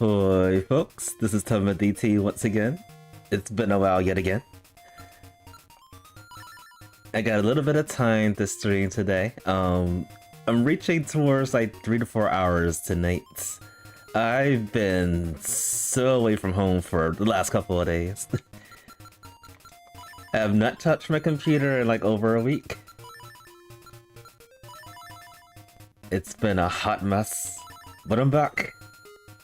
Ahoy folks, this is Toma DT once again. It's been a while yet again. I got a little bit of time to stream today. I'm reaching towards like 3 to 4 hours tonight. I've been so away from home for the last couple of days. I have not touched my computer in like over a week. It's been a hot mess, but I'm back.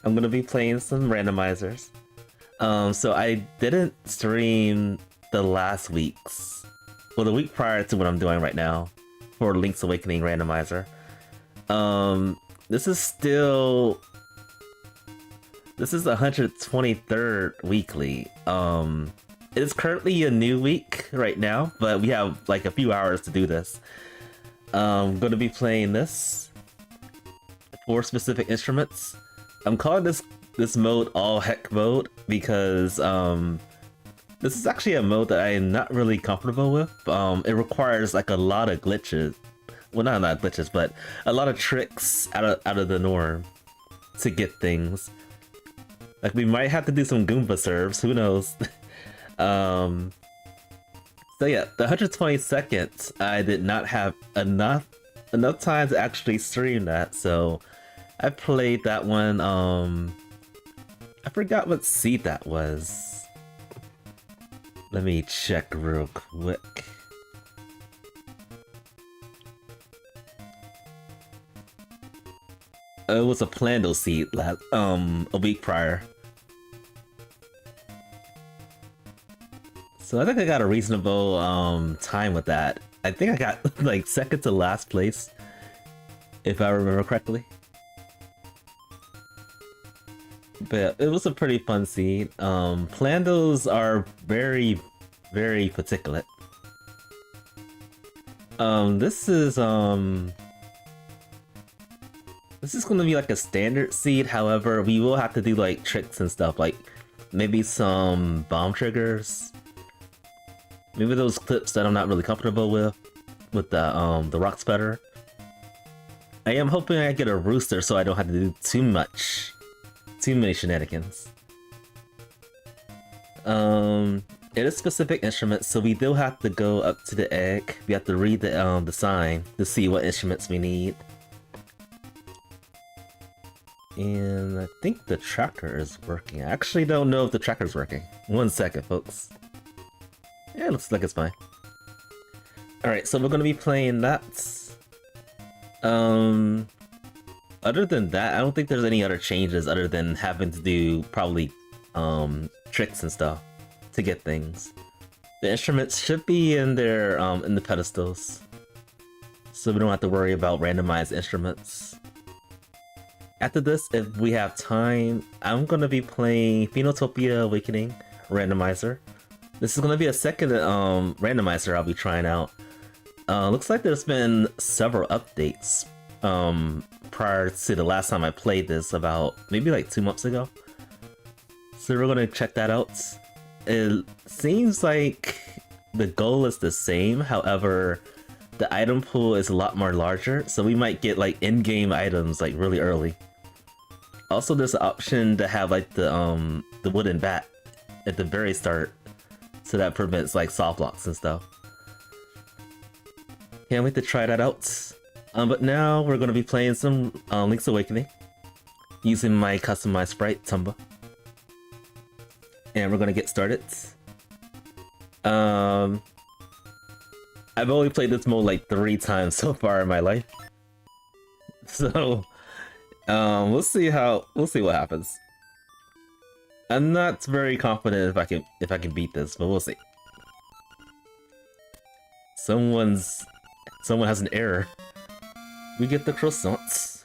I'm gonna be playing some randomizers. So I didn't stream the last week's, well, the week prior to what I'm doing right now for Link's Awakening Randomizer. This is the 123rd weekly. It is currently a new week right now, but we have like a few hours to do this. I'm gonna be playing this 4 specific instruments. I'm calling this mode all heck mode because this is actually a mode that I am not really comfortable with. It requires like a lot of glitches. Well, not glitches, but a lot of tricks out of the norm to get things. Like we might have to do some Goomba serves, who knows? So yeah, the 122nd, I did not have enough time to actually stream that, so I played that one. I forgot what seed that was. Let me check real quick. It was a Plando seed last a week prior. So I think I got a reasonable time with that. I think I got like second to last place, if I remember correctly. But it was a pretty fun seed. Plandos are very, very particulate. This is gonna be like a standard seed. However, we will have to do like tricks and stuff, like maybe some bomb triggers. Maybe those clips that I'm not really comfortable with the rock sputter. I am hoping I get a rooster so I don't have to do too many shenanigans. It is specific instruments, so we do have to go up to the egg. We have to read the sign to see what instruments we need. And I think the tracker is working. I actually don't know if the tracker is working. 1 second, folks. Yeah, it looks like it's fine. Alright, so we're gonna be playing that. Other than that, I don't think there's any other changes other than having to do probably tricks and stuff to get things. The instruments should be in there in the pedestals, so we don't have to worry about randomized instruments. After this, if we have time, I'm gonna be playing Phoenotopia Awakening Randomizer. This is gonna be a second randomizer I'll be trying out. Looks like there's been several updates prior to the last time I played this, about maybe like 2 months ago. So we're gonna check that out. It seems like the goal is the same, however, the item pool is a lot more larger, so we might get like in-game items like really early. Also, there's an option to have like the wooden bat at the very start, so that prevents like soft blocks and stuff. Can't wait to try that out. But now we're going to be playing some Link's Awakening using my customized sprite, Tumba. And we're going to get started. I've only played this mode like 3 times so far in my life. So, we'll see what happens. I'm not very confident if I can beat this, but we'll see. Someone has an error. We get the croissants.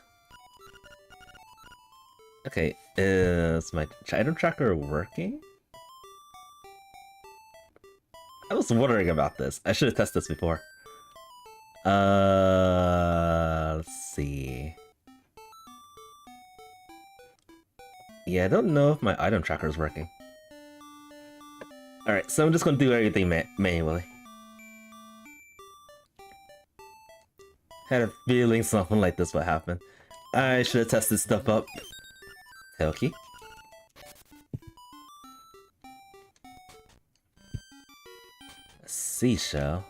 Okay, is my item tracker working? I was wondering about this. I should have tested this before. Let's see. Yeah, I don't know if my item tracker is working. Alright, so I'm just gonna do everything manually. Had a feeling something like this would happen. I should have tested stuff up. Tail key. seashell.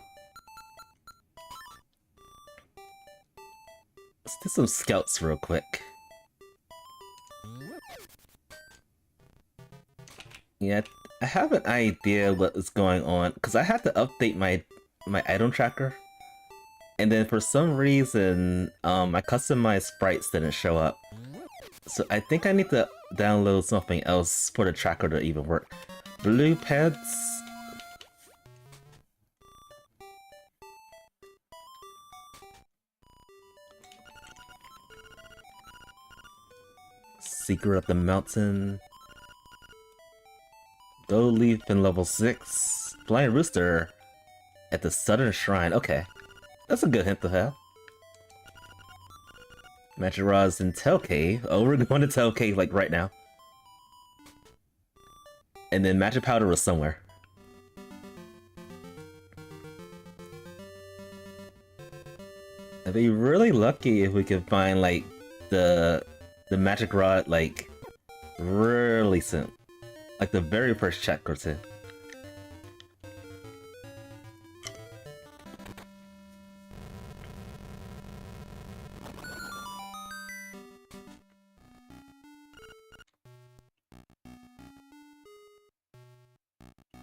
Let's do some scouts real quick. Yeah, I have an idea what is going on because I had to update my item tracker, and then for some reason, my customized sprites didn't show up. So I think I need to download something else for the tracker to even work. Blue pads. Secret of the Mountain. Gold Leaf in level 6. Flying Rooster at the Southern Shrine. Okay. That's a good hint to have. Magic Rods in Tail Cave. Oh, we're going to Tail Cave like right now. And then Magic Powder was somewhere. I'd be really lucky if we could find like the Magic Rod like really soon. Like the very first check or two.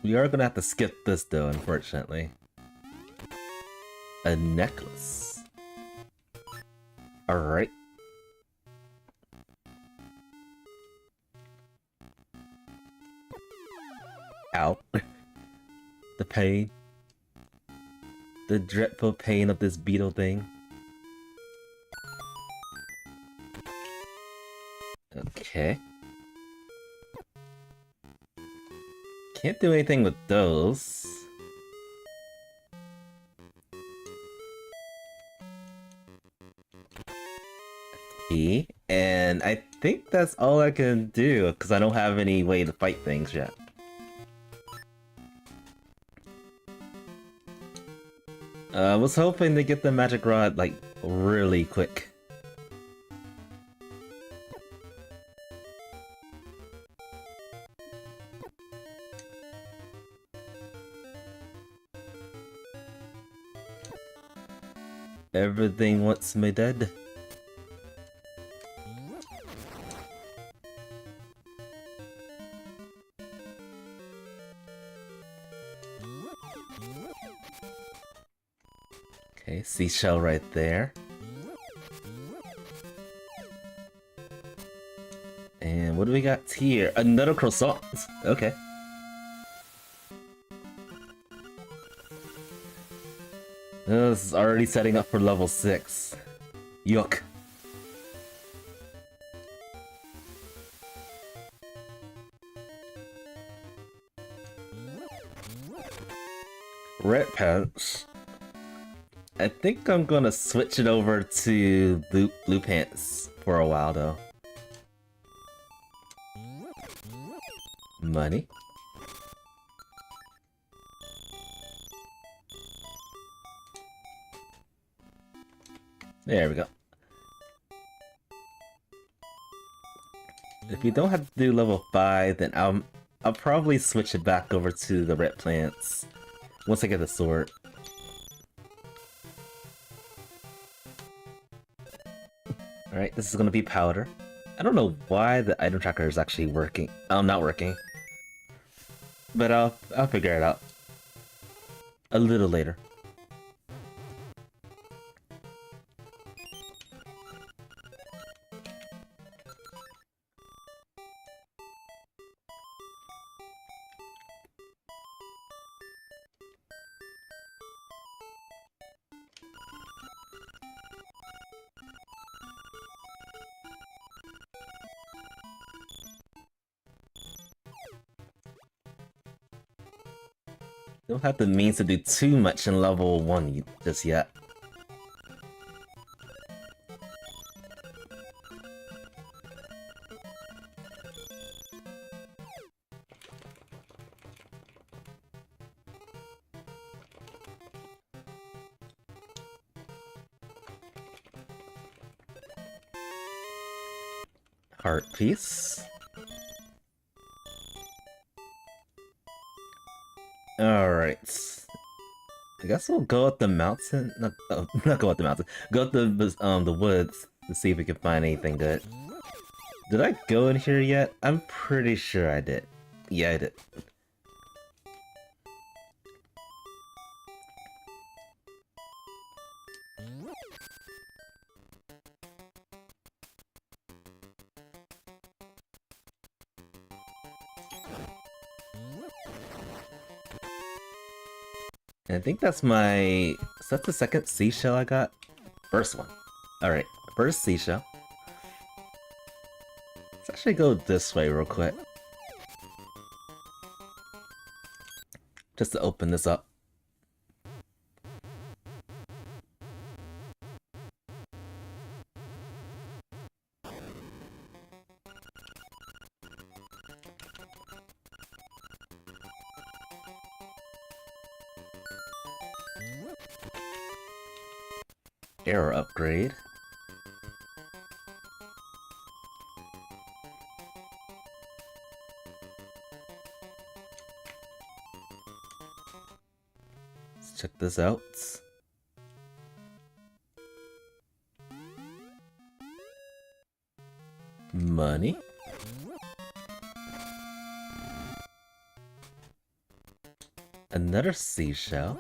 We are gonna have to skip this though, unfortunately. A necklace. Alright. Ow. The pain. The dreadful pain of this beetle thing. Okay. Can't do anything with those. And I think that's all I can do, because I don't have any way to fight things yet. I was hoping to get the magic rod, like, really quick. Everything wants me dead. Okay, seashell right there. And what do we got here? Another croissant! Okay. This is already setting up for level 6. Yuck. Red pants. I think I'm gonna switch it over to blue pants for a while though. Money. There we go. If you don't have to do level 5, then I'll probably switch it back over to the red plants once I get the sword. Alright, this is gonna be powder. I don't know why the item tracker is actually working. Not working. But I'll figure it out a little later. Don't have the means to do too much in level 1 just yet. Heart piece. Alright. I guess we'll go up the mountain. Not, not go up the mountain. Go up the woods to see if we can find anything good. Did I go in here yet? I'm pretty sure I did. Yeah, I did. And I think that's my... So that's the second seashell I got? First one. Alright, first seashell. Let's actually go this way real quick. Just to open this up. Arrow upgrade. Let's check this out. Money. Another seashell.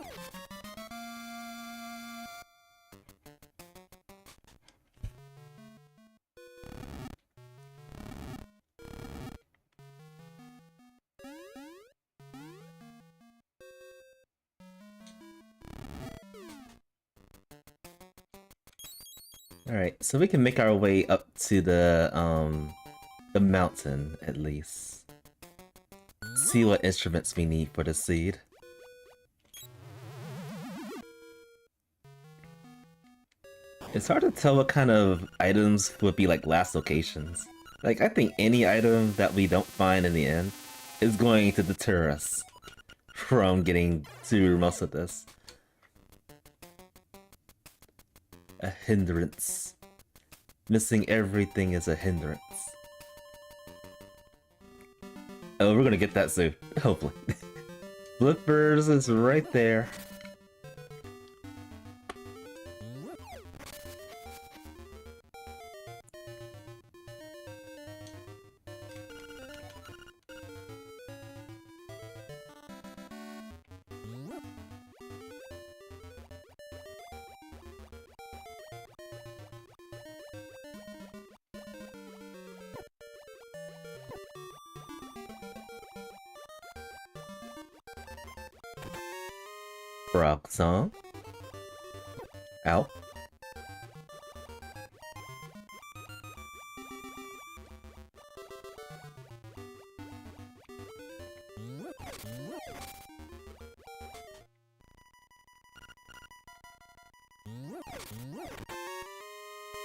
Alright, so we can make our way up to the mountain, at least. See what instruments we need for the seed. It's hard to tell what kind of items would be like last locations. Like, I think any item that we don't find in the end is going to deter us from getting through most of this. A hindrance. Missing everything is a hindrance. Oh, we're gonna get that soon, hopefully. Flippers is right there. Frog song. Ow.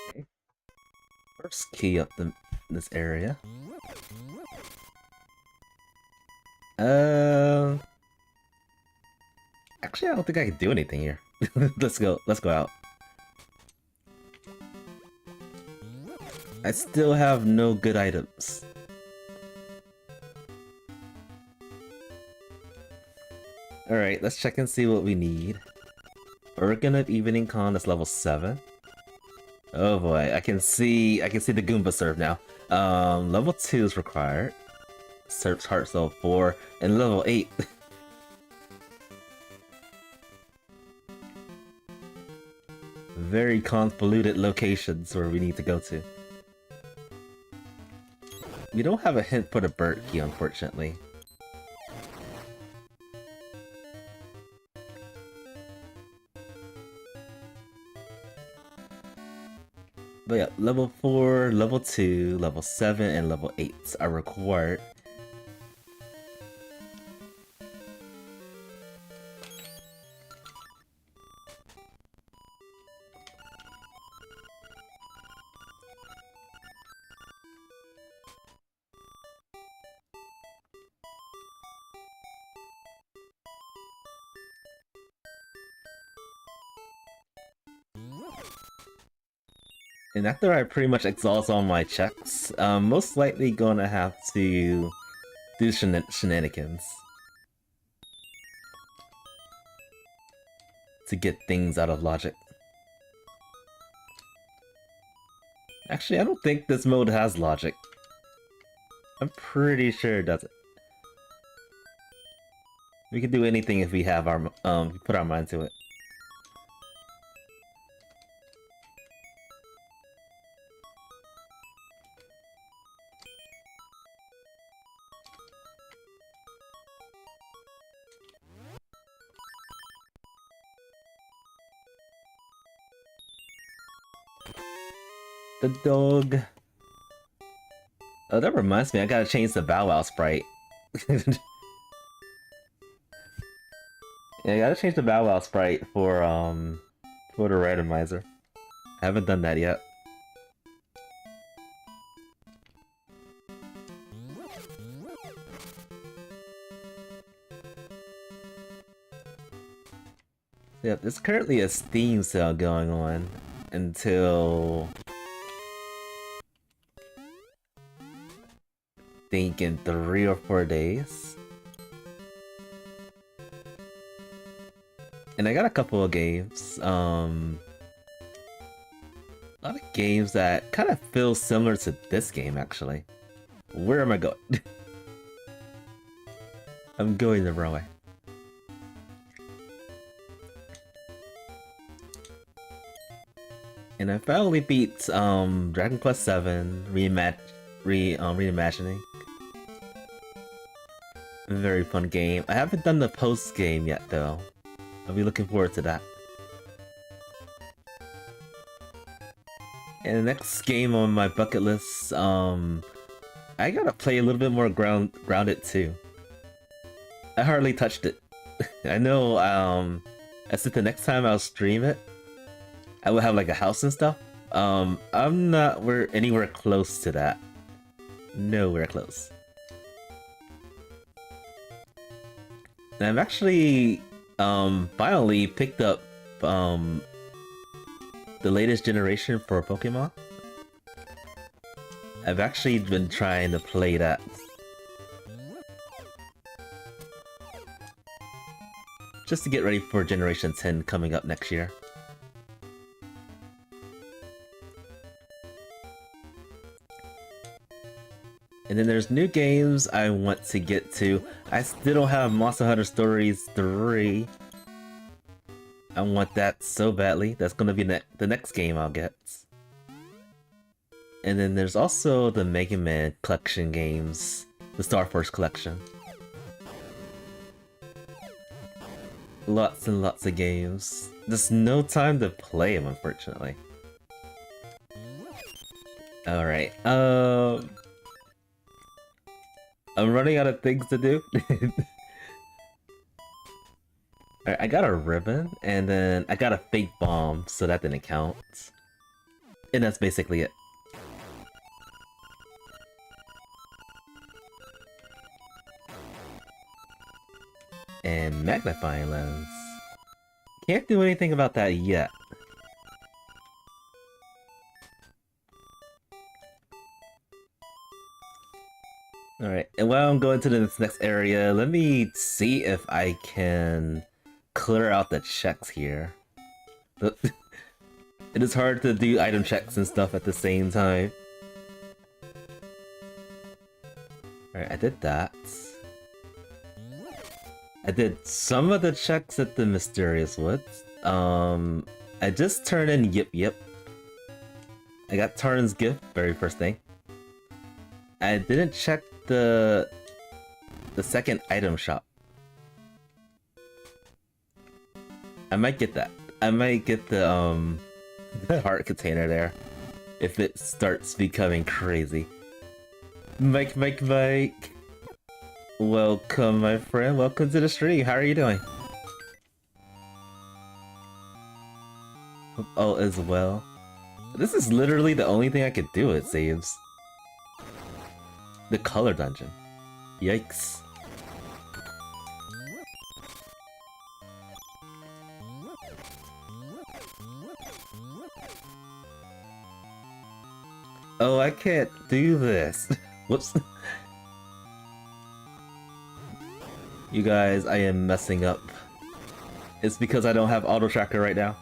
Okay. First key up this area. Actually, I don't think I can do anything here. Let's go out. I still have no good items. Alright, let's check and see what we need. Organ of Evening Con is level 7. Oh boy, I can see the Goomba serve now. Level 2 is required. Serves Hearts level 4 and level 8. Very convoluted locations where we need to go to. We don't have a hint for the bird key, unfortunately. But yeah, level 4, level 2, level 7, and level 8 are required. And after I pretty much exhaust all my checks, I'm most likely gonna have to do shenanigans. to get things out of logic. Actually, I don't think this mode has logic. I'm pretty sure it doesn't. We can do anything if we have our put our mind to it. The dog. Oh, that reminds me, I gotta change the Bow Wow sprite. Yeah, I gotta change the Bow Wow sprite for the randomizer. I haven't done that yet. Yep, there's currently a Steam sale going on until I think in 3 or 4 days. And I got a couple of games. A lot of games that kind of feel similar to this game, actually. Where am I going? I'm going the wrong way. And I finally beat Dragon Quest VII reimagining. Very fun game. I haven't done the post game yet though. I'll be looking forward to that. And the next game on my bucket list, I gotta play a little bit more Grounded too. I hardly touched it. I know I said the next time I'll stream it, I will have like a house and stuff. I'm not anywhere close to that. Nowhere close. And I've actually finally picked up the latest generation for Pokemon. I've actually been trying to play that. Just to get ready for Generation 10 coming up next year. And then there's new games I want to get to. I still don't have Monster Hunter Stories 3. I want that so badly. That's gonna be the next game I'll get. And then there's also the Mega Man collection games. The Star Force collection. Lots and lots of games. There's no time to play them, unfortunately. Alright, I'm running out of things to do. Alright, I got a ribbon, and then I got a fake bomb, so that didn't count. And that's basically it. And magnifying lens. Can't do anything about that yet. Alright, and while I'm going to this next area, let me see if I can clear out the checks here. It is hard to do item checks and stuff at the same time. Alright, I did that. I did some of the checks at the Mysterious Woods. I just turned in Yip Yip. I got Tarn's gift, very first thing. I didn't check the second item shop. I might get that. I might get the heart container there if it starts becoming crazy. Mike. Welcome, my friend. Welcome to the stream. How are you doing? Hope all is well. This is literally the only thing I could do, it seems. The color dungeon. Yikes. Oh, I can't do this. Whoops. You guys, I am messing up. It's because I don't have auto tracker right now.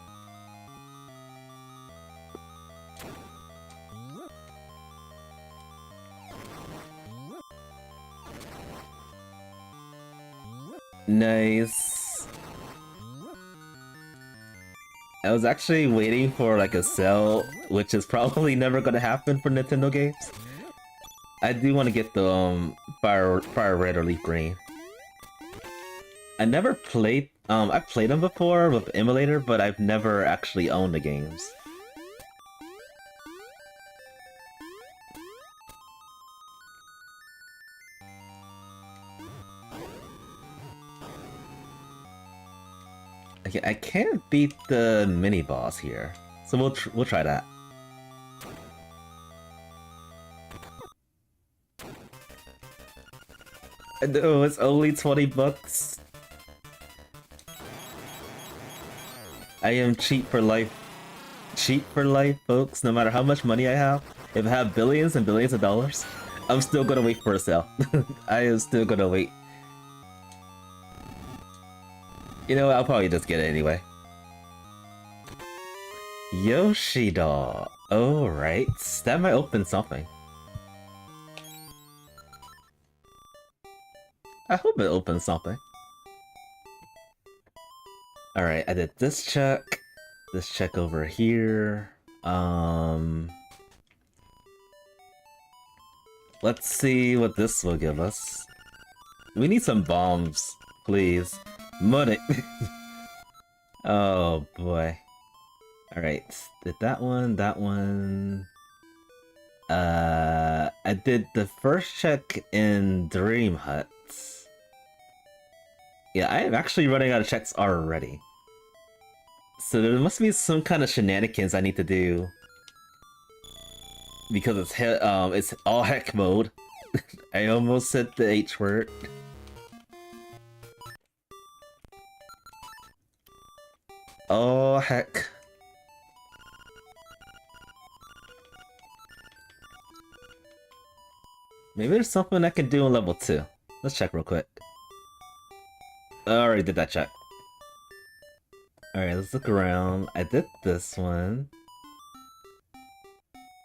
Nice. I was actually waiting for like a sale, which is probably never gonna happen for Nintendo games. I do want to get the Fire Red or Leaf Green. I never played. I've played them before with emulator, but I've never actually owned the games. Okay, I can't beat the mini boss here, so we'll try that. No, it's only 20 bucks. I am cheap for life. Cheap for life, folks. No matter how much money I have, if I have billions and billions of dollars, I'm still gonna wait for a sale. I am still gonna wait. You know what, I'll probably just get it anyway. Yoshi-Doll. Alright, that might open something. I hope it opens something. Alright, I did this check over here. Let's see what this will give us. We need some bombs, please. Money! Oh boy. Alright, did that one. I did the first check in Dream Hut. Yeah, I am actually running out of checks already. So there must be some kind of shenanigans I need to do. Because it's all heck mode. I almost said the H word. Oh heck. Maybe there's something I can do on level 2. Let's check real quick. I already did that check. Alright, let's look around. I did this one.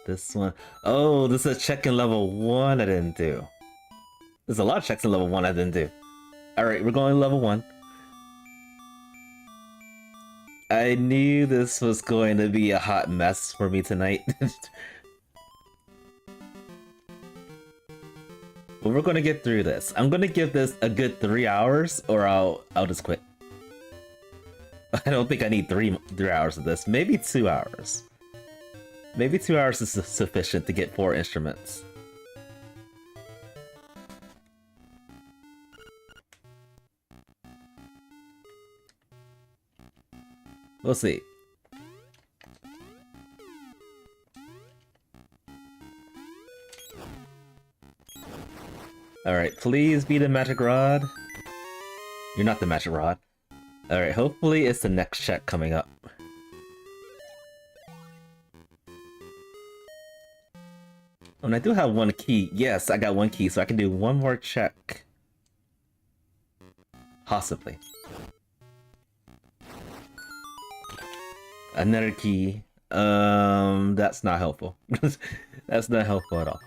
This one. Oh, this is a check in level 1 I didn't do. There's a lot of checks in level 1 I didn't do. Alright, we're going to level 1. I knew this was going to be a hot mess for me tonight. But we're gonna get through this. I'm gonna give this a good 3 hours, or I'll just quit. I don't think I need 3 hours of this. Maybe 2 hours. Maybe 2 hours is sufficient to get 4 instruments. We'll see. Alright, please be the magic rod. You're not the magic rod. Alright, hopefully it's the next check coming up. Oh, and I do have 1 key. Yes, I got 1 key, so I can do 1 more check. Possibly. Another key. That's not helpful. That's not helpful at all.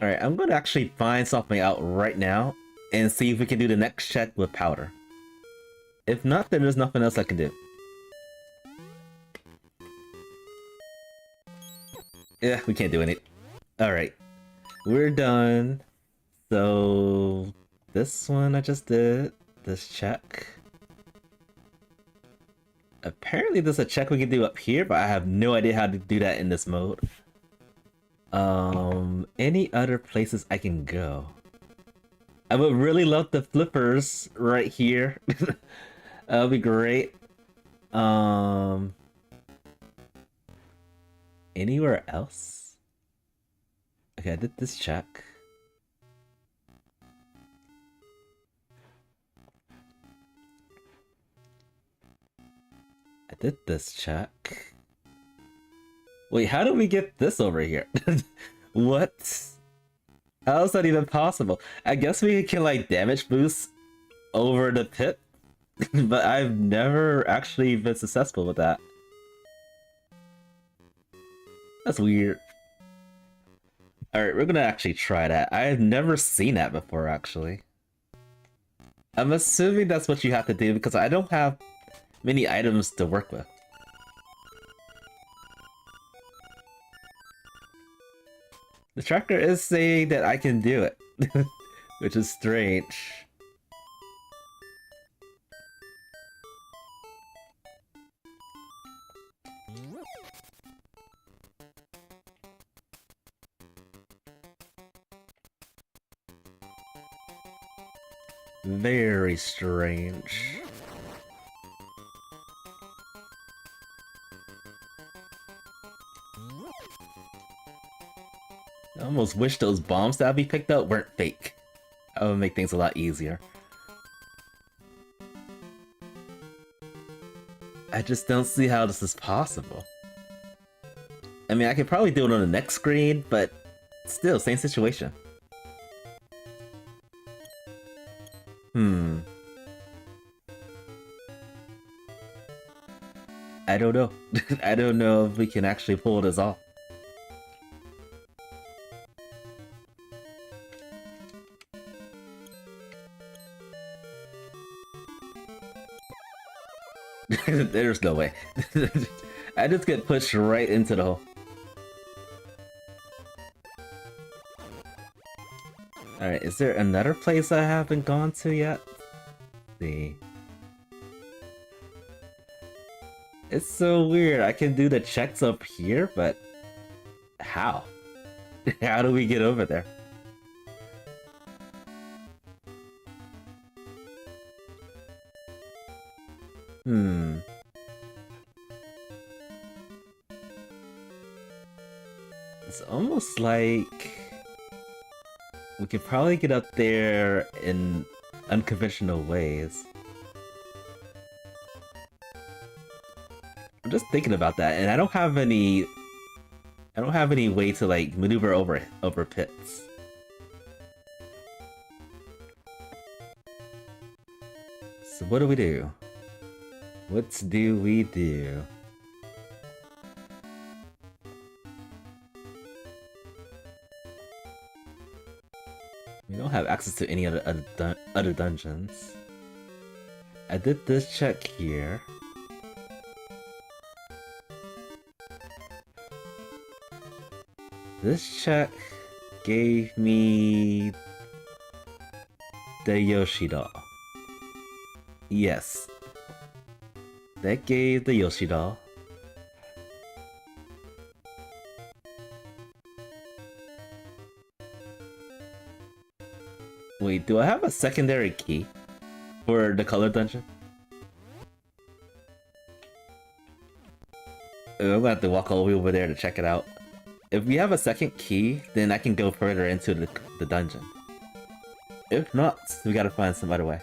Alright, I'm gonna actually find something out right now and see if we can do the next check with powder. If not, then there's nothing else I can do. Yeah, we can't do any. Alright, we're done. So, this one I just did. This check. Apparently there's a check we can do up here, but I have no idea how to do that in this mode. Any other places I can go? I would really love the flippers right here. That'll be great. Anywhere else? Okay, I did this check. I did this check. Wait, how do we get this over here? What? How is that even possible? I guess we can like damage boost over the pit, but I've never actually been successful with that. That's weird. Alright, we're gonna actually try that. I've never seen that before, actually. I'm assuming that's what you have to do because I don't have many items to work with. The tracker is saying that I can do it, which is strange. Very strange. I almost wish those bombs that we picked up weren't fake. That would make things a lot easier. I just don't see how this is possible. I mean, I could probably do it on the next screen, but still, same situation. I don't know. I don't know if we can actually pull this off. There's no way. I just get pushed right into the hole. Alright, is there another place I haven't gone to yet? Let's see. It's so weird. I can do the checks up here, but how? How do we get over there? It's almost like we could probably get up there in unconventional ways. I'm just thinking about that, and I don't have any way to like maneuver over pits. So what do we do? What do we do? We don't have access to any other dungeons. I did this check here. This check gave me the Yoshi doll. Yes. That gave the Yoshi doll. Wait, do I have a secondary key for the color dungeon? I'm gonna have to walk all the way over there to check it out. If we have a second key, then I can go further into the dungeon. If not, we gotta find some other way.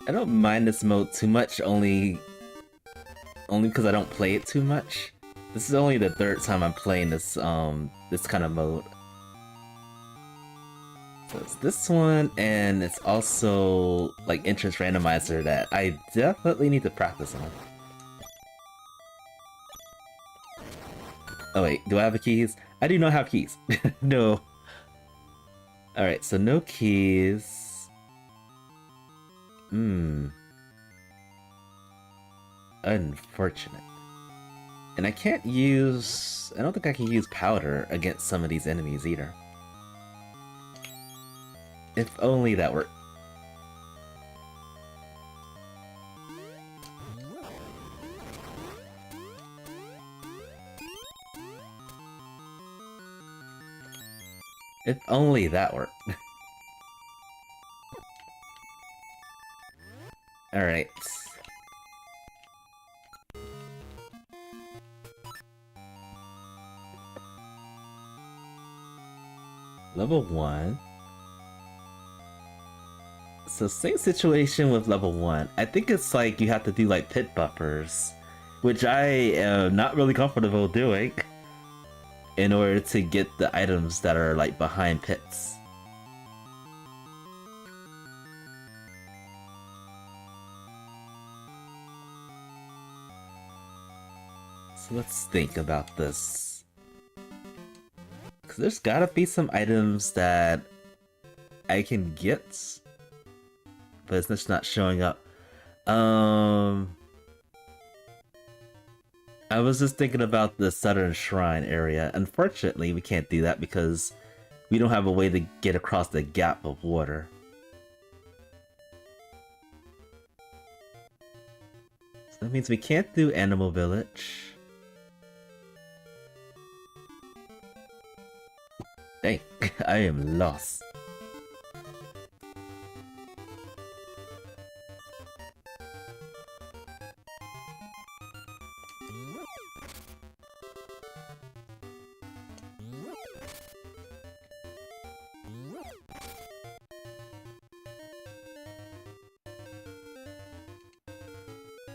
I don't mind this mode too much, only because I don't play it too much. This is only the third time I'm playing this this kind of mode. So it's this one, and it's also like entrance randomizer that I definitely need to practice on. Oh wait, do I have the keys? I do not have keys. No. Alright, so no keys. Unfortunate. And I can't use... I don't think I can use powder against some of these enemies either. If only that worked. If only that worked. Alright. Level 1. So same situation with level 1. I think it's like you have to do like pit buffers, which I am not really comfortable doing in order to get the items that are like behind pits. So let's think about this. Because there's gotta be some items that I can get, but it's just not showing up. I was just thinking about the Southern Shrine area. Unfortunately, we can't do that because we don't have a way to get across the gap of water. So that means we can't do Animal Village. Dang, I am lost.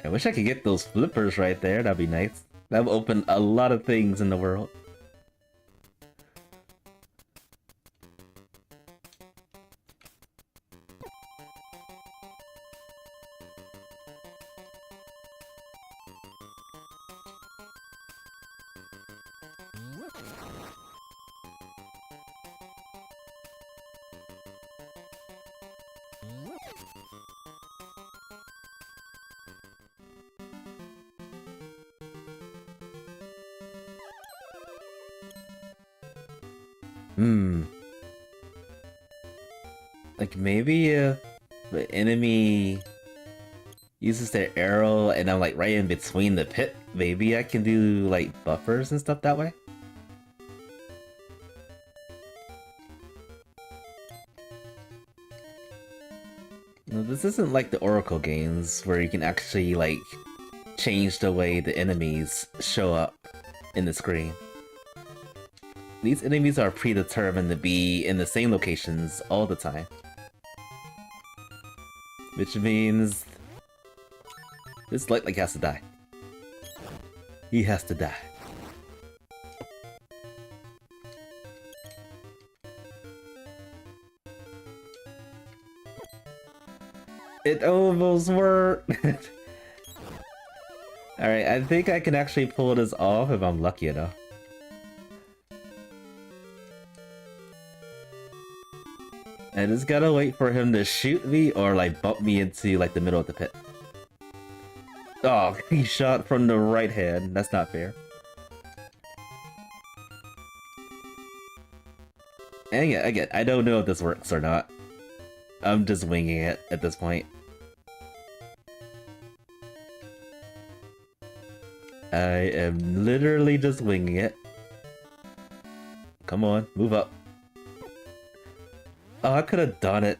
I wish I could get those flippers right there, that'd be nice. That would open a lot of things in the world. Like maybe if the enemy uses their arrow and I'm like right in between the pit, maybe I can do like buffers and stuff that way? No, this isn't like the Oracle games where you can actually like change the way the enemies show up in the screen. These enemies are predetermined to be in the same locations all the time. Which means this Lightling has to die. He has to die. It almost worked! Alright, I think I can actually pull this off if I'm lucky enough. I just gotta wait for him to shoot me or like bump me into like the middle of the pit. Oh, he shot from the right hand. That's not fair. And yeah, again, I don't know if this works or not. I'm just winging it at this point. I am literally just winging it. Come on, move up. Oh, I could have done it.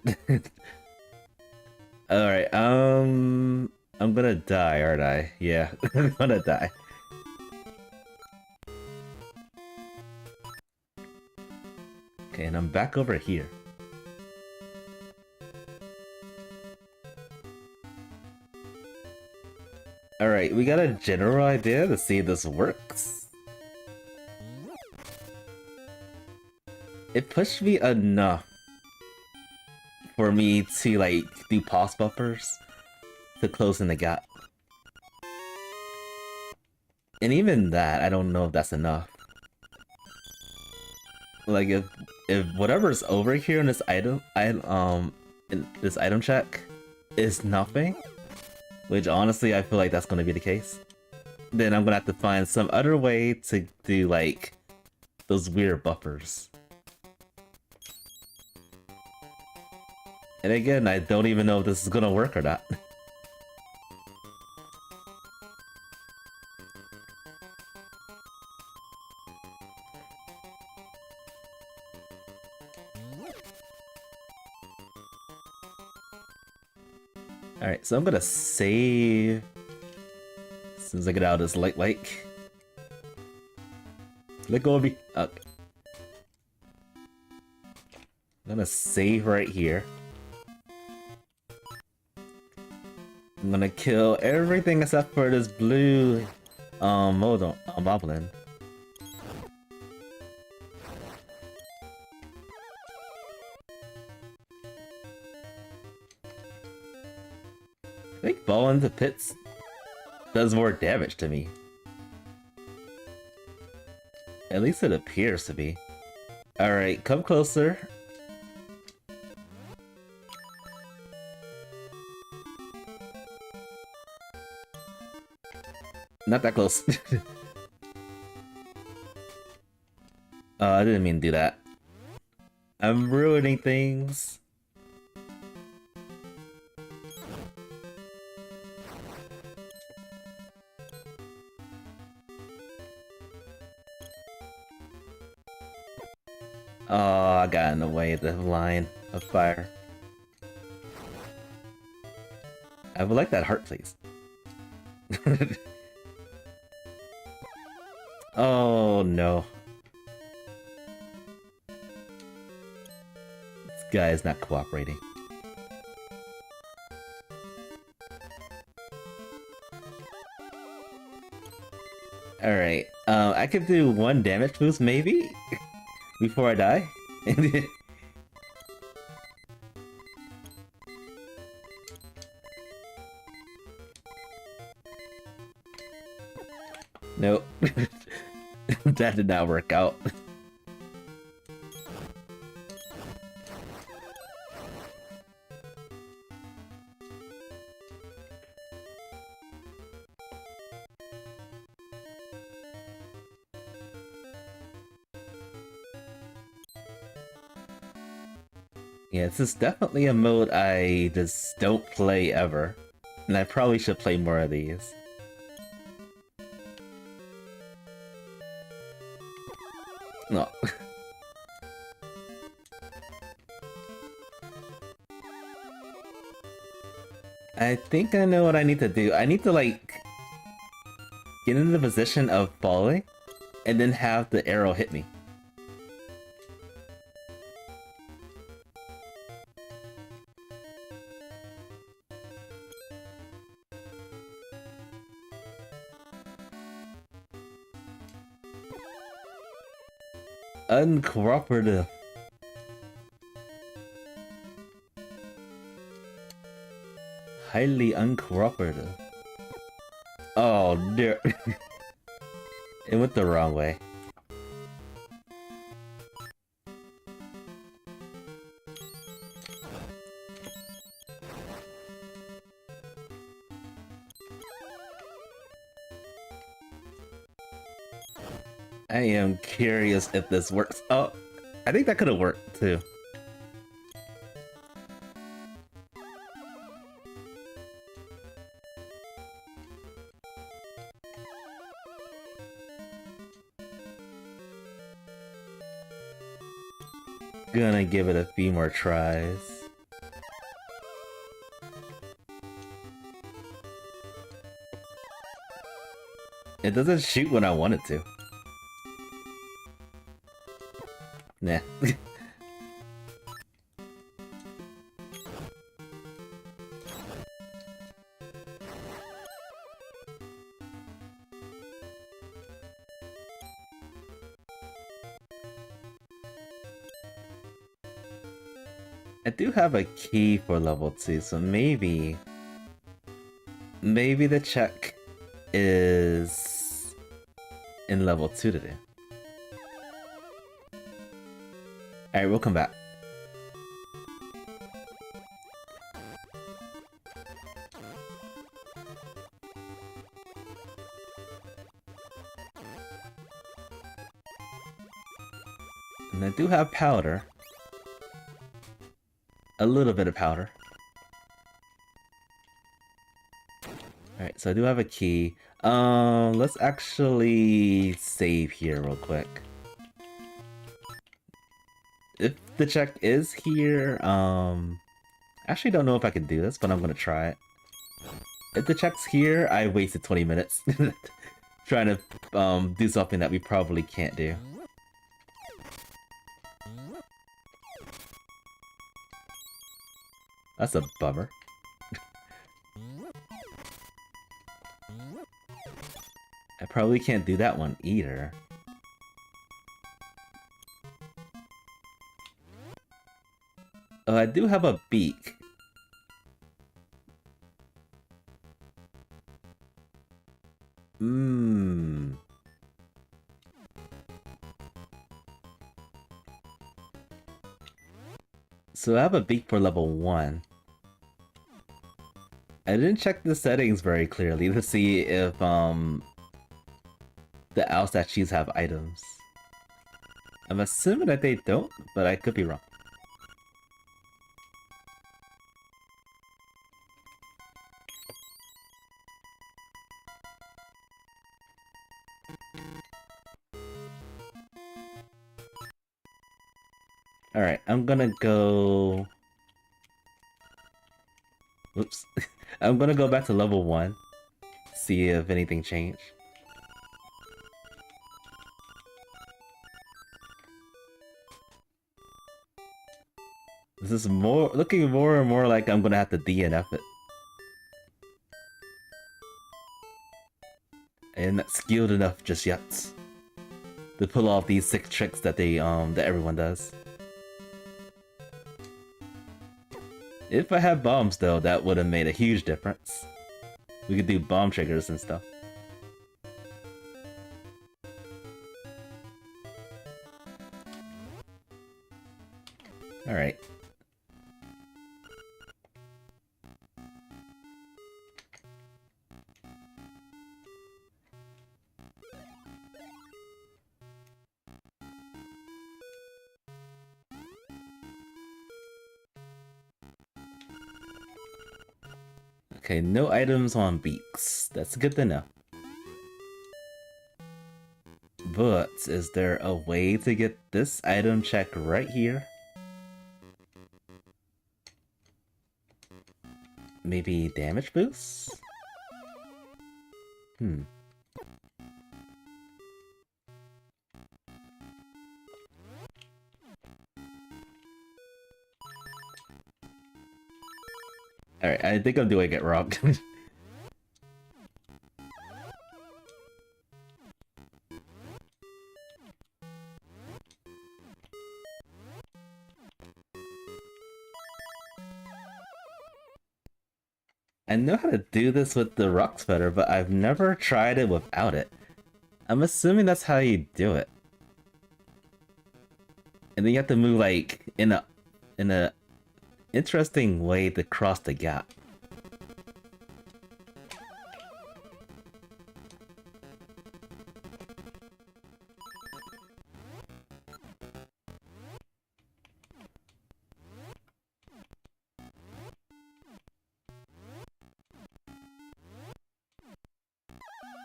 Alright, I'm gonna die, aren't I? Yeah, I'm gonna die. Okay, and I'm back over here. Alright, we got a general idea to see if this works. It pushed me enough for me to like do pause buffers to close in the gap. And even that, I don't know if that's enough. Like if whatever's over here in this item, in this item check is nothing, which honestly I feel like that's gonna be the case, then I'm gonna have to find some other way to do like those weird buffers. And again, I don't even know if this is gonna work or not. Alright, so I'm gonna save as soon as I get out of this light like. Let go of me. Okay. I'm gonna save right here. I'm gonna kill everything except for this blue moblin. I think fall into pits does more damage to me. At least it appears to be. Alright, come closer. Not that close. I didn't mean to do that. I'm ruining things. Oh, I got in the way of the line of fire. I would like that heart, please. Oh no. This guy is not cooperating. Alright, I could do one damage boost maybe? Before I die? Nope. That did not work out. Yeah, this is definitely a mode I just don't play ever. And I probably should play more of these. No. I think I know what I need to do. I need to, like, get into the position of falling, and then have the arrow hit me. Uncooperative. Highly uncooperative. Oh dear. It went the wrong way. I am curious if this works. Oh, I think that could have worked too. Gonna give it a few more tries. It doesn't shoot when I want it to. Nah. I do have a key for level 2, so maybe the check is in level 2 today. Alright, we'll come back. And I do have powder. A little bit of powder. Alright, so I do have a key. Let's actually save here real quick. If if the check is here, actually don't know if I can do this, but I'm gonna try it. If the check's here, I wasted 20 minutes trying to do something that we probably can't do. That's a bummer. I probably can't do that one either. Oh, I do have a beak. So I have a beak for level 1. I didn't check the settings very clearly to see if the owl statues have items. I'm assuming that they don't, but I could be wrong. Alright, I'm gonna go... Oops. I'm gonna go back to level 1. See if anything changed. This is looking more and more like I'm gonna have to DNF it. I'm not skilled enough just yet to pull off these 6 tricks that that everyone does. If I had bombs though, that would have made a huge difference. We could do bomb triggers and stuff. Alright. Okay, no items on beaks. That's good to know. But is there a way to get this item check right here? Maybe damage boosts? Alright, I think I'm doing it wrong. I know how to do this with the rocks better, but I've never tried it without it. I'm assuming that's how you do it. And then you have to move like in a interesting way to cross the gap.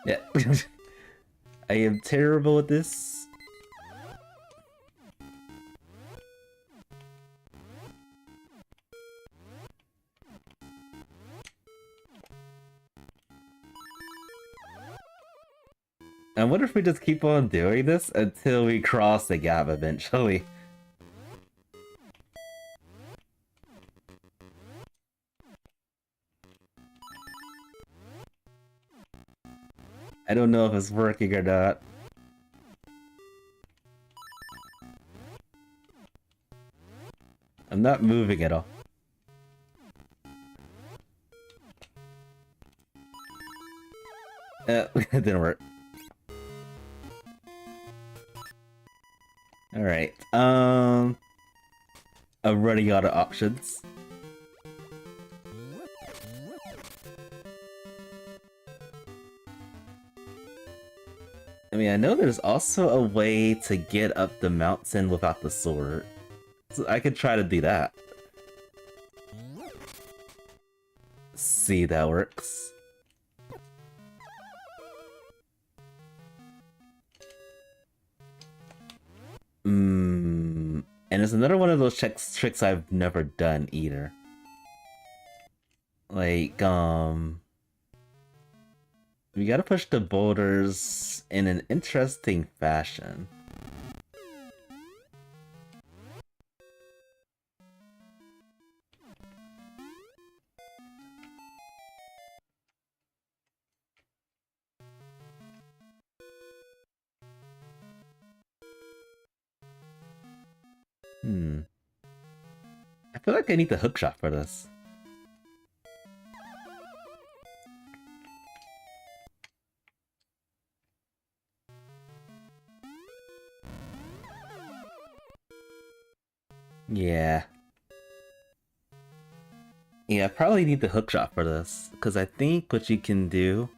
Yeah. I am terrible at this. I wonder if we just keep on doing this until we cross the gap eventually. I don't know if it's working or not. I'm not moving at all. It didn't work. Alright, I'm running out of options. I mean, I know there's also a way to get up the mountain without the sword. So I could try to do that. See, that works. And it's another one of those tricks I've never done either. Like, we gotta push the boulders in an interesting fashion. I feel like I need the hookshot for this. Yeah. Yeah, I probably need the hookshot for this, because I think what you can do,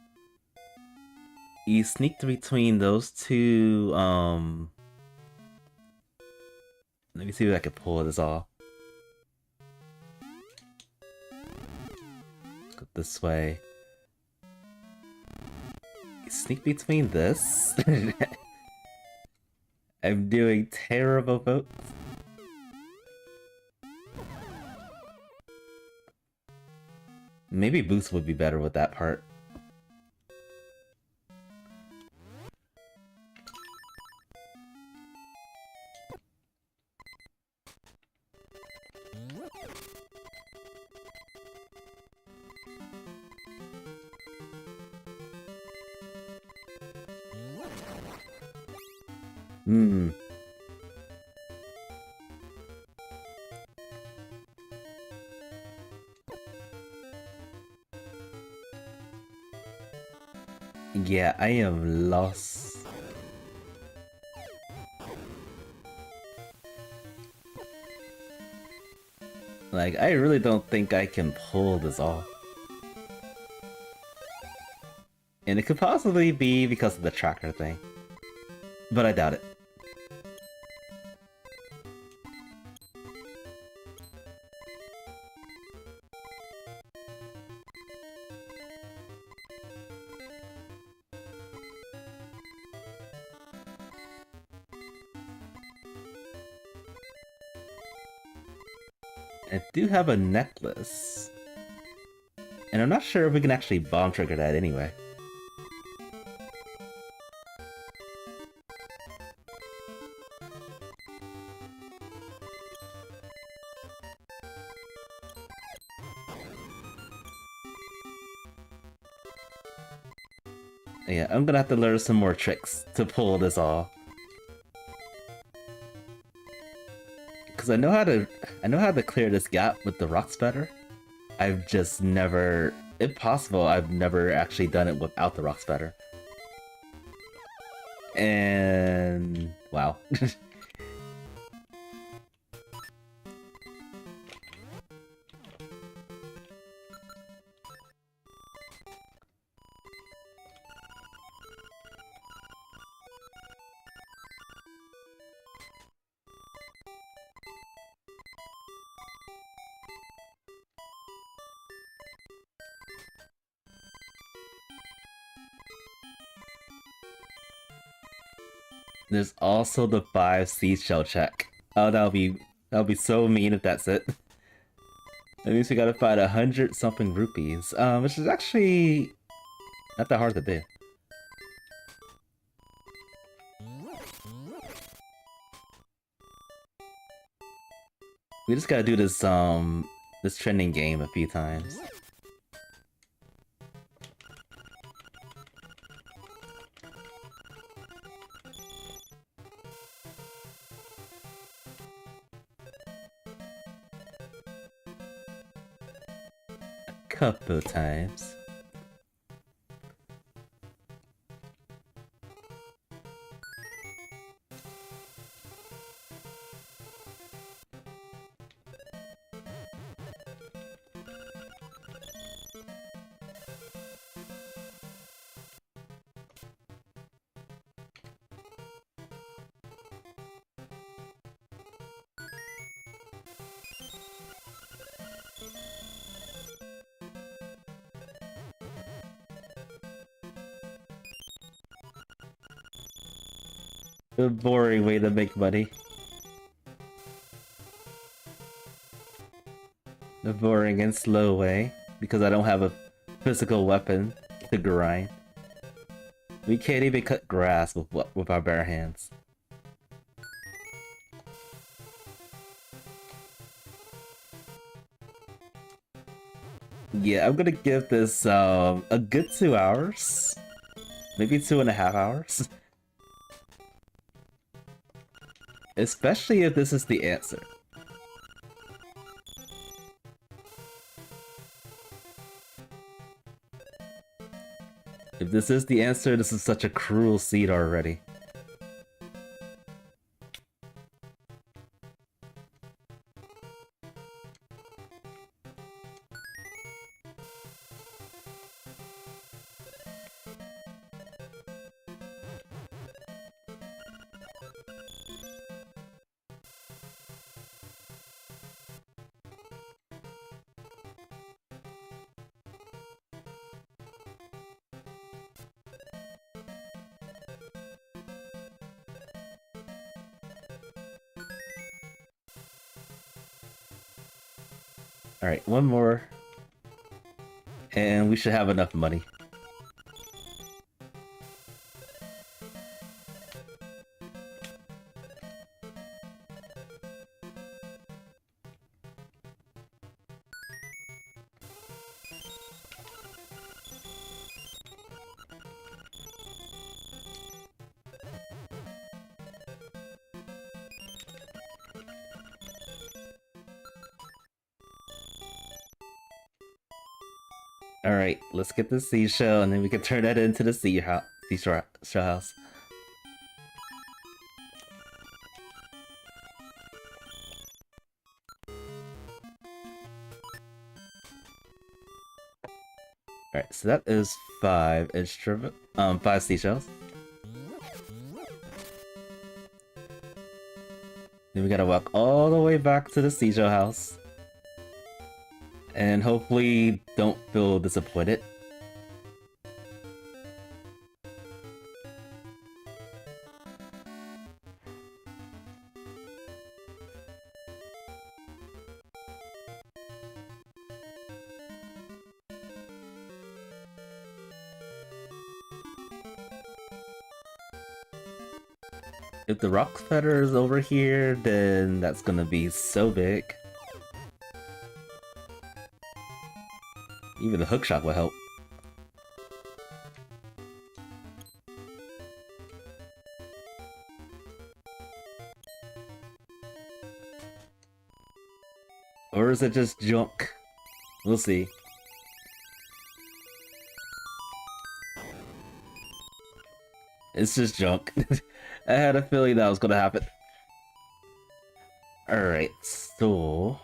you sneak between those two, let me see if I can pull this off. Go this way. You sneak between this. I'm doing terrible, folks. Maybe Boost would be better with that part. Yeah, I am lost. Like, I really don't think I can pull this off. And it could possibly be because of the tracker thing. But I doubt it. I do have a necklace. And I'm not sure if we can actually bomb trigger that anyway. Yeah, I'm gonna have to learn some more tricks to pull this off. Cause I know how to clear this gap with the rocks better. I've just never, if possible, I've never actually done it without the rocks better. And wow. There's also the 5 seashell check. Oh, that'll be so mean if that's it. That means we gotta find 100 something rupees, which is actually not that hard to do. We just gotta do this this trending game a few times. Couple times. A boring way to make money. the boring and slow way, because I don't have a physical weapon to grind. We can't even cut grass with our bare hands. Yeah, I'm gonna give this a good 2 hours. Maybe 2.5 hours. Especially if this is the answer. If this is the answer, this is such a cruel seed already. Alright, one more. And we should have enough money. Alright, let's get the seashell and then we can turn that into the seashore house. Alright, so that is 5 seashells. Then we gotta walk all the way back to the seashell house. And hopefully don't feel disappointed. If the rock feather is over here, then that's gonna be so big. Even the hookshot will help. Or is it just junk? We'll see. It's just junk. I had a feeling that was gonna happen. Alright, so...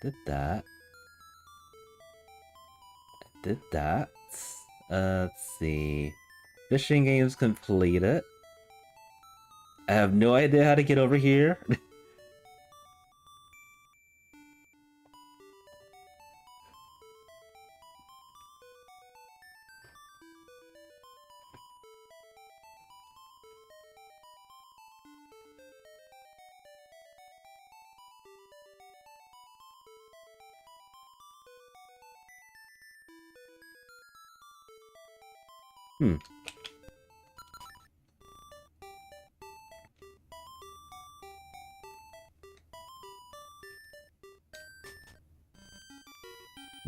Did that. Did that. Let's see. Fishing game's completed. I have no idea how to get over here.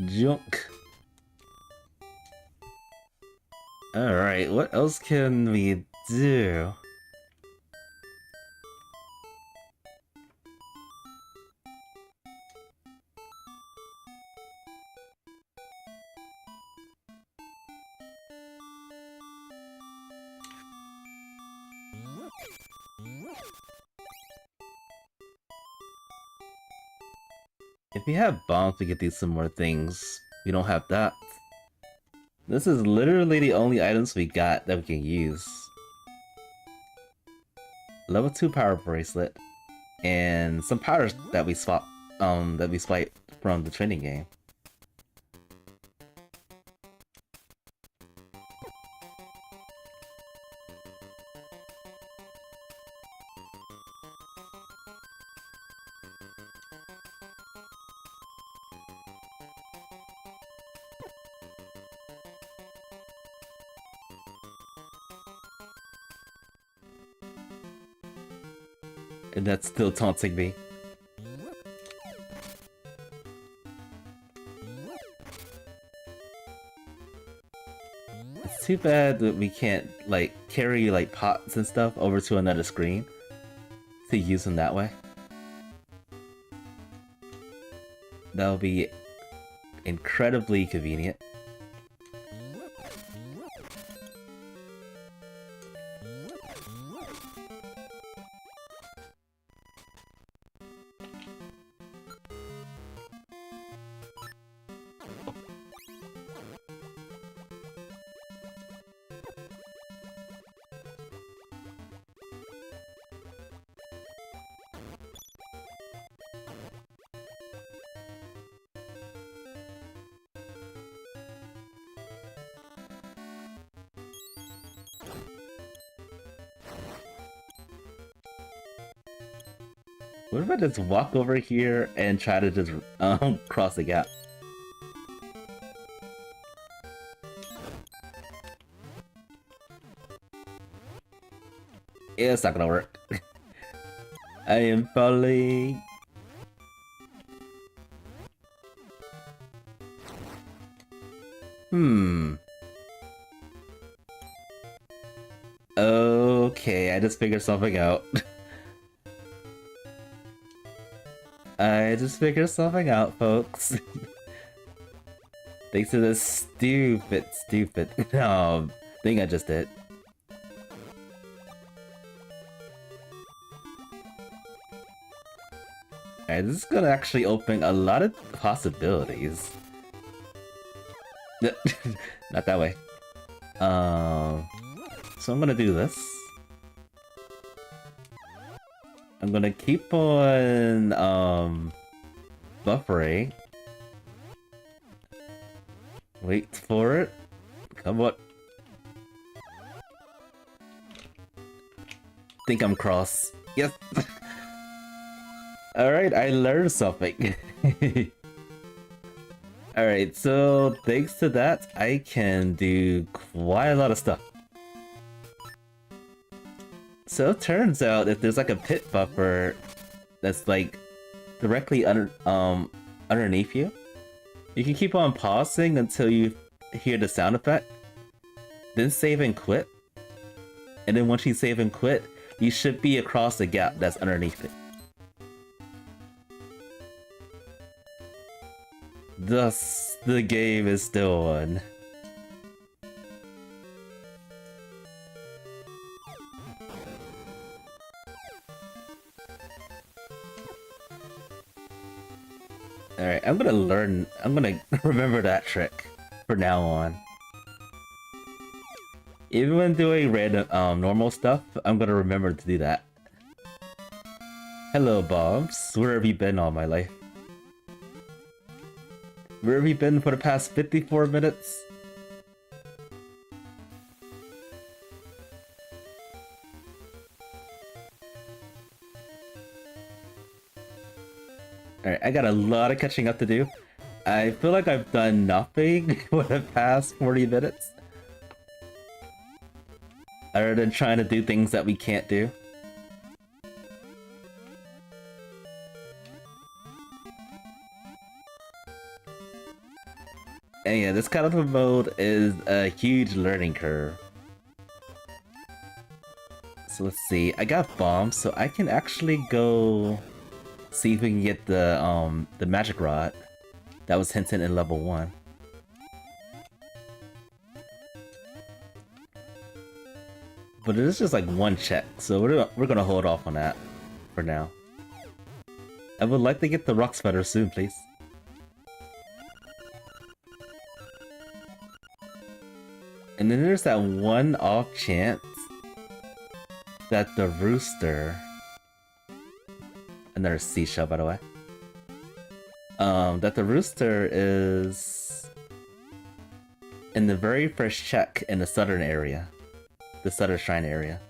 Junk. Alright, what else can we do? If we have bombs, we could do some more things. We don't have that. This is literally the only items we got that we can use. Level 2 power bracelet. And some powders that we swiped from the training game. And that's still taunting me. It's too bad that we can't, like, carry, like, pots and stuff over to another screen to use them that way. That'll be incredibly convenient. What if I just walk over here and try to just cross the gap? Yeah, it's not gonna work. I am falling. Okay, I just figured something out. I just figured something out, folks. Thanks to this stupid thing I just did. Alright, this is gonna actually open a lot of possibilities. Not that way. So I'm gonna do this. I'm gonna keep on buffering. Wait for it. Come on. Think I'm cross. Yes. Alright, I learned something. Alright, so thanks to that, I can do quite a lot of stuff. So it turns out if there's like a pit buffer that's like directly underneath you, you can keep on pausing until you hear the sound effect, then save and quit. And then once you save and quit, you should be across the gap that's underneath it. Thus, the game is still on. Alright, I'm gonna remember that trick for now on. Even when doing random, normal stuff, I'm gonna remember to do that. Hello, Bobs. Where have you been all my life? Where have you been for the past 54 minutes? Alright, I got a lot of catching up to do. I feel like I've done nothing for the past 40 minutes. Other than trying to do things that we can't do. And yeah, this kind of a mode is a huge learning curve. So let's see, I got bombs, so I can actually go see if we can get the magic rod that was hinted in level 1. But it is just like one check, so we're gonna hold off on that for now. I would like to get the rock spider soon, please. And then there's that one off chance that the rooster... Another seashell, by the way. That the rooster is in the very first check in the southern area. The southern shrine area.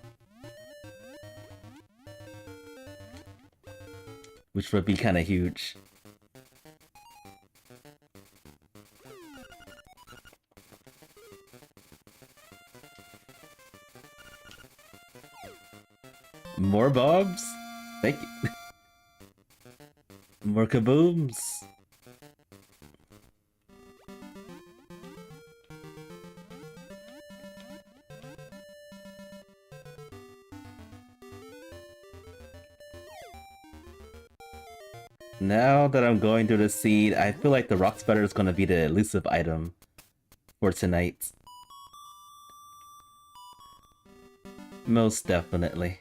Which would be kind of huge. More bobs? Thank you. More kabooms. Now that I'm going through the seed, I feel like the rock spider is going to be the elusive item for tonight. Most definitely.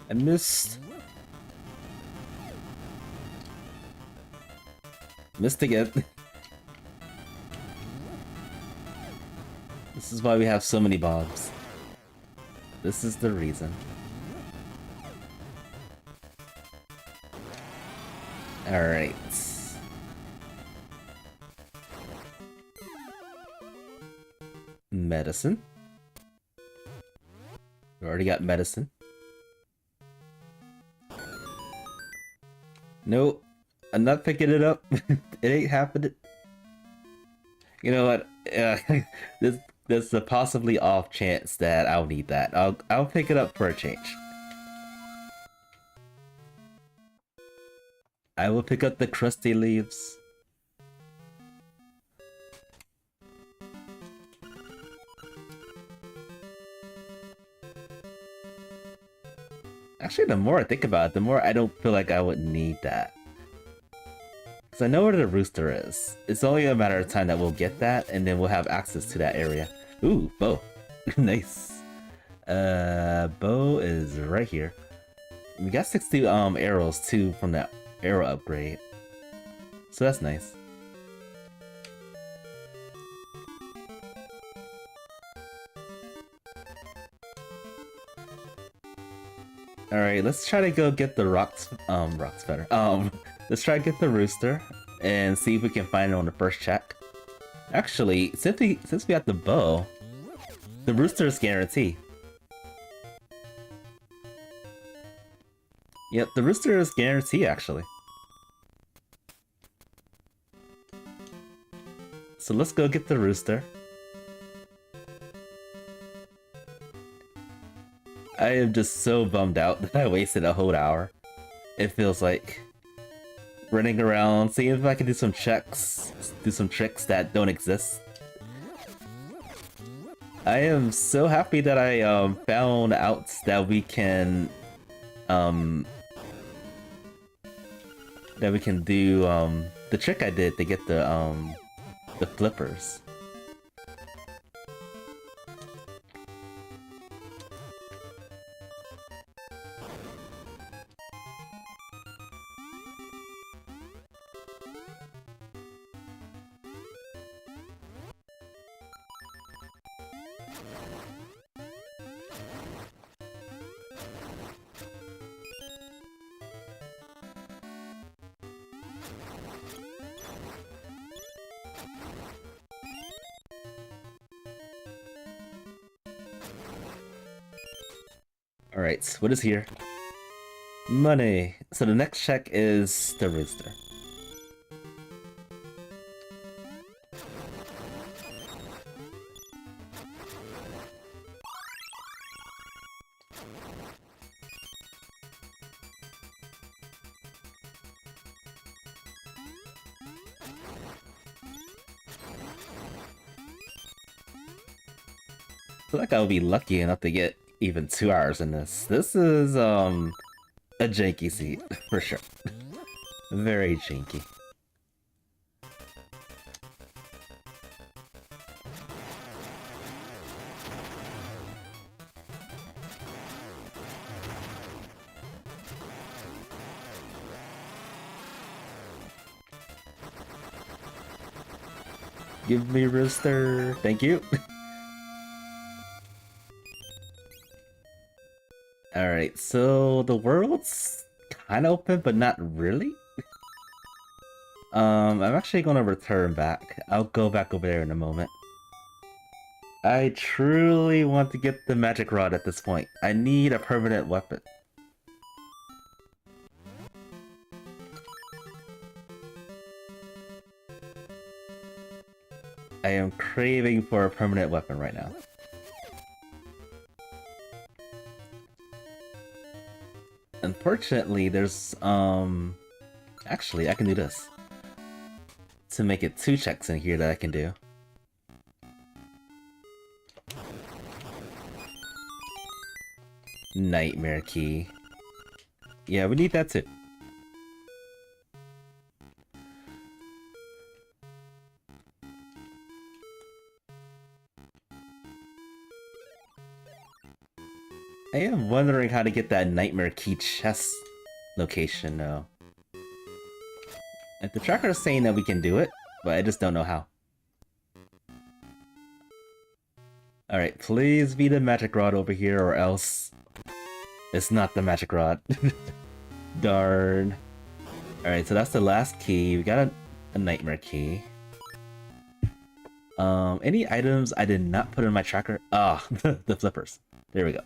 I missed. Missed again. This is why we have so many bombs. This is the reason. Alright. Medicine. We already got medicine. Nope. I'm not picking it up. It ain't happening. You know what? There's a possibly off chance that I'll need that. I'll pick it up for a change. I will pick up the crusty leaves. Actually, the more I think about it, the more I don't feel like I would need that. Because I know where the rooster is. It's only a matter of time that we'll get that, and then we'll have access to that area. Ooh, bow. Nice. Bow is right here. We got 60 arrows too from that arrow upgrade. So that's nice. Alright, let's try to go get the rock spider. Let's try to get the rooster and see if we can find it on the first check. Actually, since we got the bow, the rooster is guaranteed. Yep, the rooster is guaranteed actually. So let's go get the rooster. I am just so bummed out that I wasted a whole hour. It feels like running around, seeing if I can do some checks, do some tricks that don't exist. I am so happy that I found out that we can do the trick I did to get the flippers. Alright, what is here? Money. So the next check is the rooster. I feel like I'll be lucky enough to get even 2 hours in this. This is a janky seat for sure. Very janky. Give me rooster. Thank you. Alright, so the world's kind of open, but not really. I'm actually gonna return back. I'll go back over there in a moment. I truly want to get the magic rod at this point. I need a permanent weapon. I am craving for a permanent weapon right now. Unfortunately, there's, actually, I can do this. To make it 2 checks in here that I can do. Nightmare key. Yeah, we need that too. I am wondering how to get that Nightmare Key chest location, though. Like, the tracker is saying that we can do it, but I just don't know how. Alright, please be the magic rod over here, or else... It's not the magic rod. Darn. Alright, so that's the last key. We got a Nightmare Key. Any items I did not put in my tracker? Ah, the flippers. There we go.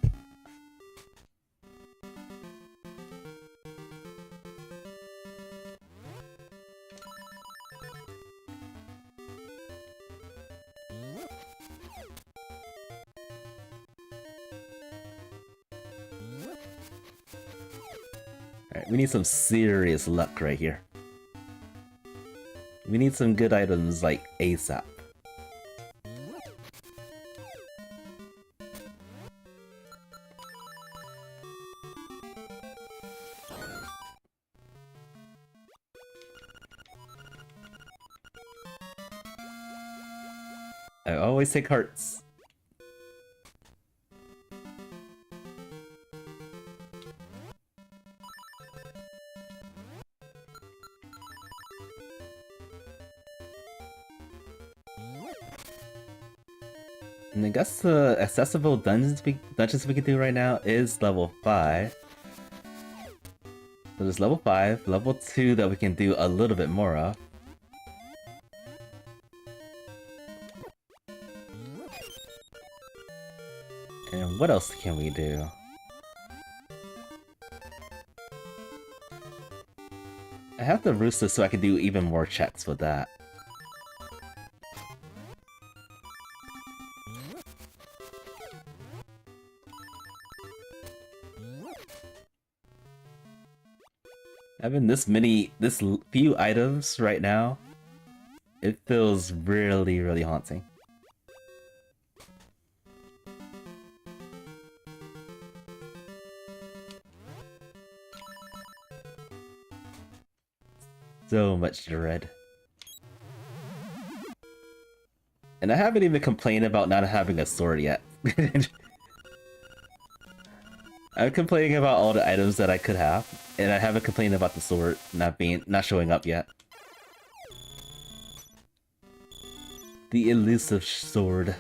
Alright, we need some serious luck right here. We need some good items like ASAP. I always take hearts. And I guess the accessible dungeons we can do right now is level 5. So there's level 5, level 2 that we can do a little bit more of. And what else can we do? I have the rooster so I can do even more checks with that. Having this few items right now, it feels really, really haunting. So much dread. And I haven't even complained about not having a sword yet. I'm complaining about all the items that I could have, and I haven't complained about the sword not showing up yet. The elusive sword.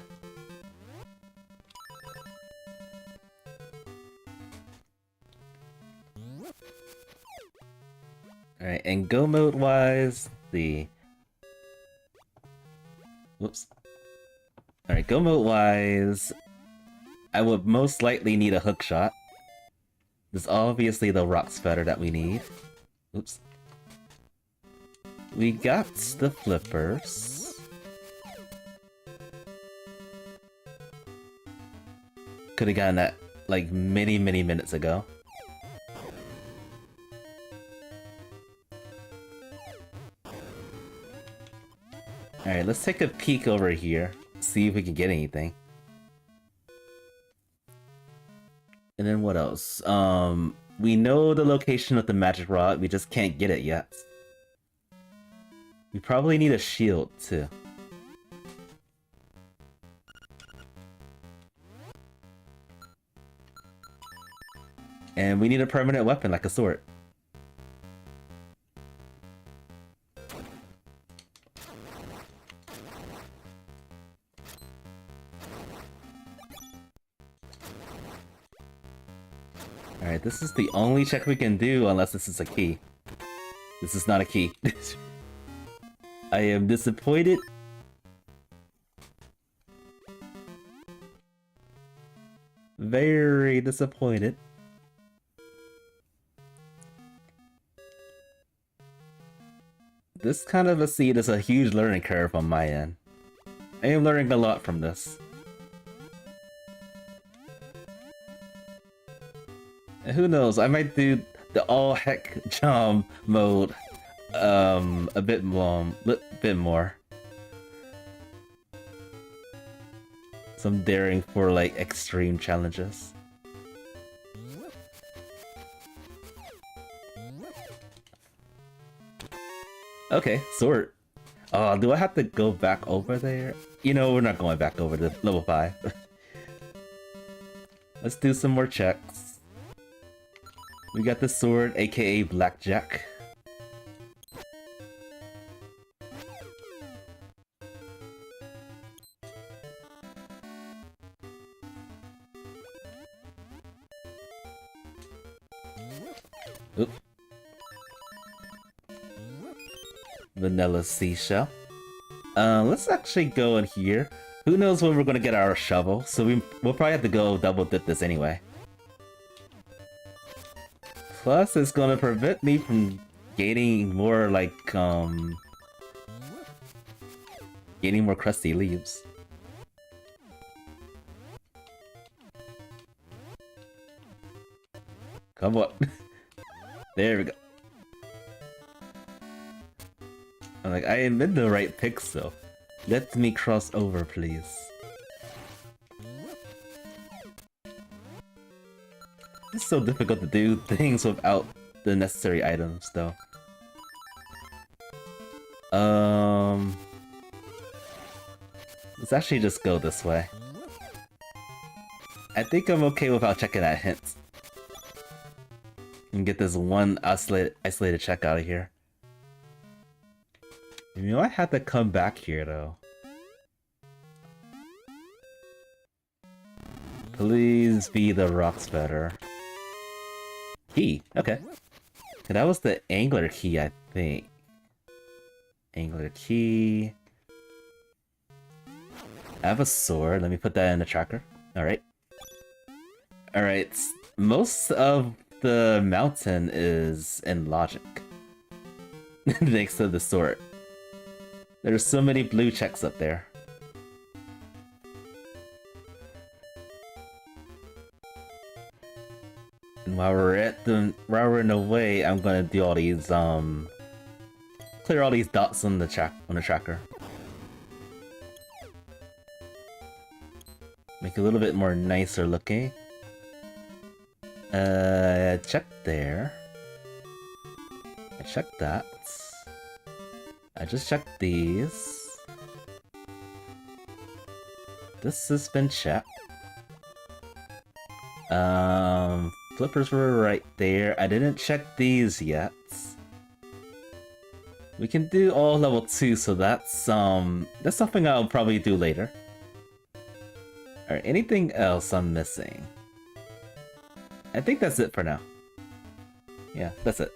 Alright, and go mode wise, whoops. Alright, go mode wise, I would most likely need a hook shot. There's obviously the rock sputter that we need. Oops. We got the flippers. Could have gotten that like many minutes ago. Alright, let's take a peek over here. See if we can get anything. And then what else? We know the location of the magic rod, we just can't get it yet. We probably need a shield too. And we need a permanent weapon like a sword. Alright, this is the only check we can do unless this is a key. This is not a key. I am disappointed. Very disappointed. This kind of a seed is a huge learning curve on my end. I am learning a lot from this. And who knows, I might do the all heck jump mode a bit more. Some daring for like extreme challenges. Okay, sword. Oh, do I have to go back over there? You know, we're not going back over to level 5. Let's do some more checks. We got the sword, aka Blackjack. Oop. Vanilla seashell. Let's actually go in here. Who knows when we're gonna get our shovel, so we'll probably have to go double dip this anyway. Plus, it's gonna prevent me from gaining more like gaining more crusty leaves. Come on. There we go. I'm like, I am in the right pixel. Let me cross over, please. It's so difficult to do things without the necessary items, though. Let's actually just go this way. I think I'm okay without checking that hint. And get this one isolated check out of here. You know, I have to come back here, though. Please be the rocks better. Key, okay. That was the angler key, I think. Angler key. I have a sword. Let me put that in the tracker. Alright. Alright. Most of the mountain is in logic. Thanks to the sword. There's so many blue checks up there. And while we're in the way, I'm gonna do all these clear all these dots on the tracker. Make it a little bit more nicer looking. Check there. I checked that. I just checked these. This has been checked. Flippers were right there. I didn't check these yet. We can do all level 2, so that's something I'll probably do later. Alright, anything else I'm missing? I think that's it for now. Yeah, that's it.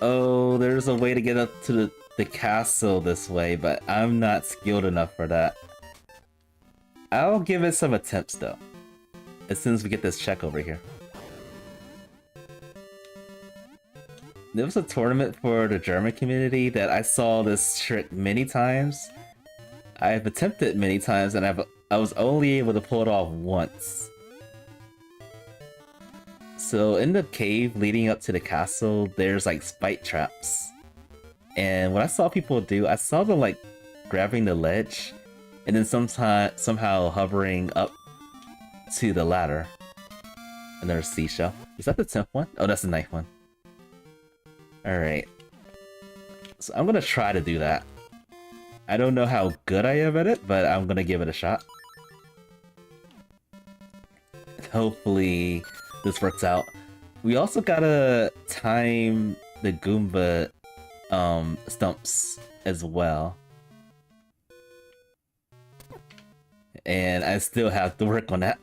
Oh, there's a way to get up to the castle this way, but I'm not skilled enough for that. I'll give it some attempts though, as soon as we get this check over here. There was a tournament for the German community that I saw this trick many times. I've attempted many times and I was only able to pull it off once. So in the cave leading up to the castle, there's like spike traps. And what I saw people do, I saw them like grabbing the ledge and then somehow hovering up to the ladder. And there's a seashell. Is that the 10th one? Oh, that's the 9th one. Alright. So I'm gonna try to do that. I don't know how good I am at it, but I'm gonna give it a shot. Hopefully this works out. We also gotta time the Goomba stumps as well. and I still have to work on that.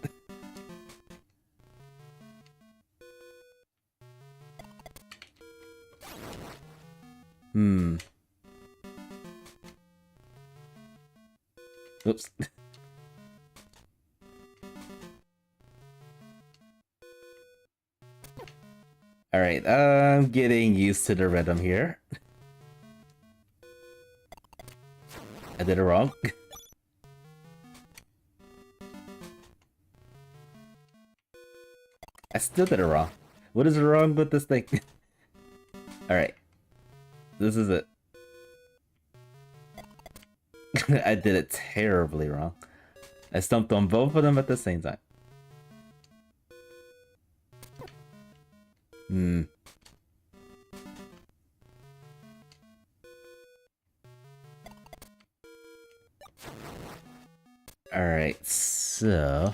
Oops. Alright, I'm getting used to the rhythm here. I did it wrong. I still did it wrong. What is wrong with this thing? Alright. This is it. I did it terribly wrong. I stumped on both of them at the same time. Alright, so...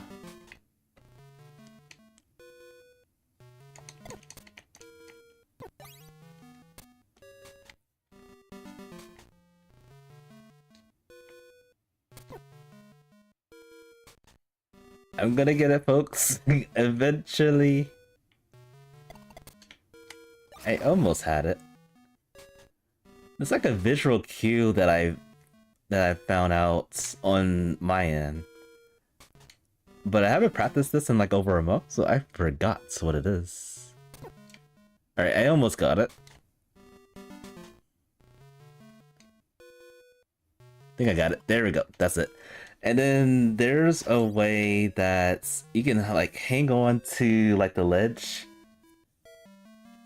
I'm gonna get it, folks. Eventually. I almost had it. It's like a visual cue that I found out on my end. But I haven't practiced this in like over a month, so I forgot what it is. Alright, I almost got it. I think I got it. There we go. That's it. And then there's a way that you can like hang on to like the ledge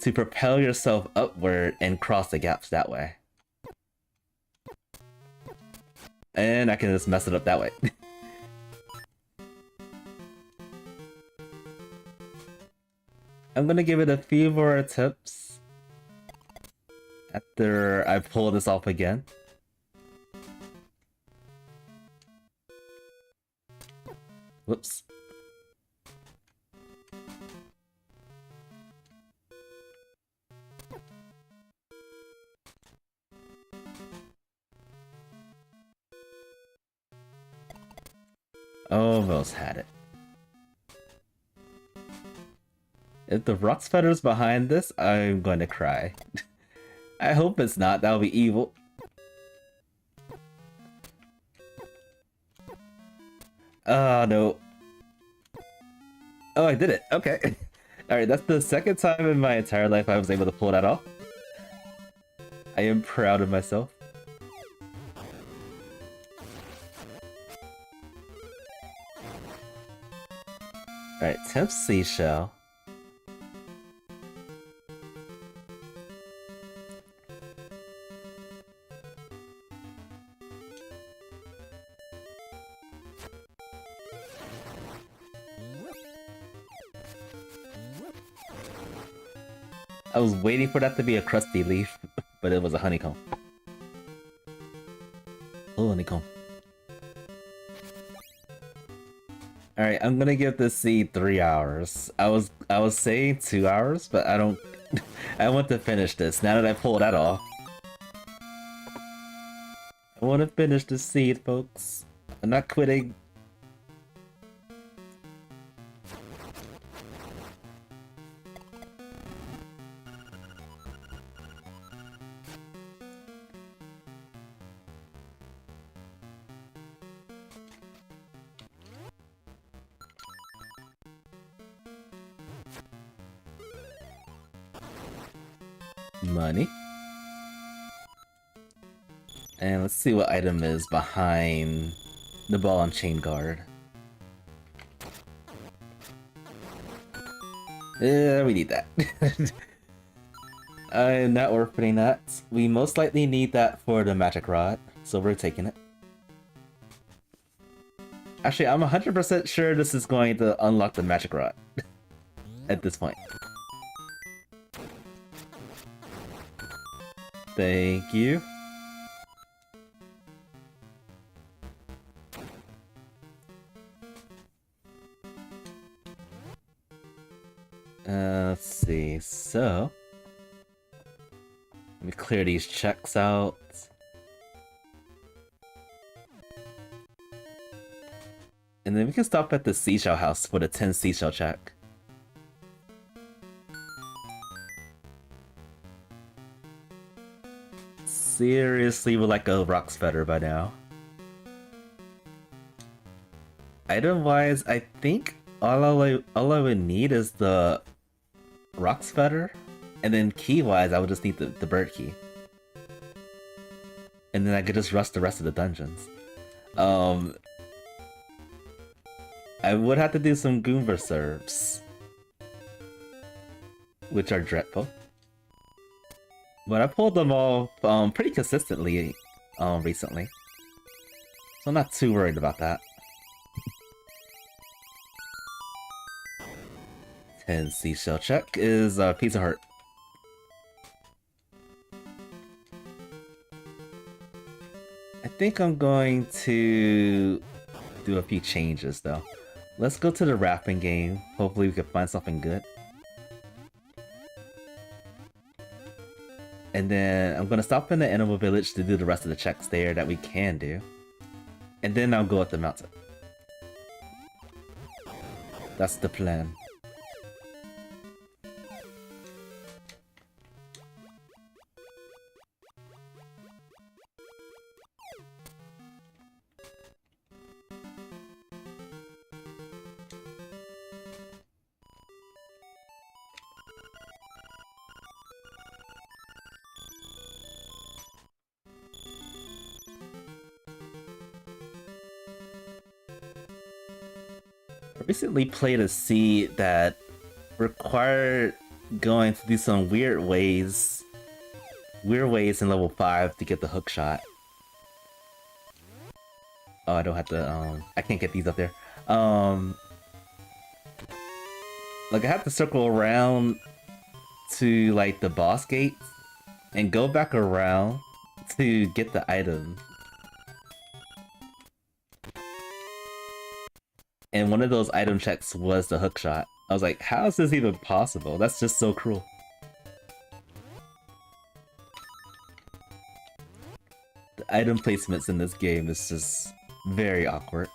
to propel yourself upward and cross the gaps that way. And I can just mess it up that way. I'm gonna give it a few more attempts after I pull this off again. Whoops. Almost had it. If the rock spiders behind this, I'm going to cry. I hope it's not, that would be evil. Oh no. Oh, I did it. Okay. Alright, that's the second time in my entire life I was able to pull that off. I am proud of myself. Alright, temp seashell. I was waiting for that to be a crusty leaf, but it was a honeycomb. Oh, honeycomb. Alright, I'm gonna give this seed 3 hours. I was saying 2 hours, but I don't... I want to finish this now that I pulled that off. I want to finish the seed, folks. I'm not quitting. Money. And let's see what item is behind the ball and chain guard. Yeah, we need that. I'm not orphaning that. We most likely need that for the magic rod, so we're taking it. Actually, I'm 100% sure this is going to unlock the magic rod at this point. Thank you. Let's see, so... Let me clear these checks out. And then we can stop at the seashell house for the 10 seashell check. Seriously, would like a rock sputter by now. Item-wise, I think all I would need is the rock sputter, and then key-wise, I would just need the bird key. And then I could just rush the rest of the dungeons. I would have to do some Goomba serves, which are dreadful. But I pulled them all pretty consistently recently, so I'm not too worried about that. 10 seashell check is a piece of heart. I think I'm going to do a few changes though. Let's go to the rapping game. Hopefully we can find something good. And then I'm gonna stop in the animal village to do the rest of the checks there that we can do. And then I'll go up the mountain. That's the plan. Recently played a seed that required going to do some weird ways in level 5 to get the hook shot. Oh, I don't have to, I can't get these up there. Like I have to circle around to like the boss gates and go back around to get the item. And one of those item checks was the hook shot. I was like, how is this even possible? That's just so cruel. The item placements in this game is just very awkward.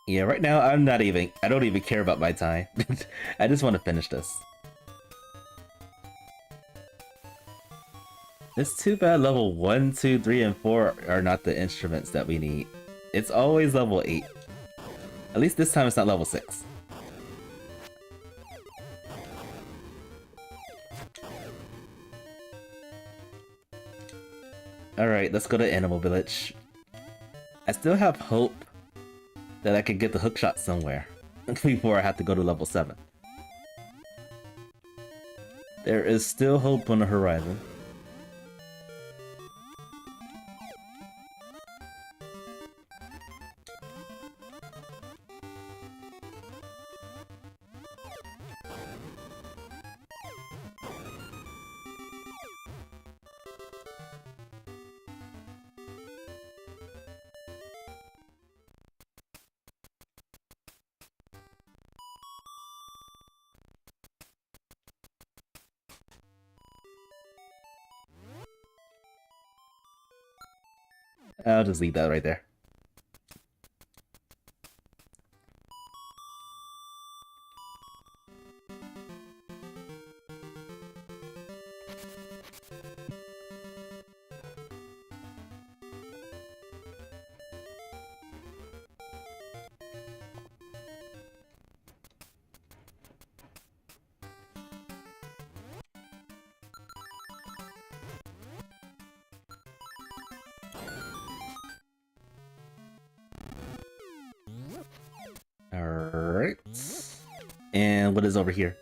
Yeah, right now I don't even care about my time. I just want to finish this. It's too bad level 1, 2, 3, and 4 are not the instruments that we need. It's always level 8. At least this time it's not level 6. Alright, let's go to Animal Village. I still have hope that I can get the hookshot somewhere before I have to go to level 7. There is still hope on the horizon. I'll just leave that right there. Alright. And what is over here?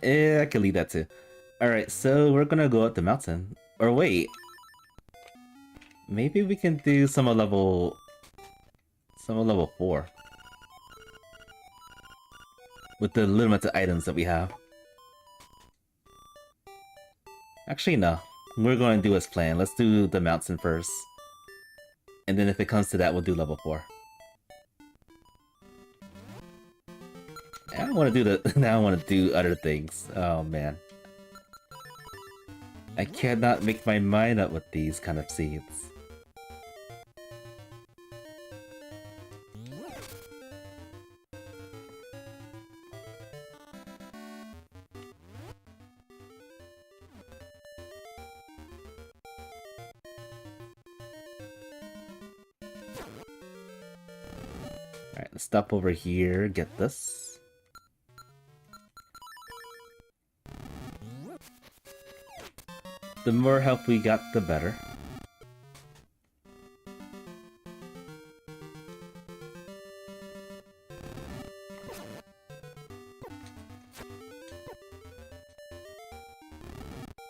I can leave that too. Alright, so we're gonna go up the mountain. Or wait. Maybe we can do some of level 4. With the limited items that we have. Actually, no. We're going to do as planned. Let's do the mountain first. And then if it comes to that, we'll do level 4. I don't want to do the. Now I want to do other things. Oh man, I cannot make my mind up with these kind of scenes. Alright, let's stop over here, get this. The more help we got, the better.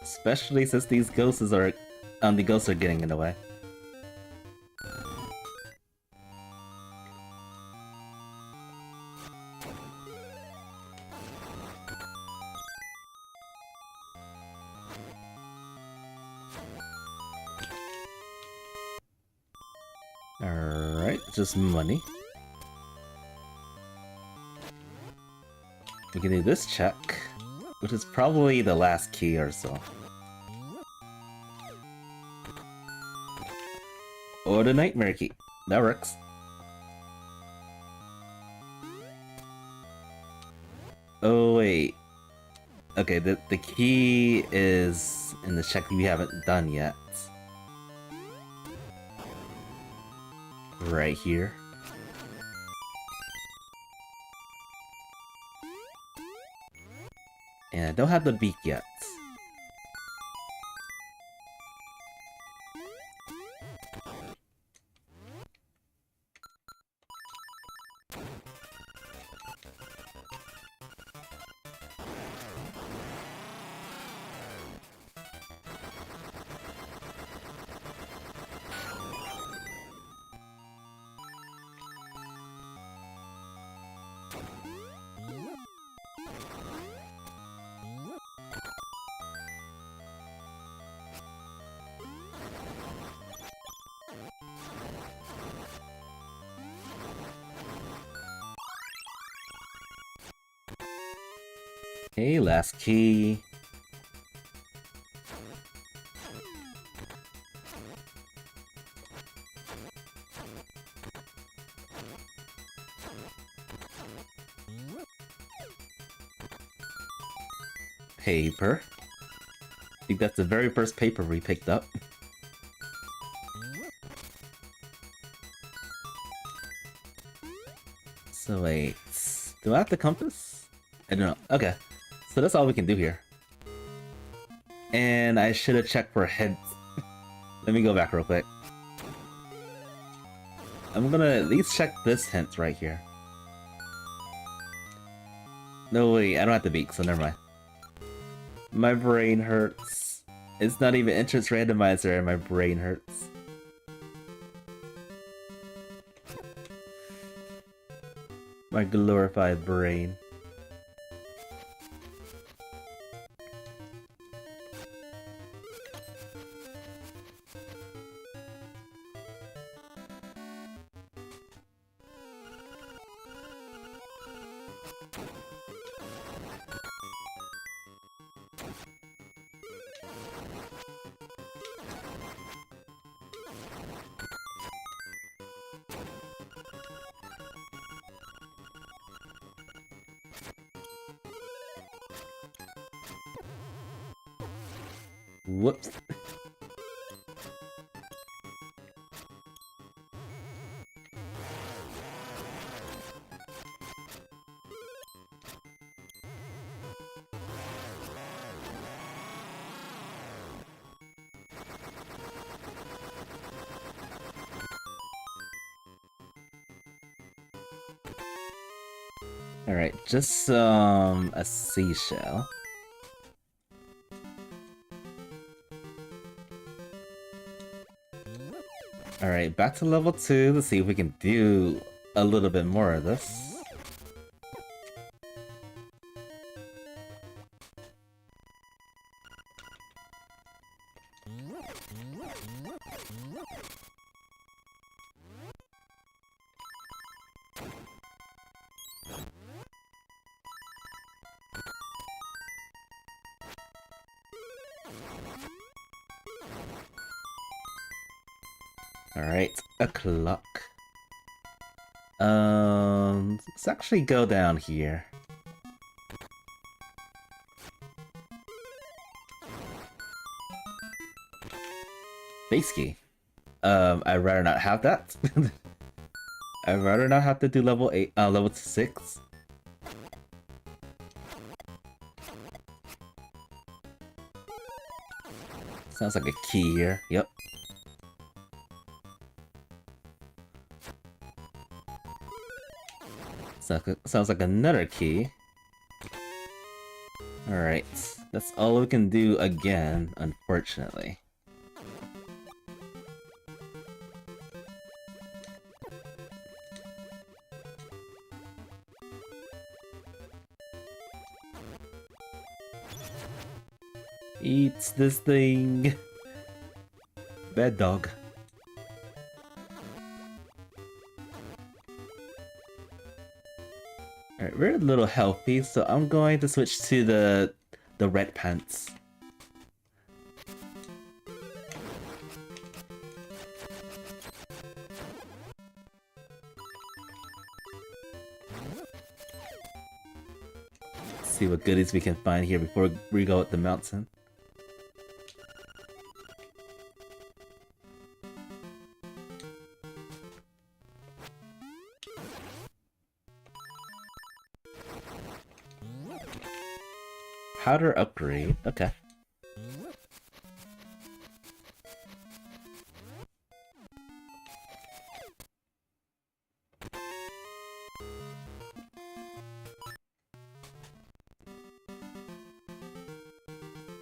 Especially since these ghosts are, the ghosts are getting in the way. Alright, just money. We can do this check, which is probably the last key or so. Or the nightmare key. That works. Oh wait. Okay, the key is in the check we haven't done yet. Right here. And I don't have the beak yet. Okay, last key. Paper. I think that's the very first paper we picked up. So wait, do I have the compass? I don't know. Okay. So that's all we can do here. And I should have checked for hints. Let me go back real quick. I'm gonna at least check this hint right here. No, wait, I don't have the beak, so never mind. My brain hurts. It's not even entrance randomizer and my brain hurts. My glorified brain. Whoops. Alright, just a seashell. Alright, back to level 2 to see if we can do a little bit more of this. Alright, a clock. Let's actually go down here. Base key. I'd rather not have that. I'd rather not have to do level 8, level 6. Sounds like a key here. Yep. Sounds like another key. Alright. That's all we can do again, unfortunately. Eats this thing. Bad dog. Alright, we're a little healthy, so I'm going to switch to the red pants. See what goodies we can find here before we go up the mountain. Powder upgrade, okay.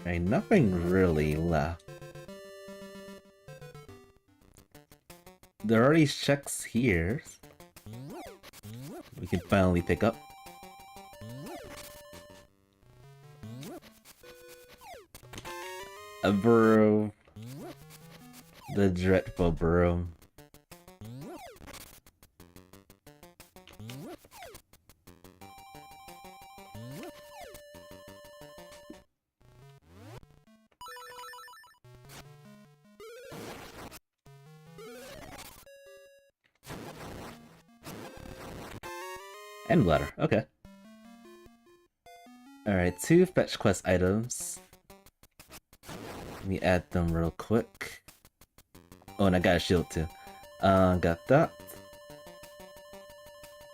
Alright, nothing really left. There are these checks here. We can finally pick up. A burrow. The dreadful burrow. And bladder, okay. Alright, 2 fetch quest items. Let me add them real quick. Oh, and I got a shield too. Got that.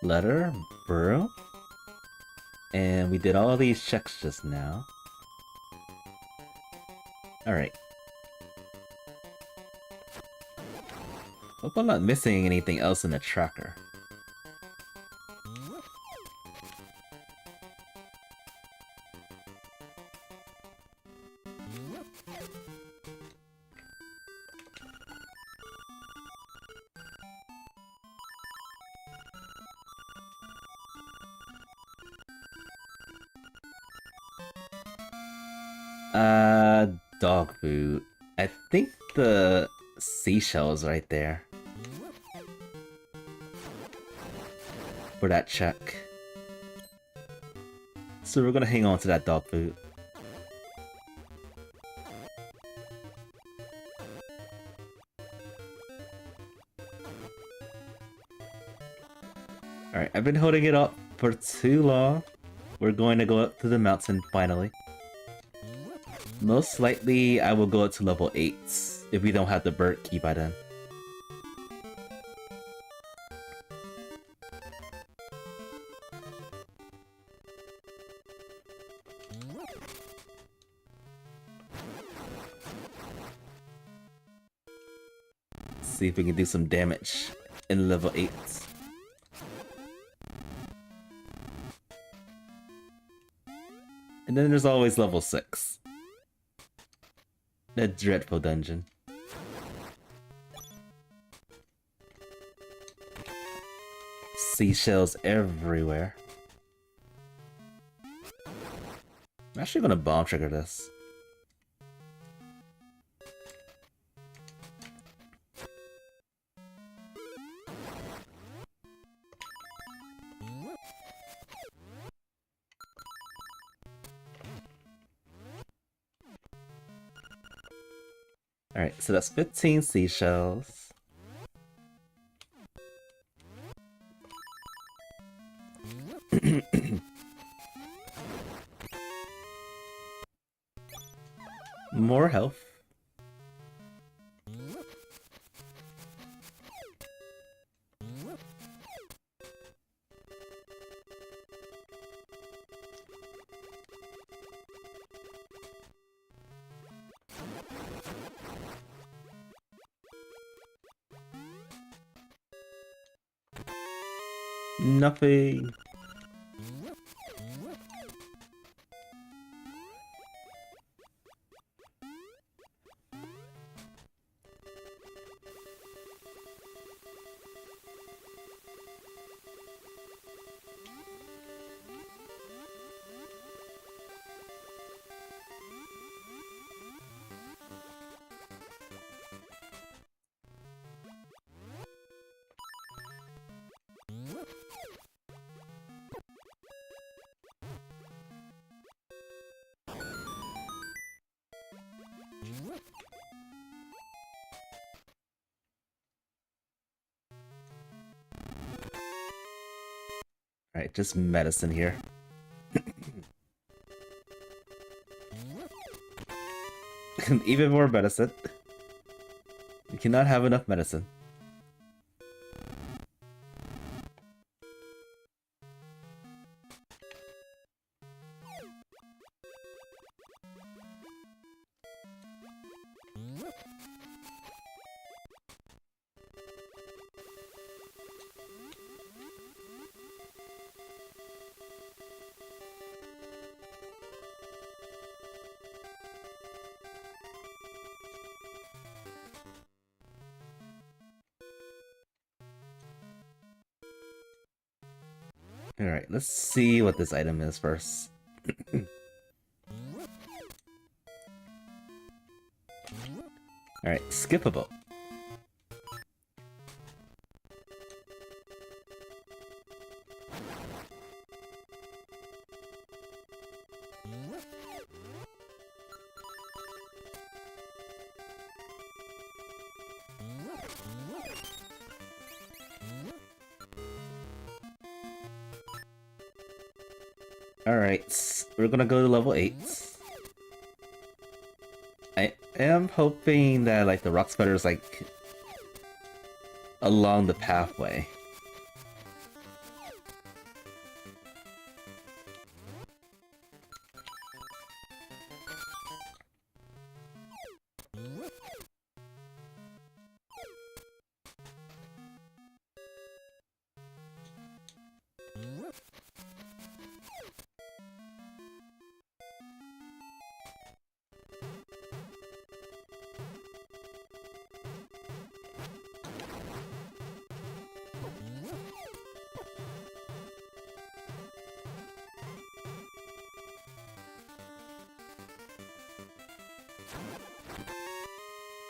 Letter, burrow. And we did all these checks just now. Alright. Hope I'm not missing anything else in the tracker. Dog food. I think the seashell's right there. For that check. So we're gonna hang on to that dog food. Alright, I've been holding it up for too long. We're going to go up to the mountain finally. Most likely, I will go up to level 8 if we don't have the bird key by then. See if we can do some damage in level 8. And then there's always level 6. That dreadful dungeon. Seashells everywhere. I'm actually gonna bomb trigger this. Alright, so that's 15 seashells. More health. Nothing. Alright, just medicine here. Even more medicine. We cannot have enough medicine. Alright, let's see what this item is first. Alright, skippable. Alright, we're gonna go to level 8. I am hoping that like the rock spider is like along the pathway.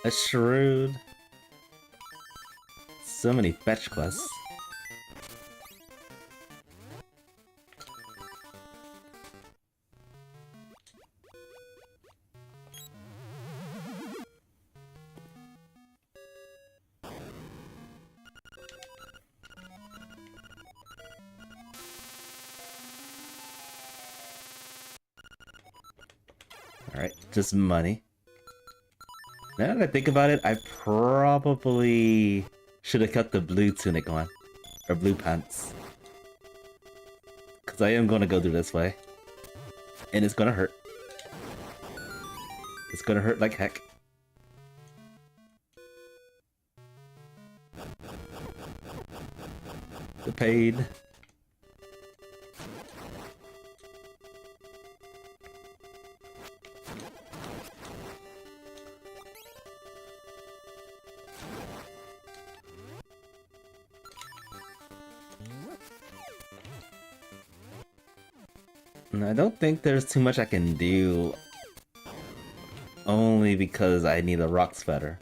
A shroud. So many fetch quests. Alright, just money. Now that I think about it, I probably should have kept the blue tunic on. Or blue pants. Because I am going to go through this way. And it's going to hurt. It's going to hurt like heck. The pain. I don't think there's too much I can do, only because I need a rock sweater.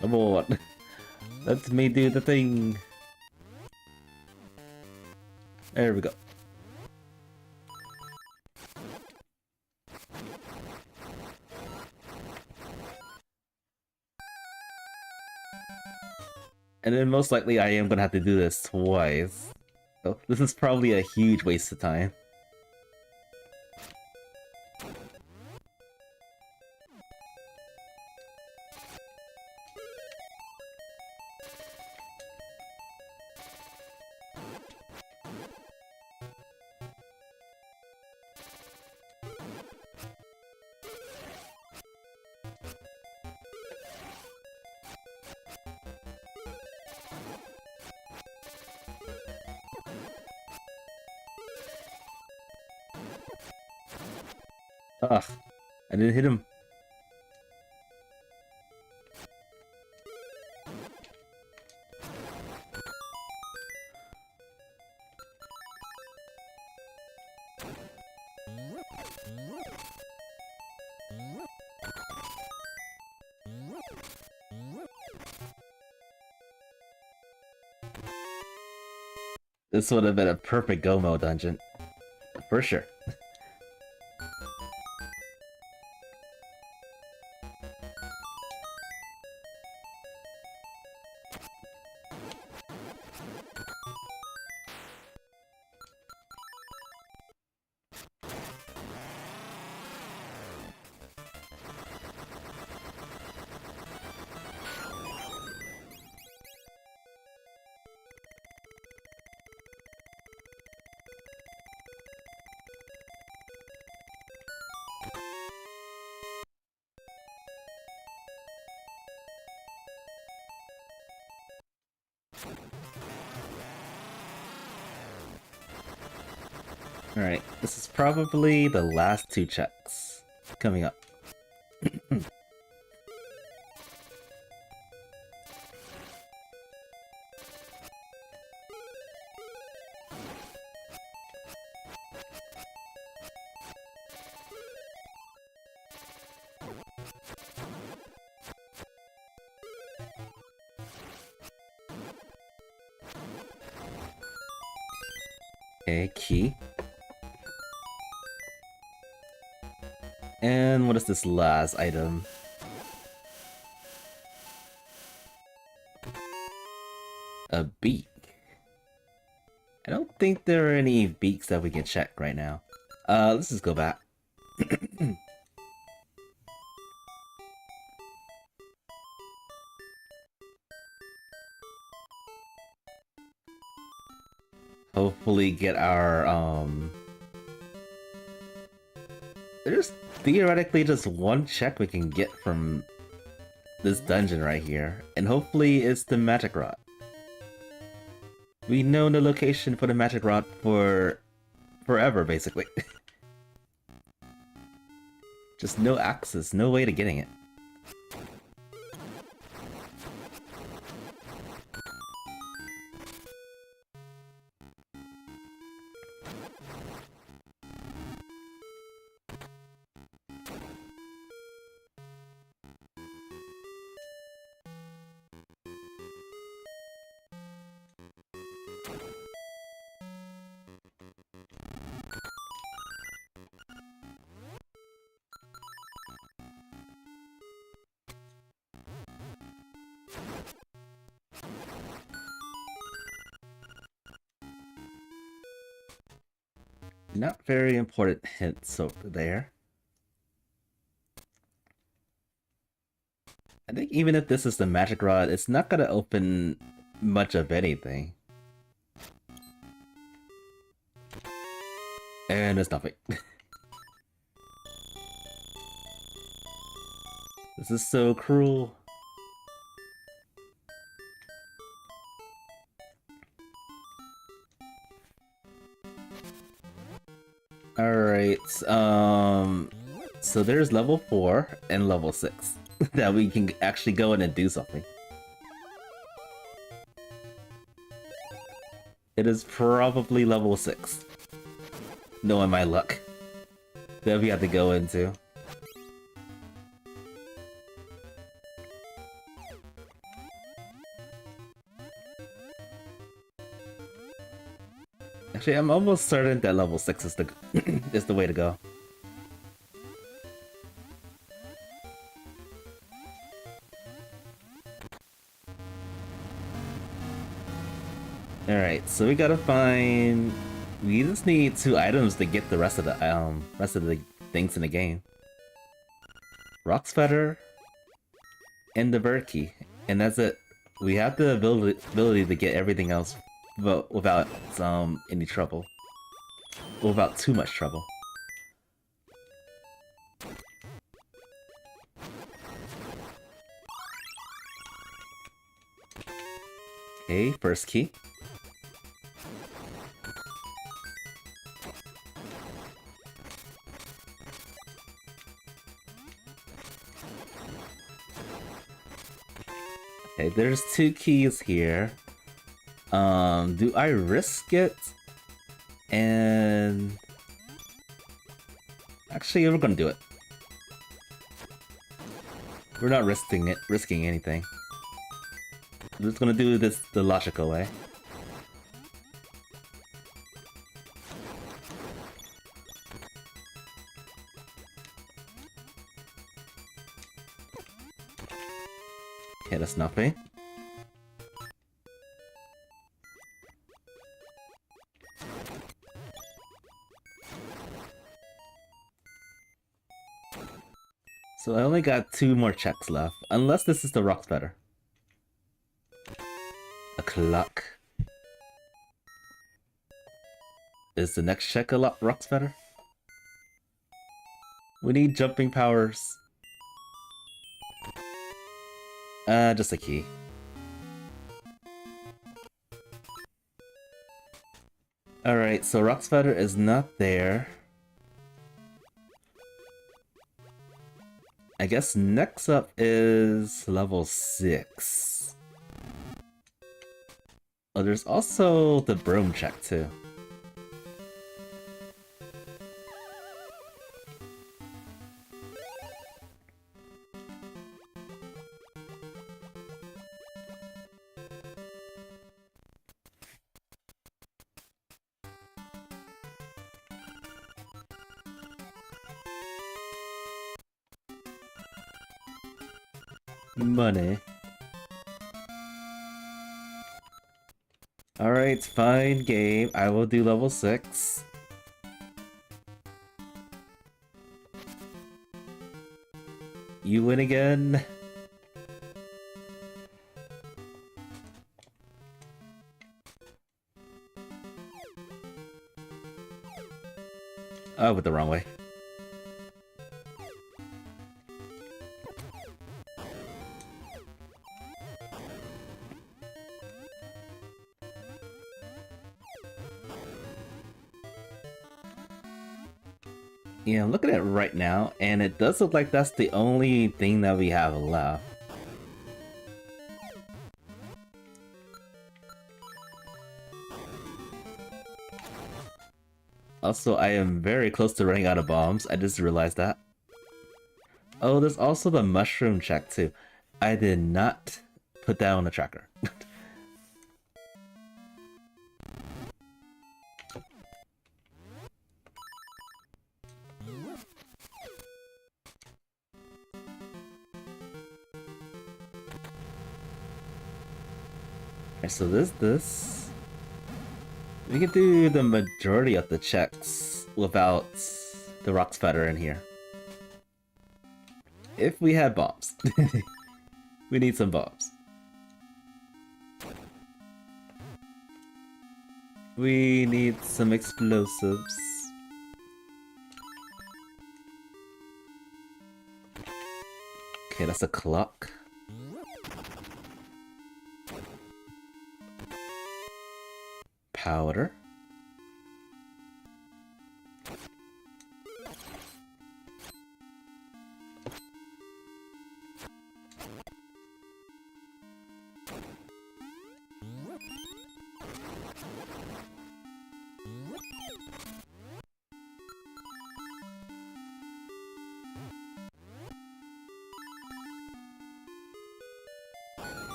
Come on, let me do the thing. There we go. And then most likely I am gonna have to do this twice. So this is probably a huge waste of time. Ugh, I didn't hit him. This would have been a perfect Go-Mo dungeon. For sure. Alright, this is probably the last two checks coming up. Okay, key. And what is this last item? A beak. I don't think there are any beaks that we can check right now. Let's just go back. Hopefully get our, there's theoretically just one check we can get from this dungeon right here, and hopefully it's the magic rod. We know the location for the magic rod for forever, basically. Just no access, no way to getting it. Not very important hints over there. I think even if this is the magic rod, it's not gonna open much of anything. And it's nothing. This is so cruel. Alright, so there's level 4 and level 6 that we can actually go in and do something. It is probably level 6. Knowing my luck. That we have to go into. Actually, I'm almost certain that level 6 is the is the way to go. Alright, so we gotta find... We just need 2 items to get the rest of the things in the game. Rock's Feather and the bird key. And that's it. We have the ability to get everything else without any trouble. Without too much trouble. Okay, first key. Okay, there's 2 keys here. Do I risk it? And... Actually, we're gonna do it. We're not risking anything. We're just gonna do this the logical way. Okay, that's nothing. So I only got 2 more checks left, unless this is the Rock's Feather. A clock. Is the next check a Rock's Feather? We need jumping powers. Just a key. Alright, so Rock's Feather is not there. I guess next up is level 6. Oh, there's also the broom check too. Money. Alright, fine game. I will do level 6. You win again. Oh, went the wrong way. Yeah, I'm looking at it right now, and it does look like that's the only thing that we have left. Also, I am very close to running out of bombs. I just realized that. Oh, there's also the mushroom check too. I did not put that on the tracker. Alright, so this. We can do the majority of the checks without the Rock's Feather in here. If we had bombs. We need some bombs. We need some explosives. Okay, that's a clock. Powder.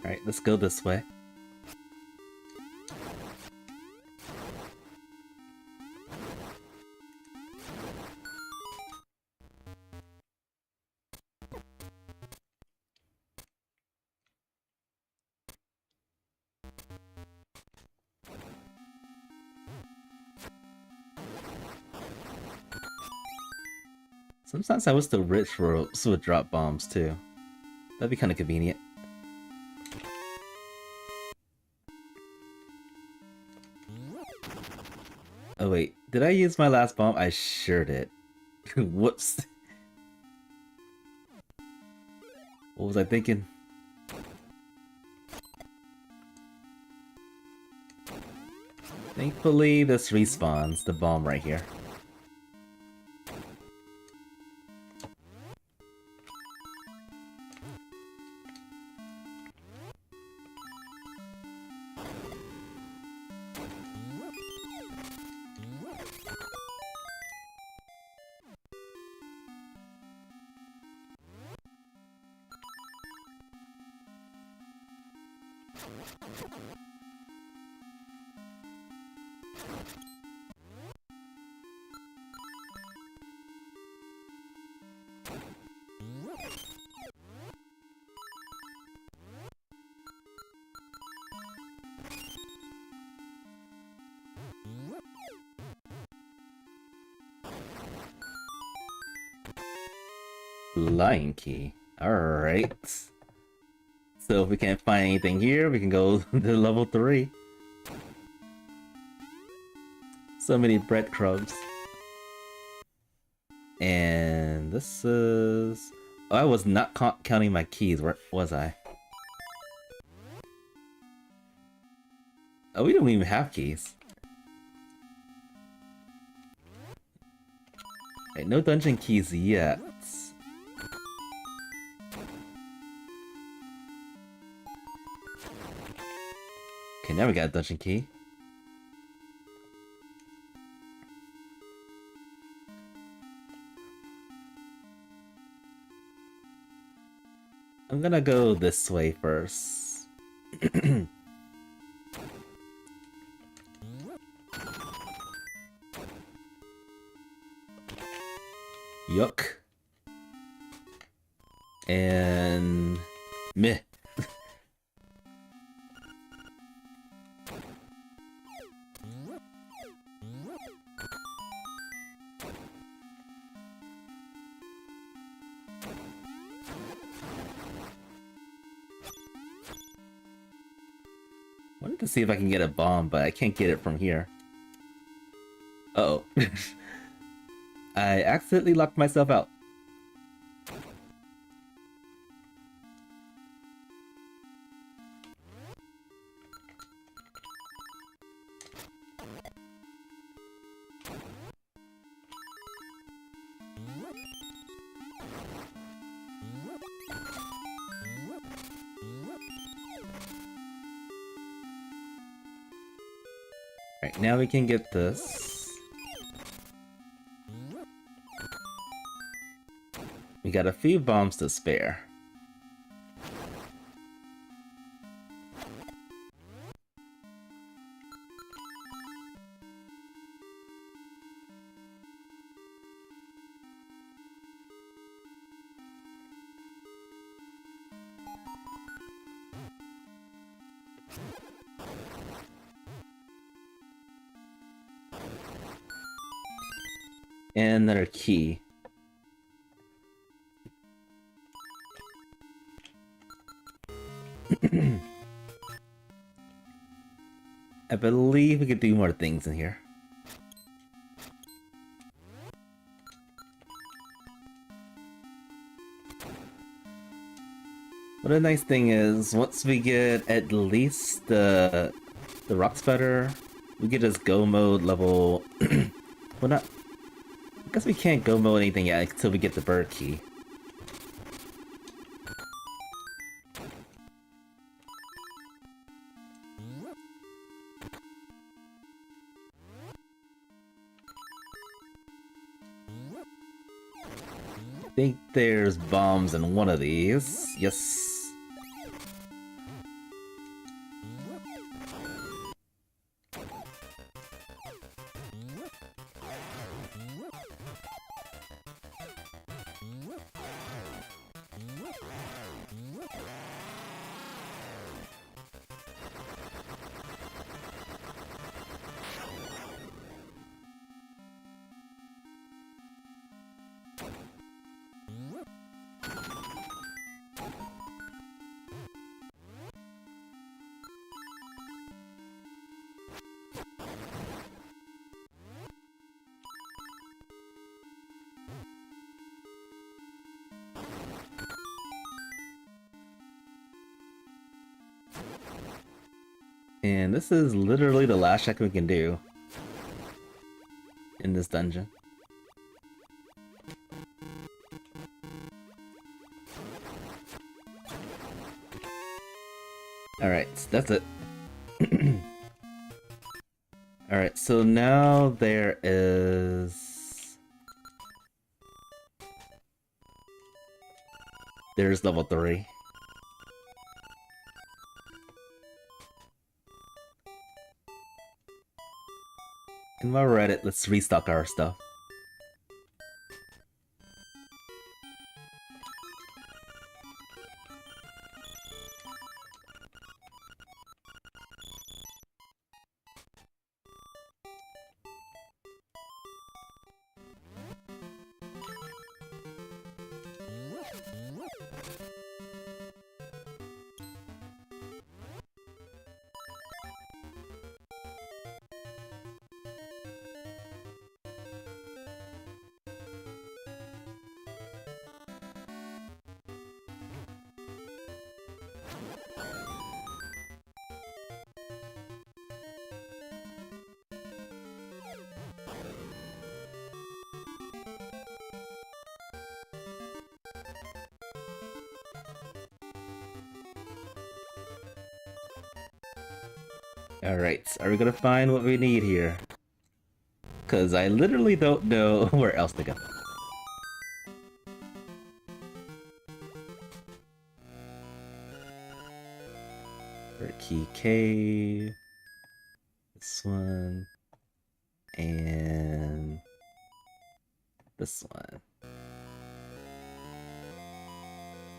Alright, let's go this way. Sometimes I wish the rich ropes would drop bombs too. That'd be kind of convenient. Oh wait, did I use my last bomb? I sure did. Whoops. What was I thinking? Thankfully, this respawns the bomb right here. Lion key. Alright. So if we can't find anything here, we can go to level 3. So many breadcrumbs. And this is... Oh, I was not counting my keys, where was I? Oh, we don't even have keys. Right, no dungeon keys yet. Okay, now we got a dungeon key. I'm gonna go this way first. Yuck. And... meh. Wanted to see if I can get a bomb, but I can't get it from here. Uh-oh. I accidentally locked myself out. Right, now we can get this. We got a few bombs to spare. And another key. I believe we could do more things in here. But a nice thing is, once we get at least the rock sputter, we get this go mode level. Well, not. I guess we can't go mode anything yet until we get the bird key. I think there's bombs in one of these. Yes. And this is literally the last check we can do in this dungeon. Alright, so that's it. Alright, so now there is... There's level 3. And while we're at it, let's restock our stuff. Alright, are we gonna find what we need here? Cause I literally don't know where else to go. Key Cave. This one. And this one.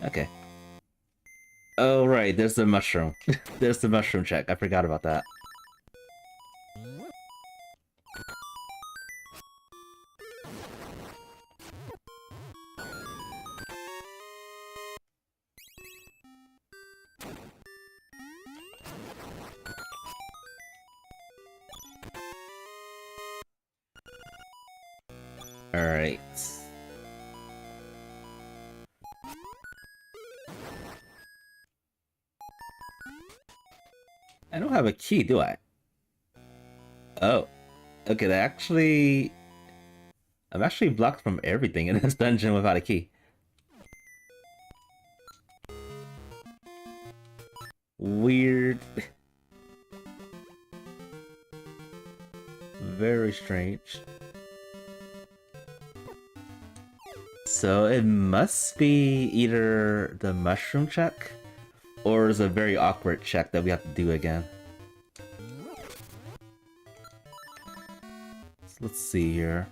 Okay. Oh right, there's the mushroom. There's the mushroom check. I forgot about that. Alright. I don't have a key, do I? Oh. Okay, I'm actually blocked from everything in this dungeon without a key. Weird. Very strange. So it must be either the mushroom check or is a very awkward check that we have to do again. So let's see here.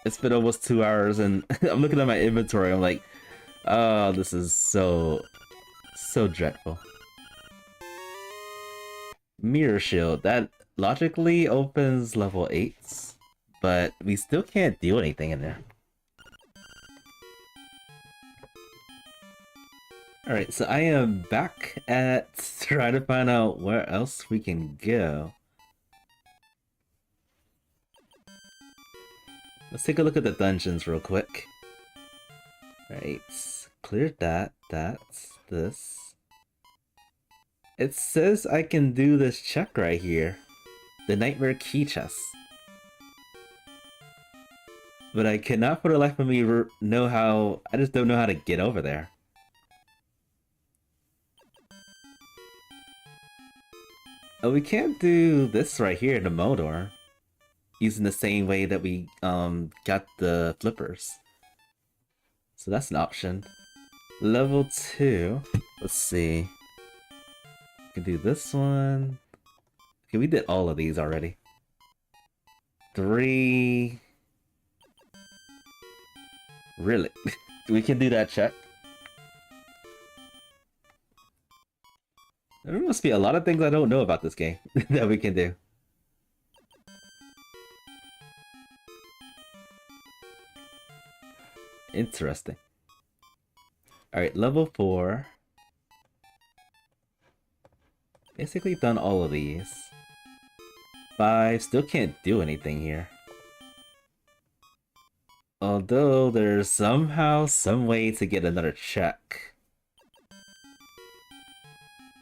It's been almost 2 hours and I'm looking at my inventory, I'm like, oh, this is so dreadful. Mirror Shield, that logically opens level 8s, but we still can't do anything in there. Alright, so I am back at trying to find out where else we can go. Let's take a look at the dungeons real quick. Right, cleared that, that's this. It says I can do this check right here. The Nightmare Key Chest. But I cannot for the life of me know how... I just don't know how to get over there. Oh, we can't do this right here, the Moldor. Using the same way that we got the flippers. So that's an option. Level 2. Let's see. We can do this one. Okay, we did all of these already. 3. Really? We can do that check? There must be a lot of things I don't know about this game that we can do. Interesting. Alright, level 4. Basically done all of these. 5, still can't do anything here. Although there's somehow some way to get another check.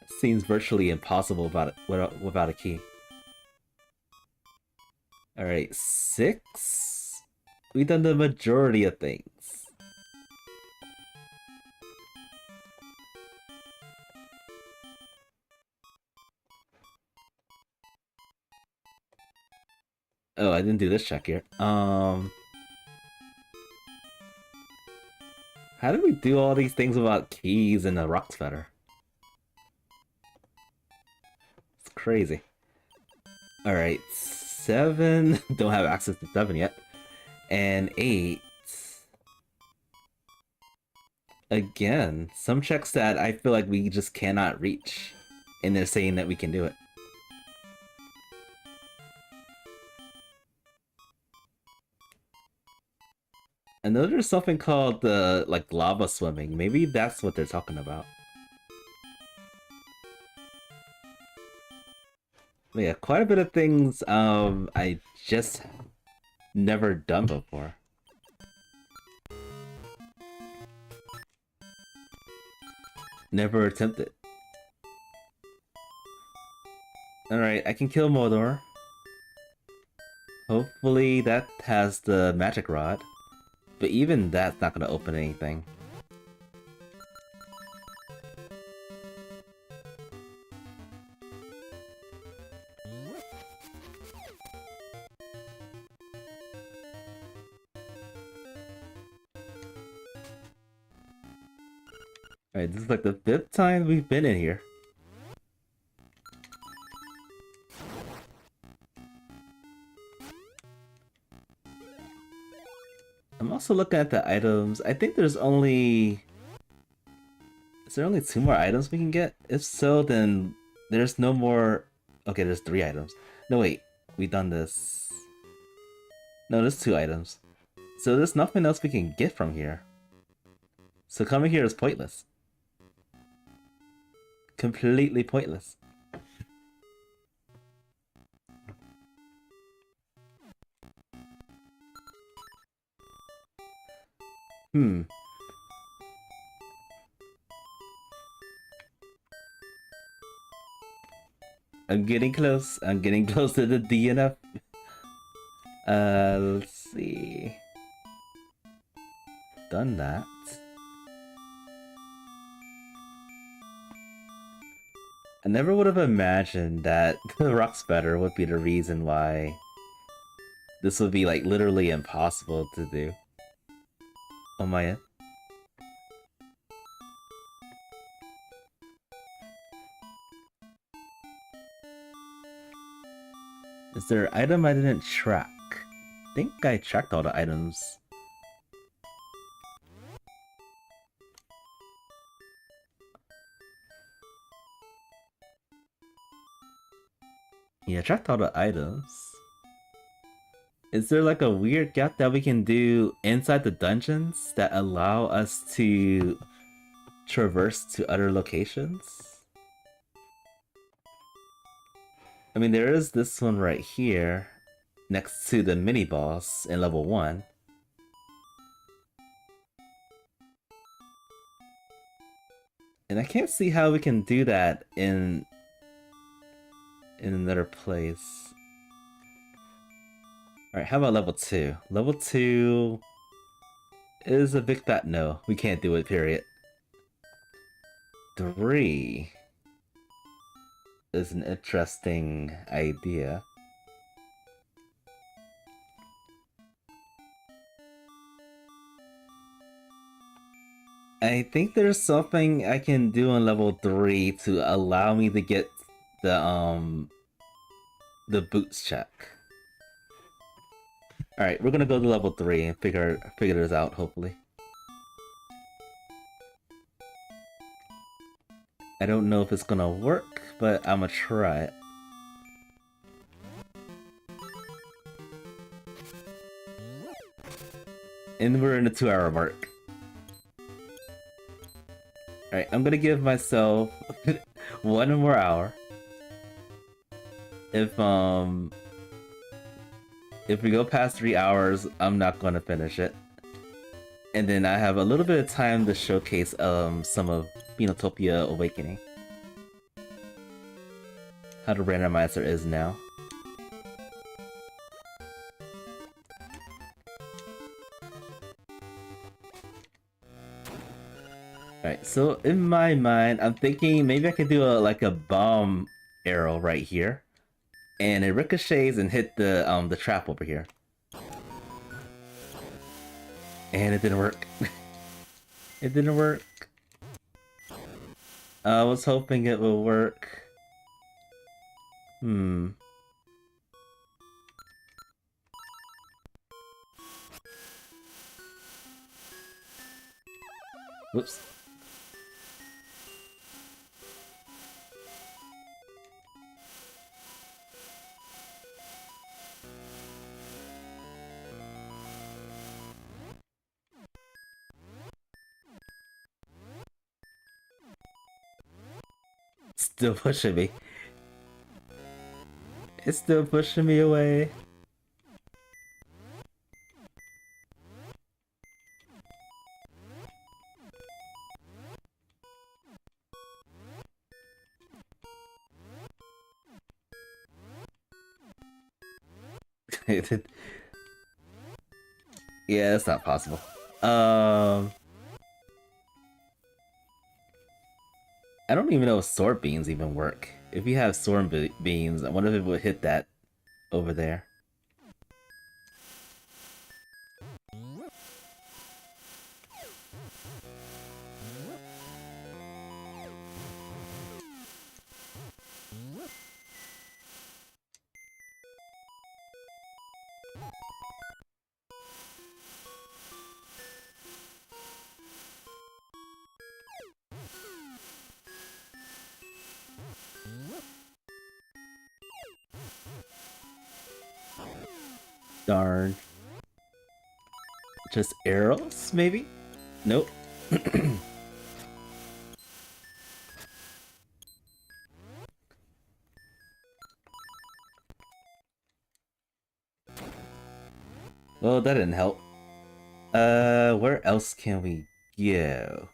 It seems virtually impossible without a key. Alright, 6? We've done the majority of things. Oh, I didn't do this check here. How do we do all these things without keys and a rock sweater? It's crazy. Alright, 7. Don't have access to 7 yet. And 8. Again, some checks that I feel like we just cannot reach. And they're saying that we can do it. I know there's something called the like lava swimming. Maybe that's what they're talking about. But yeah, quite a bit of things I just never done before. Never attempted. Alright, I can kill Mordor. Hopefully that has the magic rod. But even that's not gonna open anything. Alright, this is like the 5th time we've been in here. I'm also looking at the items. I think there's only... Is there only 2 more items we can get? If so, then there's no more... Okay, there's 3 items. No, wait. We done this. No, there's 2 items. So there's nothing else we can get from here. So coming here is pointless. Completely pointless. I'm getting close. I'm getting close to the DNF. Let's see. Done that. I never would have imagined that the rock spatter would be the reason why this would be like literally impossible to do. On my end. Is there an item I didn't track? I think I tracked all the items. Yeah, I tracked all the items. Is there like a weird gap that we can do inside the dungeons that allow us to traverse to other locations? I mean, there is this one right here, next to the mini-boss in level 1. And I can't see how we can do that in another place. Alright, how about level 2? Level 2 is a big fat no. We can't do it, period. 3 is an interesting idea. I think there's something I can do on level 3 to allow me to get the boots check. Alright, we're gonna go to level 3 and figure this out, hopefully. I don't know if it's gonna work, but I'm gonna try it. And we're in the 2-hour mark. Alright, I'm gonna give myself 1 more hour. If we go past 3 hours, I'm not gonna finish it. And then I have a little bit of time to showcase some of Phoenotopia Awakening. How the randomizer is now. Alright, so in my mind, I'm thinking maybe I could do like a bomb arrow right here. And it ricochets and hit the trap over here. And it didn't work. It didn't work. I was hoping it would work. Whoops. Still pushing me. It's still pushing me away. Yeah, that's not possible. I don't even know if sword beams even work. If you have sword beams, I wonder if it would hit that over there. Darn. Just arrows, maybe? Nope. Well, that didn't help. Where else can we go?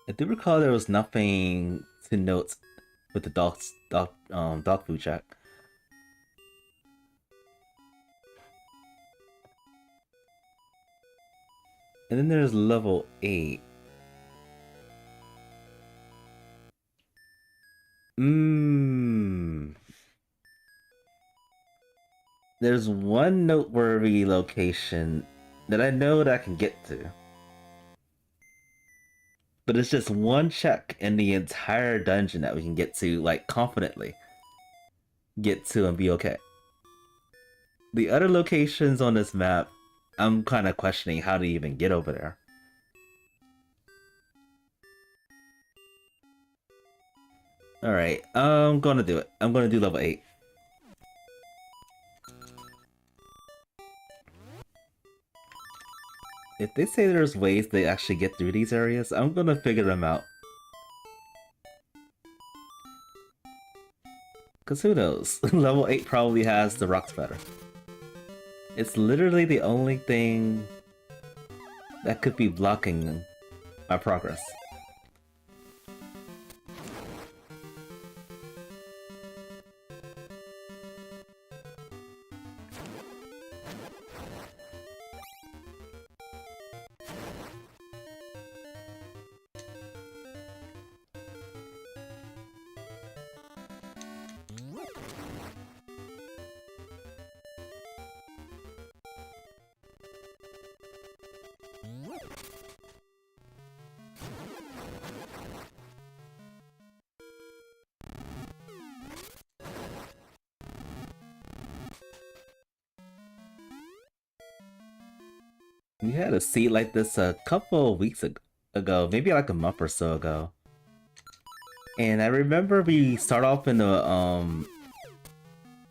I do recall there was nothing to note with the dog food shack. And then there's level 8. There's one noteworthy location that I know that I can get to. But it's just one check in the entire dungeon that we can get to, like, confidently. Get to and be okay. The other locations on this map, I'm kind of questioning how to even get over there. Alright, I'm gonna do it. I'm gonna do level 8. If they say there's ways they actually get through these areas, I'm gonna figure them out. Cause who knows? Level 8 probably has the rock splatter. It's literally the only thing that could be blocking my progress. We had a seat like this a couple weeks ago, maybe like a month or so ago. And I remember we start off in a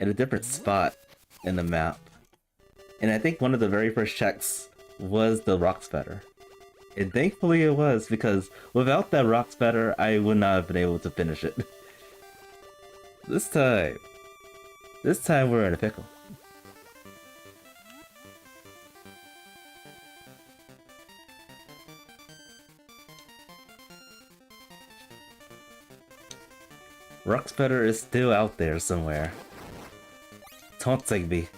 different spot in the map. And I think one of the very first checks was the rock spatter. And thankfully it was, because without that rock spatter, I would not have been able to finish it. This time we're in a pickle. Rockspetter is still out there somewhere, taunting me.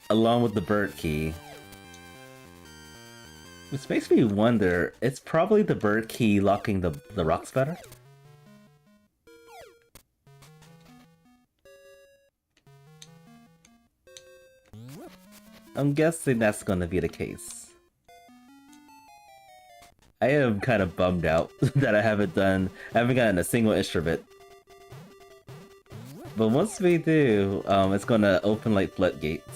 Along with the bird key. Which makes me wonder, it's probably the bird key locking the Rockspetter? I'm guessing that's gonna be the case. I am kind of bummed out that I haven't gotten a single instrument. But once we do, it's gonna open like floodgates.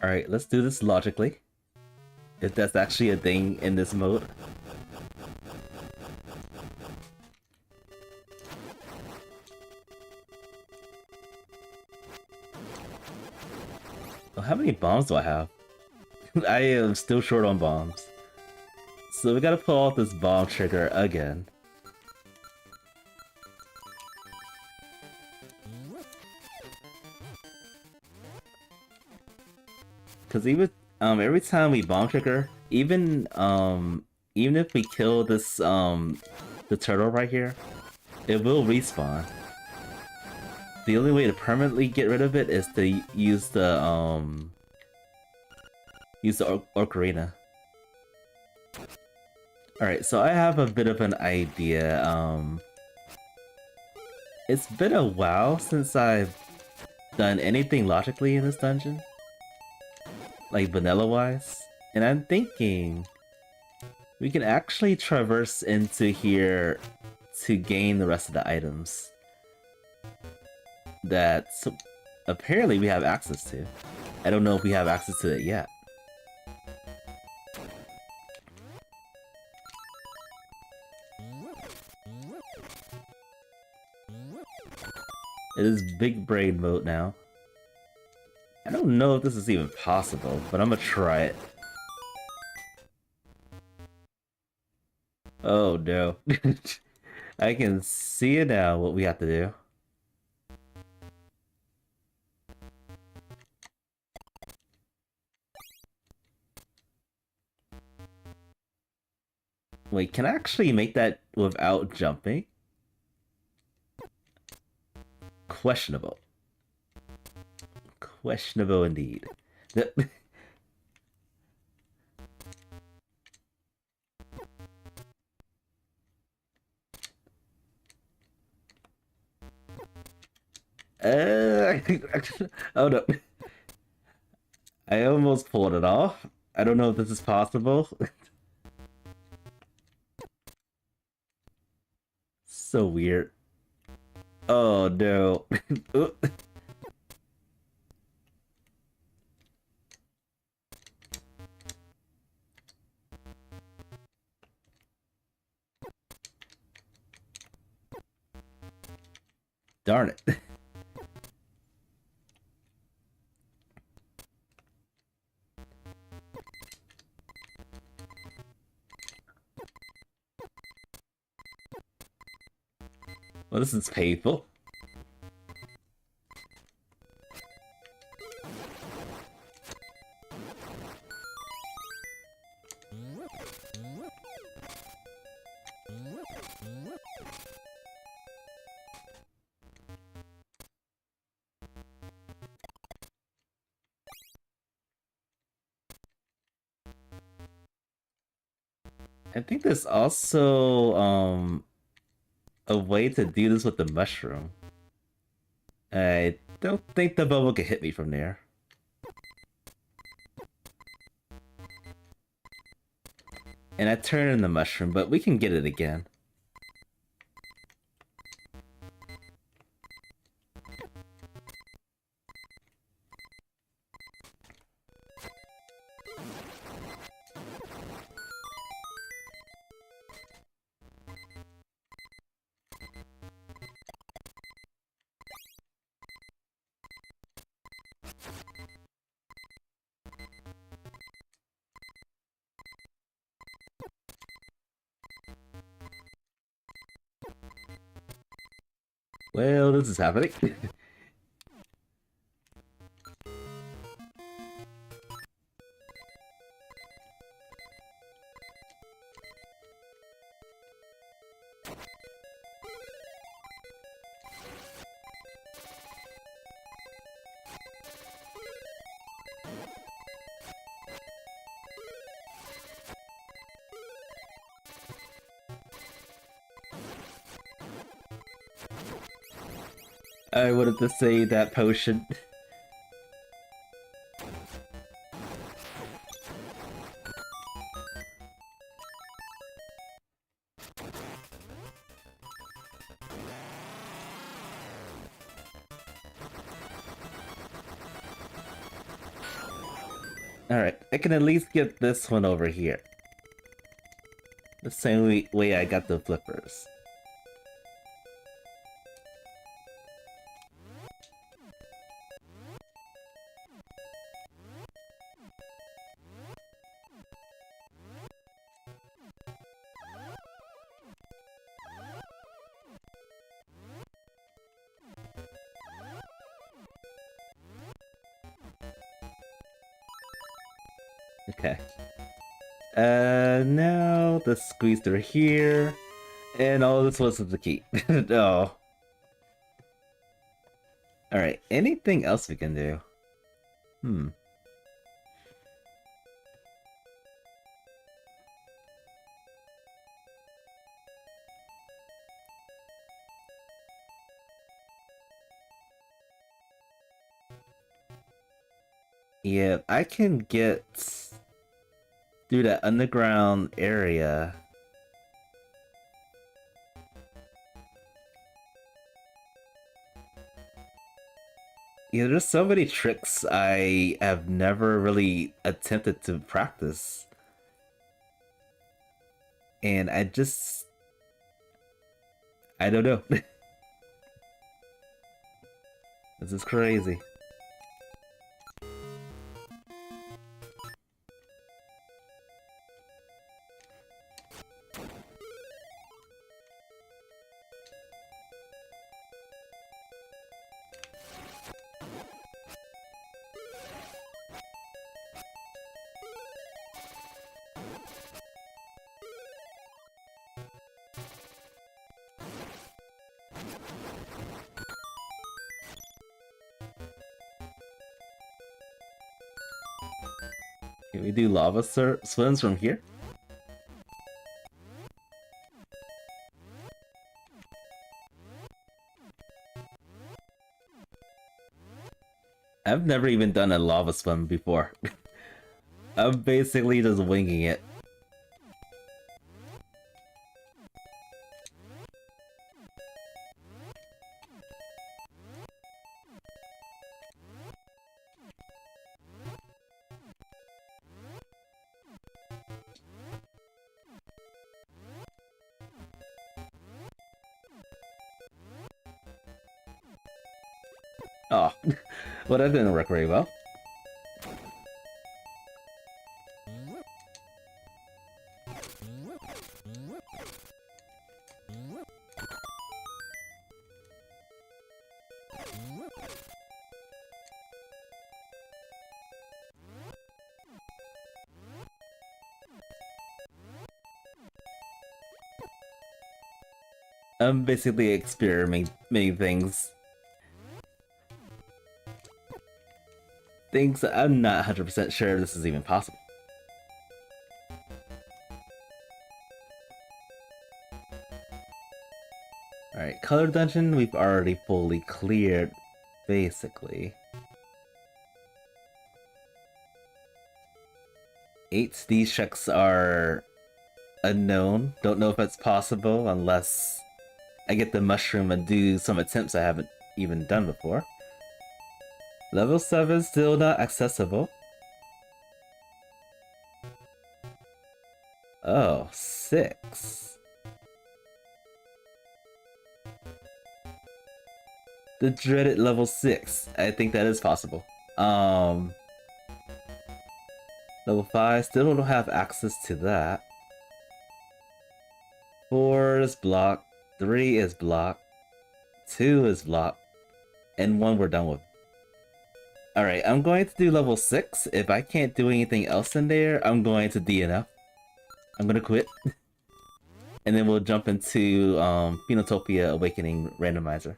Alright, let's do this logically. If that's actually a thing in this mode. Oh, how many bombs do I have? I am still short on bombs. So we gotta pull out this bomb trigger again. Cause even every time we bomb trigger, even if we kill this the turtle right here, it will respawn. The only way to permanently get rid of it is to use the Ocarina. Alright, so I have a bit of an idea. It's been a while since I've done anything logically in this dungeon. Like vanilla-wise. And I'm thinking we can actually traverse into here to gain the rest of the items that apparently we have access to. I don't know if we have access to it yet. It is big brain mode now. I don't know if this is even possible, but I'm gonna try it. Oh no. I can see it now, what we have to do. Wait, can I actually make that without jumping? Questionable. Questionable indeed. Oh no. I almost pulled it off. I don't know if this is possible. So weird. Oh no. Darn it. Well, this is painful. I think there's also a way to do this with the mushroom. I don't think the bubble can hit me from there. And I turn in the mushroom, but we can get it again. Well, this is happening. I wanted to say that potion. Alright, I can at least get this one over here. The same way I got the flippers. Okay. Now the squeeze through here. And all this was the key. Oh. Alright, anything else we can do? Yeah, I can get through that underground area. Yeah, there's so many tricks I have never really attempted to practice. And I don't know. This is crazy. Can we do lava swims from here? I've never even done a lava swim before. I'm basically just winging it. Oh, well, that didn't work very well. I'm basically experimenting things I'm not 100% sure this is even possible. Alright, color dungeon we've already fully cleared, basically. 8, these checks are unknown. Don't know if it's possible unless I get the mushroom and do some attempts I haven't even done before. Level 7 still not accessible. Oh, 6. The dreaded level 6. I think that is possible. Level 5, still don't have access to that. 4 is blocked. 3 is blocked. 2 is locked. And 1 we're done with. Alright, I'm going to do level 6. If I can't do anything else in there, I'm going to DNF. I'm gonna quit. And then we'll jump into Phoenotopia Awakening Randomizer.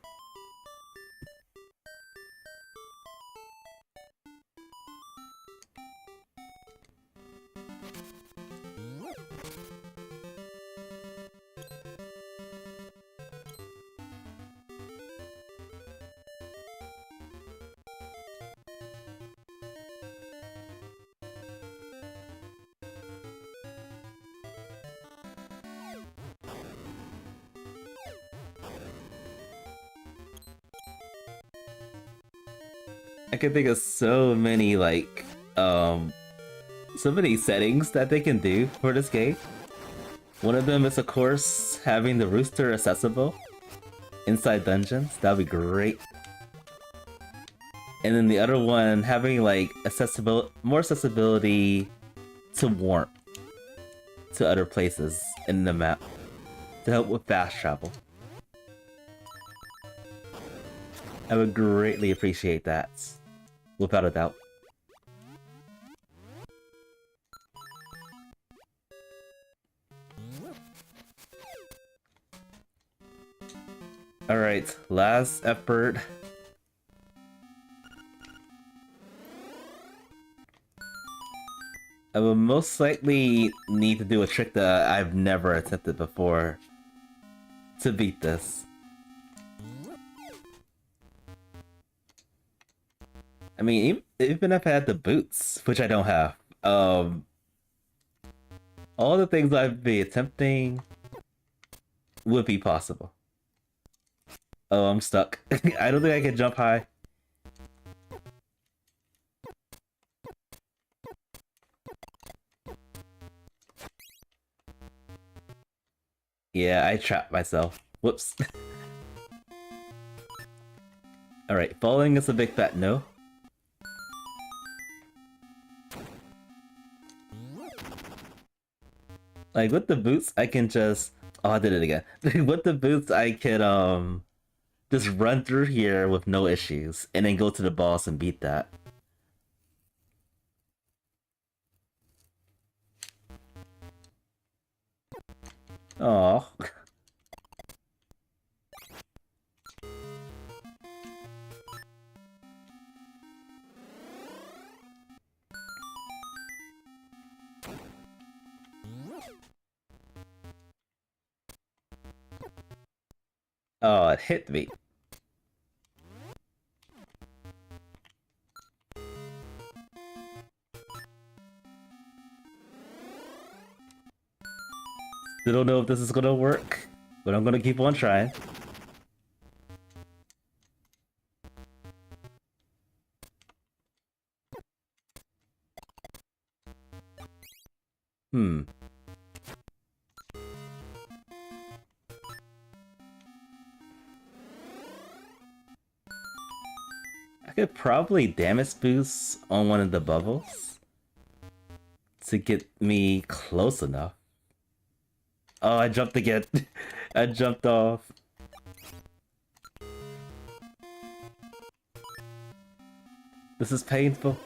I can think of so many so many settings that they can do for this game. One of them is of course having the rooster accessible inside dungeons. That'd be great. And then the other one having like more accessibility to warp to other places in the map to help with fast travel. I would greatly appreciate that. Without a doubt. Alright, last effort. I will most likely need to do a trick that I've never attempted before to beat this. I mean, even if I had the boots, which I don't have, all the things I'd be attempting would be possible. Oh, I'm stuck. I don't think I can jump high. Yeah, I trapped myself. Whoops. Alright, falling is a big fat no. Like, with the boots, I can just... Oh, I did it again. With the boots, I can, just run through here with no issues, and then go to the boss and beat that. Oh. Oh, it hit me. Still don't know if this is gonna work, but I'm gonna keep on trying. I could probably damage boost on one of the bubbles to get me close enough. Oh, I jumped again. I jumped off. This is painful.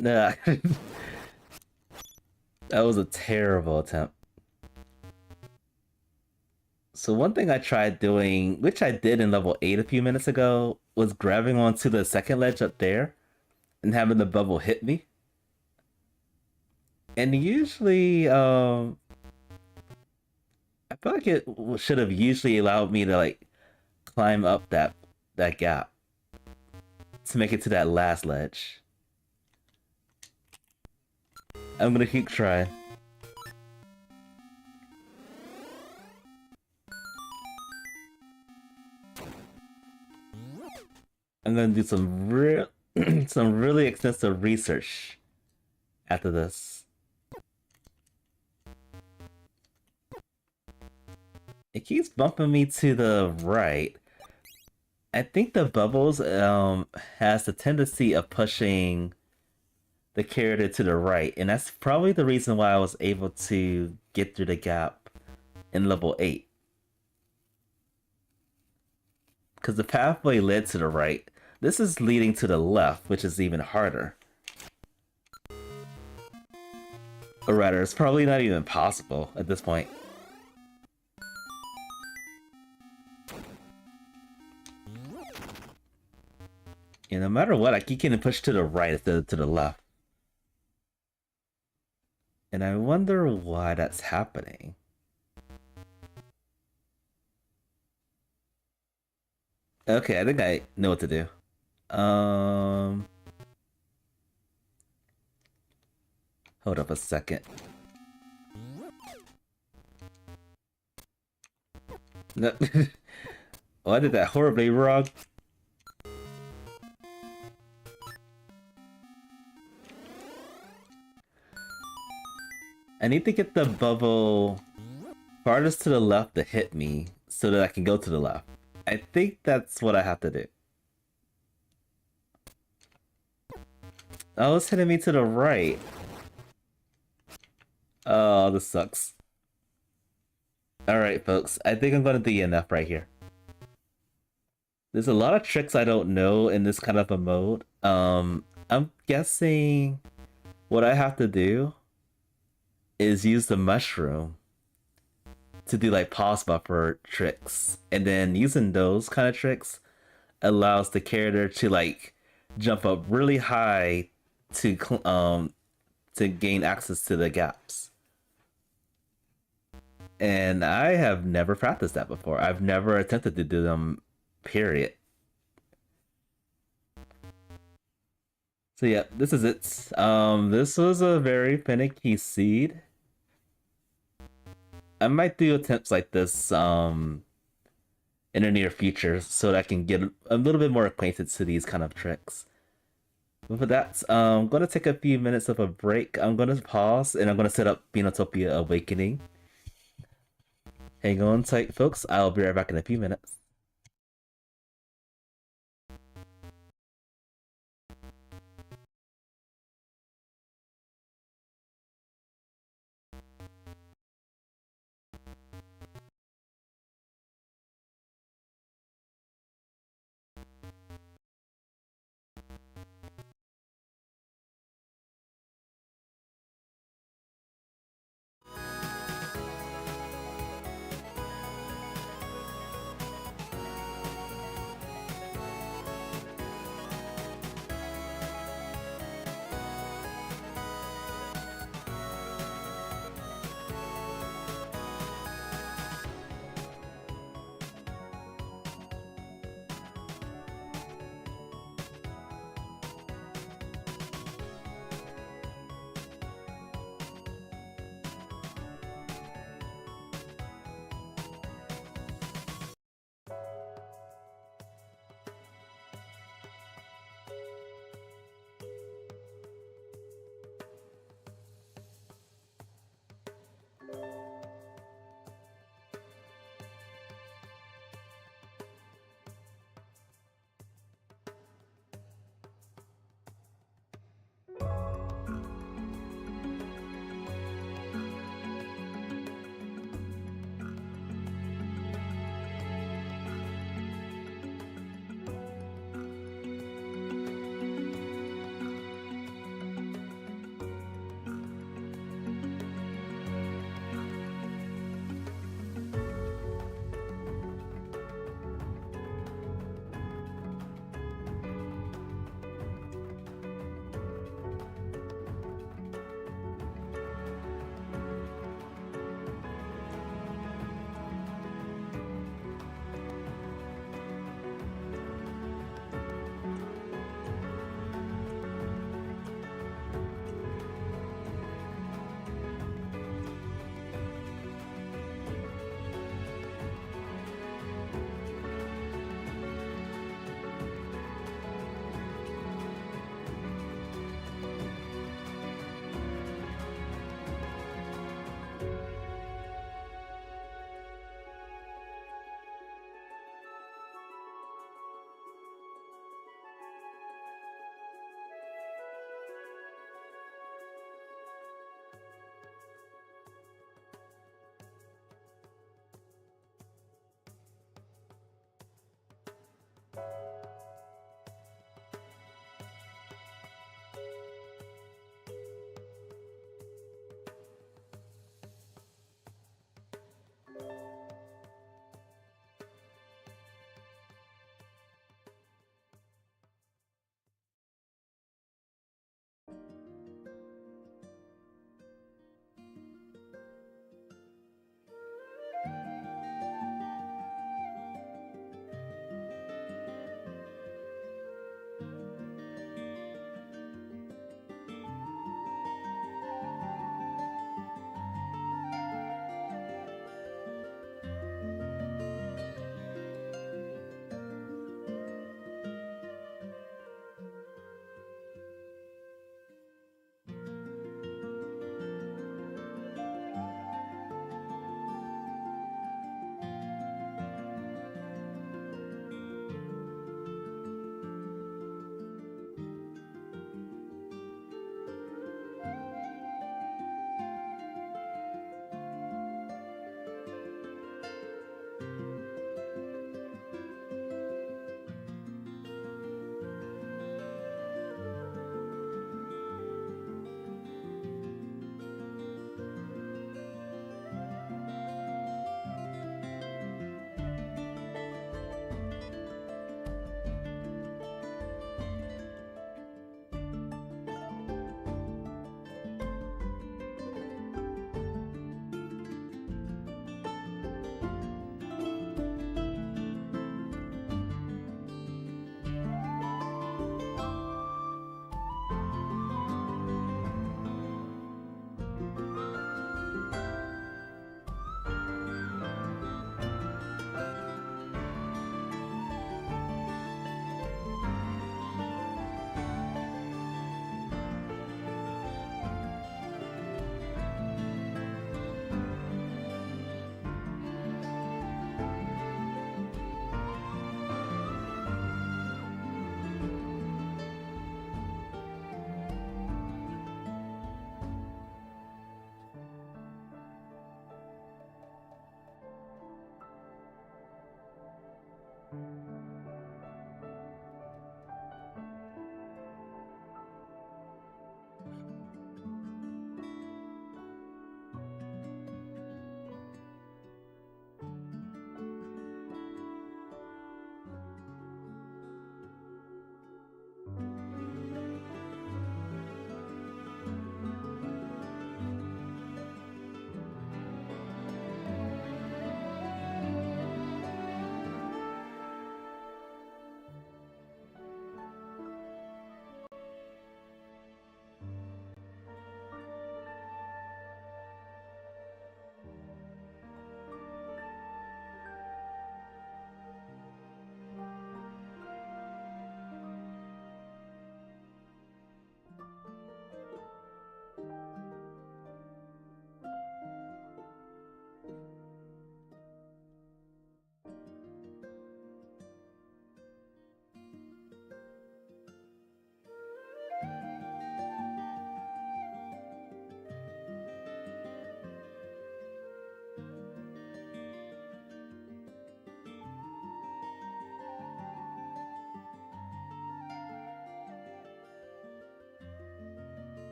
Nah. That was a terrible attempt. So one thing I tried doing, which I did in level 8 a few minutes ago, was grabbing onto the second ledge up there and having the bubble hit me. And usually, I feel like it should have usually allowed me to like climb up that gap to make it to that last ledge. I'm gonna keep trying. I'm gonna do some some really extensive research after this. It keeps bumping me to the right. I think the bubbles has the tendency of pushing the character to the right, and that's probably the reason why I was able to get through the gap in level 8. Because the pathway led to the right. This is leading to the left, which is even harder. Or rather, it's probably not even possible at this point. And no matter what, I keep getting pushed to the right instead of to the left. And I wonder why that's happening. Okay, I think I know what to do. Hold up a second. No. Oh, I did that horribly wrong. I need to get the bubble farthest to the left to hit me so that I can go to the left. I think that's what I have to do. Oh, it's hitting me to the right. Oh, this sucks. Alright, folks. I think I'm gonna do enough right here. There's a lot of tricks I don't know in this kind of a mode. I'm guessing what I have to do is use the mushroom to do like pause buffer tricks, and then using those kind of tricks allows the character to like jump up really high to gain access to the gaps. And I have never practiced that before. I've never attempted to do them, period. So yeah, this is it. This was a very finicky seed. I might do attempts like this in the near future so that I can get a little bit more acquainted to these kind of tricks. But for that, I'm gonna take a few minutes of a break. I'm gonna pause and I'm gonna set up Phoenotopia Awakening. Hang on tight, folks. I'll be right back in a few minutes.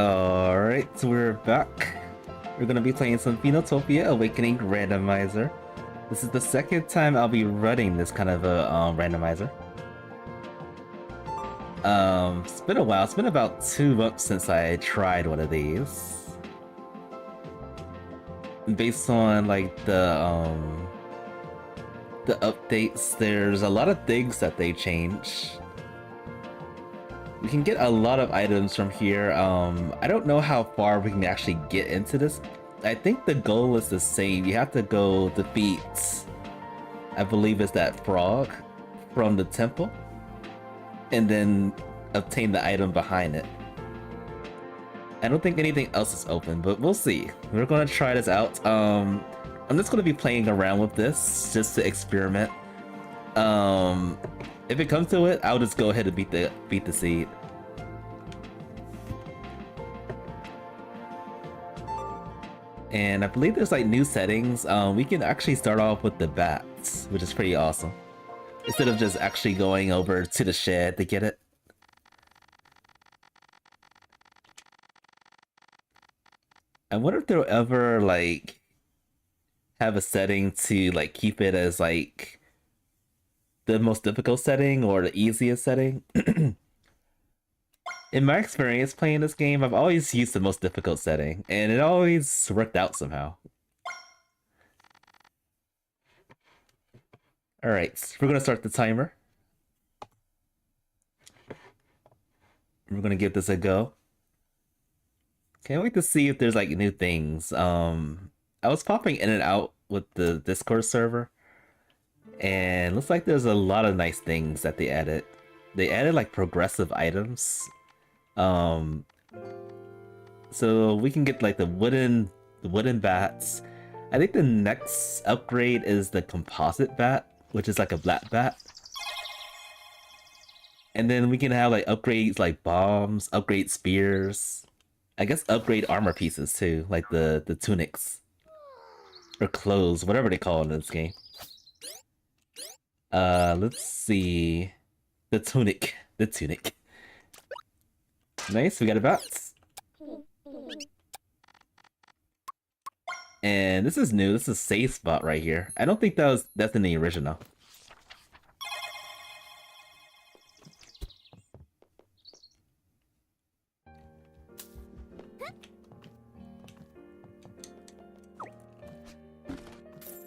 Alright, so we're back. We're gonna be playing some Phoenotopia Awakening Randomizer. This is the second time I'll be running this kind of a randomizer. It's been a while. It's been about 2 months since I tried one of these. Based on like the updates, there's a lot of things that they change. We can get a lot of items from here. I don't know how far we can actually get into this. I think the goal is the same. You have to go defeat, I believe it's that frog from the temple, and then obtain the item behind it. I don't think anything else is open, but we'll see. We're gonna try this out. I'm just gonna be playing around with this just to experiment. If it comes to it, I'll just go ahead and beat the seed. And I believe there's like new settings. We can actually start off with the bats, which is pretty awesome. Instead of just actually going over to the shed to get it. I wonder if they'll ever like have a setting to like keep it as like the most difficult setting or the easiest setting. In my experience playing this game, I've always used the most difficult setting, and it always worked out somehow. Alright, we're gonna start the timer. We're gonna give this a go. Can't wait to see if there's like new things. I was popping in and out with the Discord server, and looks like there's a lot of nice things that they added. They added like progressive items. So we can get like the wooden bats. I think the next upgrade is the composite bat, which is like a black bat. And then we can have like upgrades like bombs, upgrade spears. I guess upgrade armor pieces too, like the tunics. Or clothes, whatever they call it in this game. Let's see. The tunic. The tunic. Nice, we got a bat. And this is new. This is a safe spot right here. I don't think that's in the original.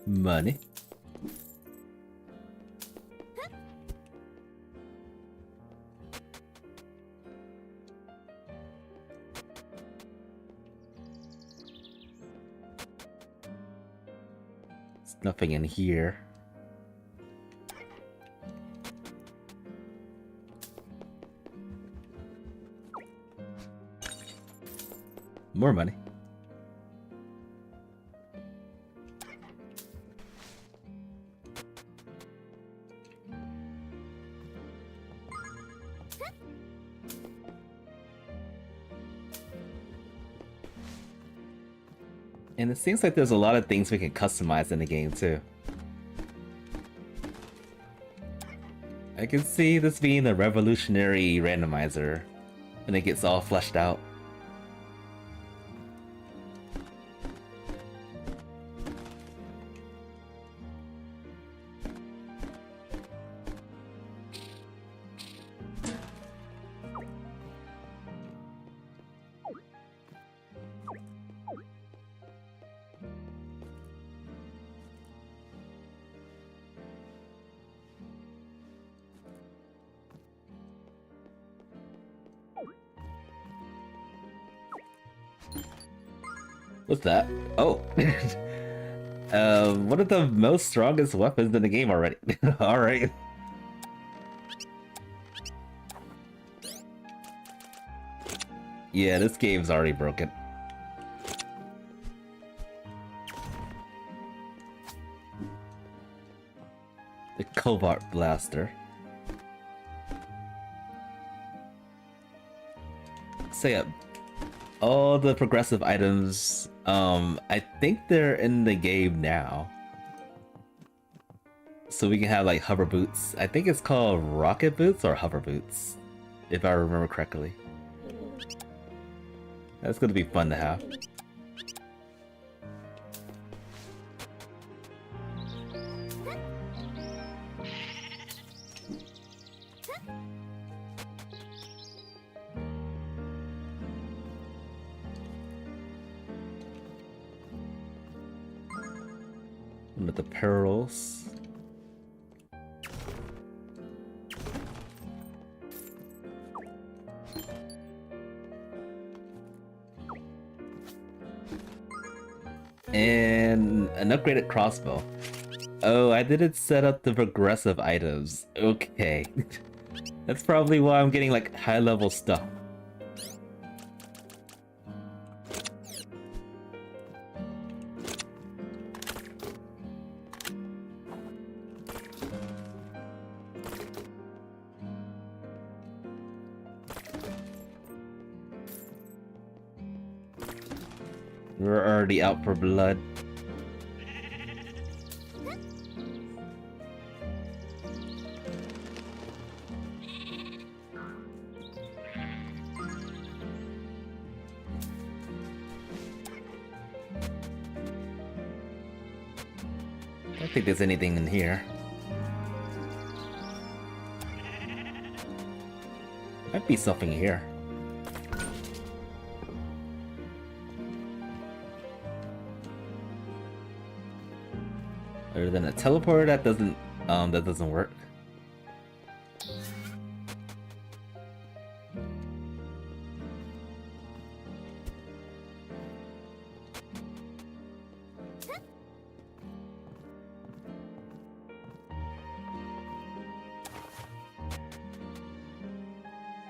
Money. There's nothing in here. More money. And it seems like there's a lot of things we can customize in the game too. I can see this being a revolutionary randomizer when it gets all fleshed out. What's that? Oh! One of the most strongest weapons in the game already. Alright. Yeah, this game's already broken. The Cobalt Blaster. Say up. All the progressive items, I think they're in the game now. So we can have like hover boots. I think it's called rocket boots or hover boots, if I remember correctly. That's gonna be fun to have. With the pearls. And an upgraded crossbow. Oh, I didn't set up the progressive items. Okay. That's probably why I'm getting like high level stuff. We're already out for blood. I don't think there's anything in here. Might be something here. Other than a teleporter that doesn't work.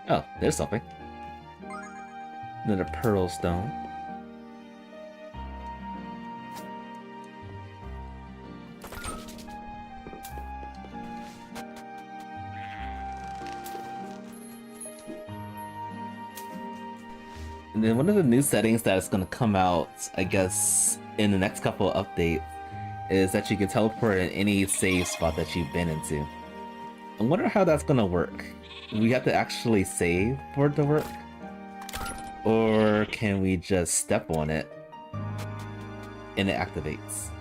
Oh, there's something. Another pearl stone. And then one of the new settings that is going to come out, I guess, in the next couple of updates, is that you can teleport in any save spot that you've been into. I wonder how that's going to work. Do we have to actually save for it to work? Or can we just step on it and it activates?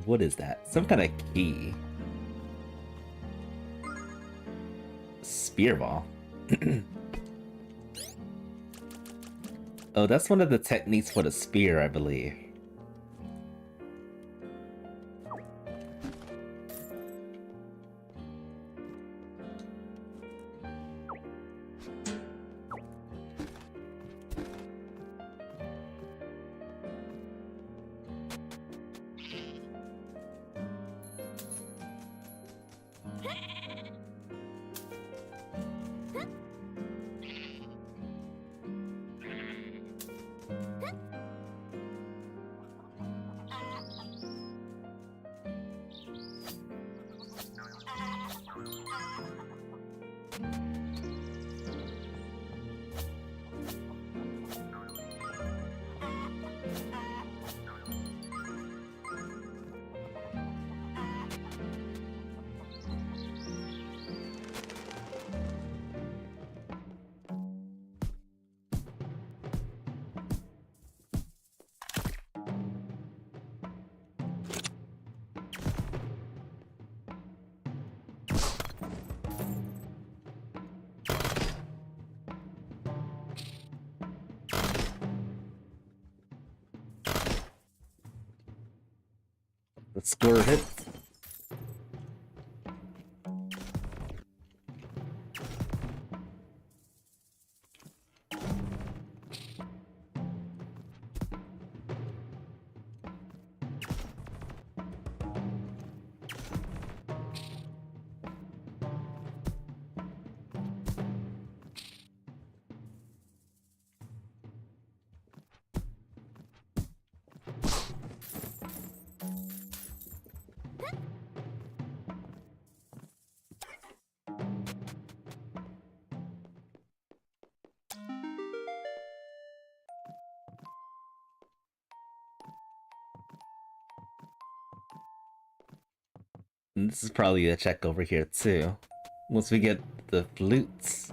What is that? Some kind of key. Spear ball. Oh, that's one of the techniques for the spear, I believe. Let's score hit. And this is probably a check over here too. Once we get the flutes.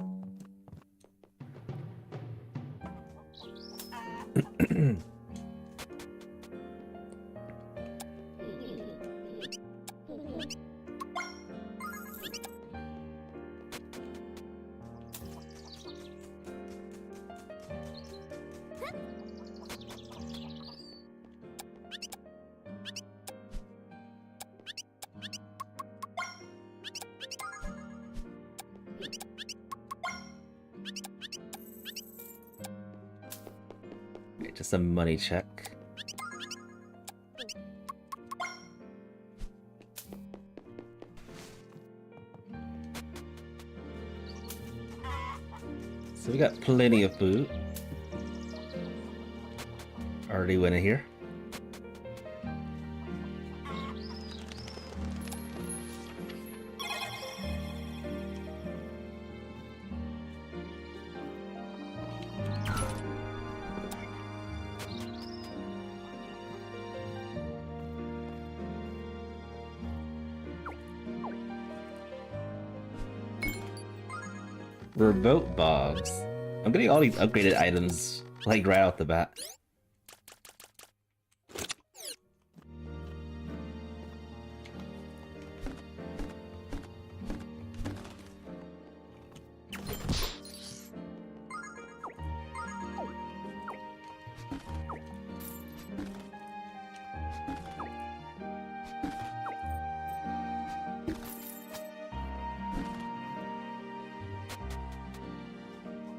Just a money check. So we got plenty of food. Already went in here. Remote bombs. I'm getting all these upgraded items like right off the bat.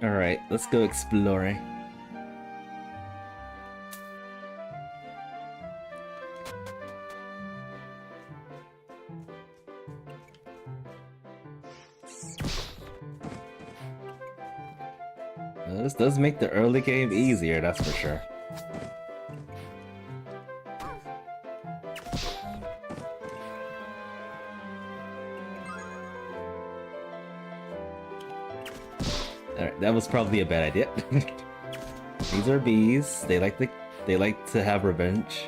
Alright, let's go exploring. Well, this does make the early game easier, that's for sure. Alright, that was probably a bad idea. These are bees. They like to have revenge.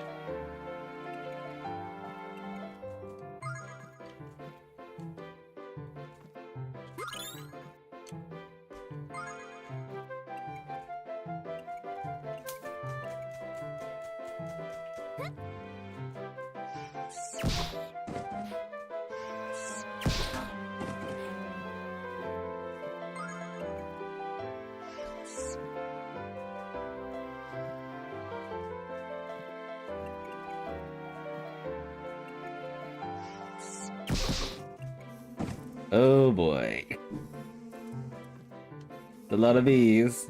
Oh boy. A lot of bees.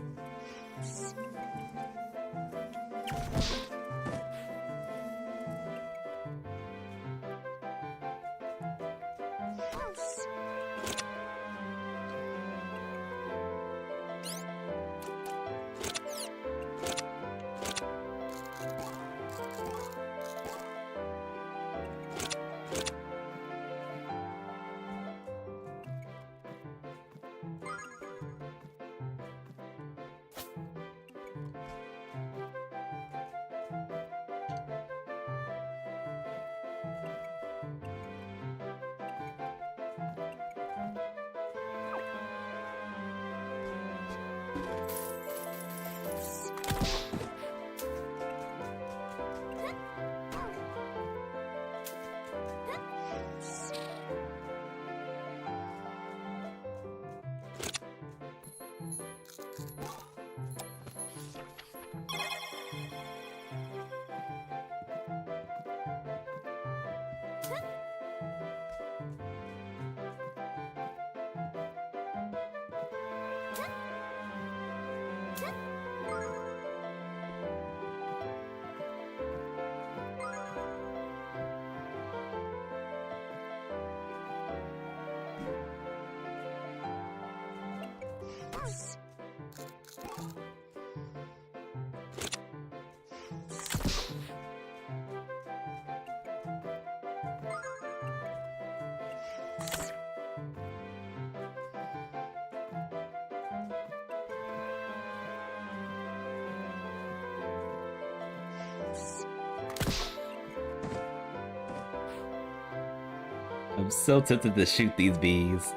I'm so tempted to shoot these bees.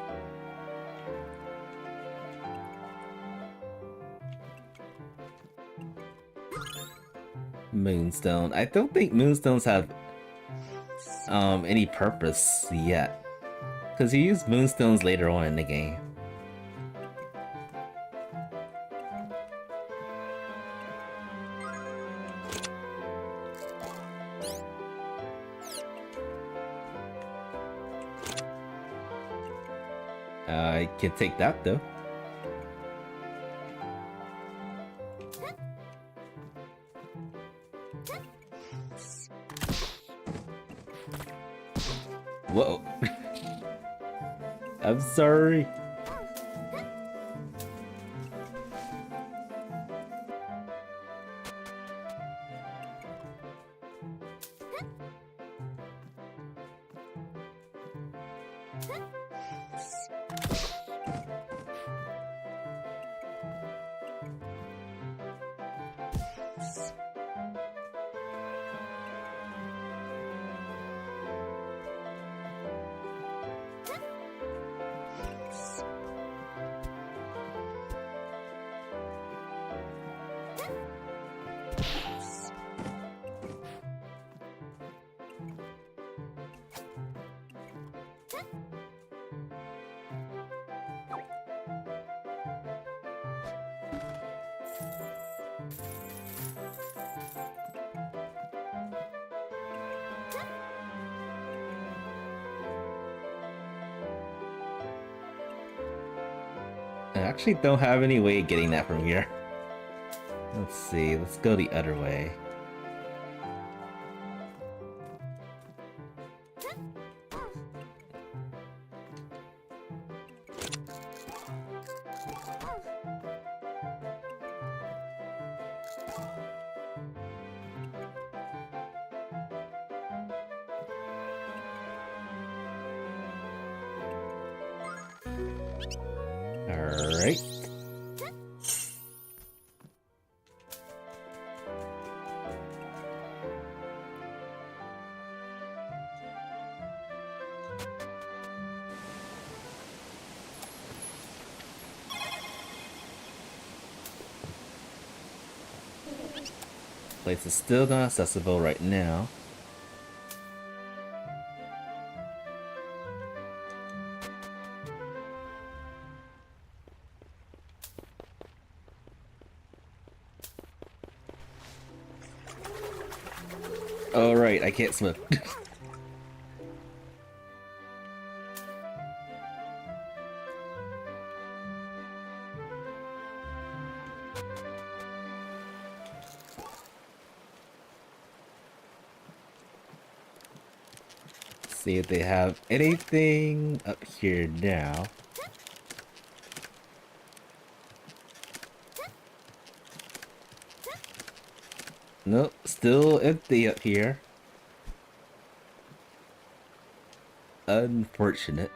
Moonstone. I don't think moonstones have any purpose yet. Because you use moonstones later on in the game. I can take that though. Whoa. I'm sorry. I actually don't have any way of getting that from here. Let's see, let's go the other way. Alright. Place is still not accessible right now. Oh right, I can't swim. See if they have anything up here now. Nope, still empty up here. Unfortunate.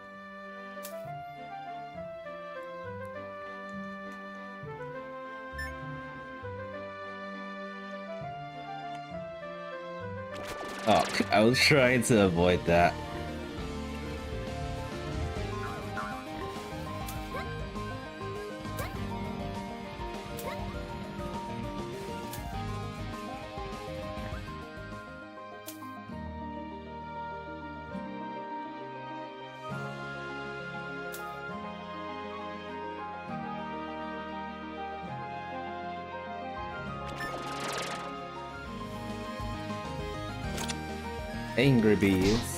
Oh, I was trying to avoid that. Angry bees.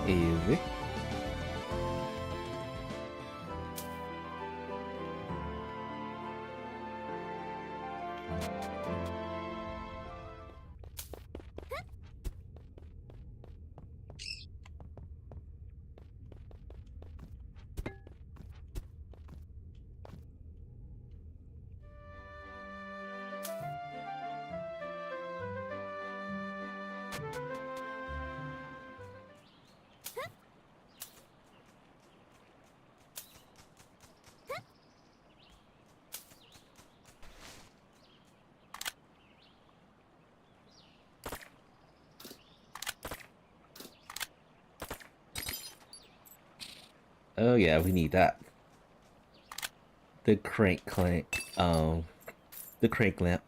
Easy. Oh yeah, we need that. The crank clank. The crank lamp.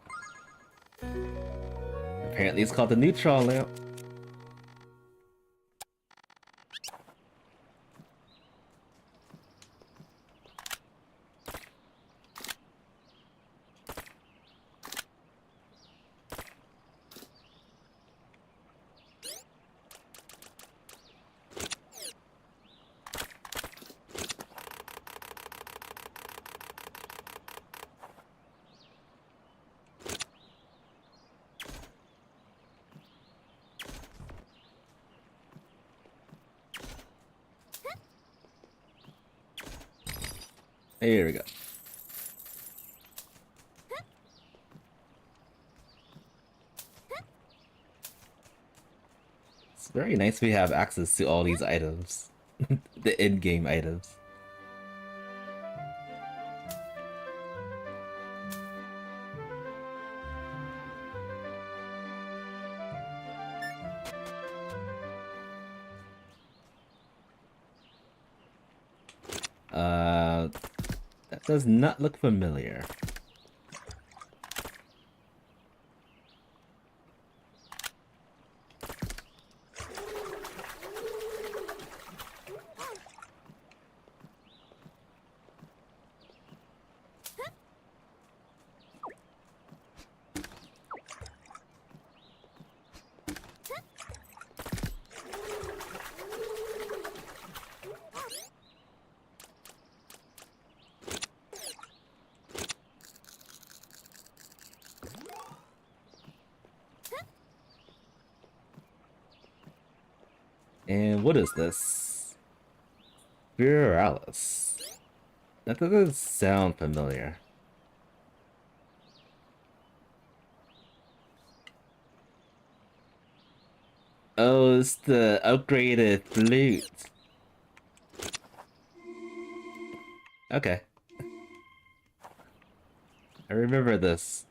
Apparently it's called the neutral lamp. Here we go. It's very nice we have access to all these items. The in-game items. That does not look familiar. And what is this? Viralis. That doesn't sound familiar. Oh, it's the upgraded flute. Okay. I remember this.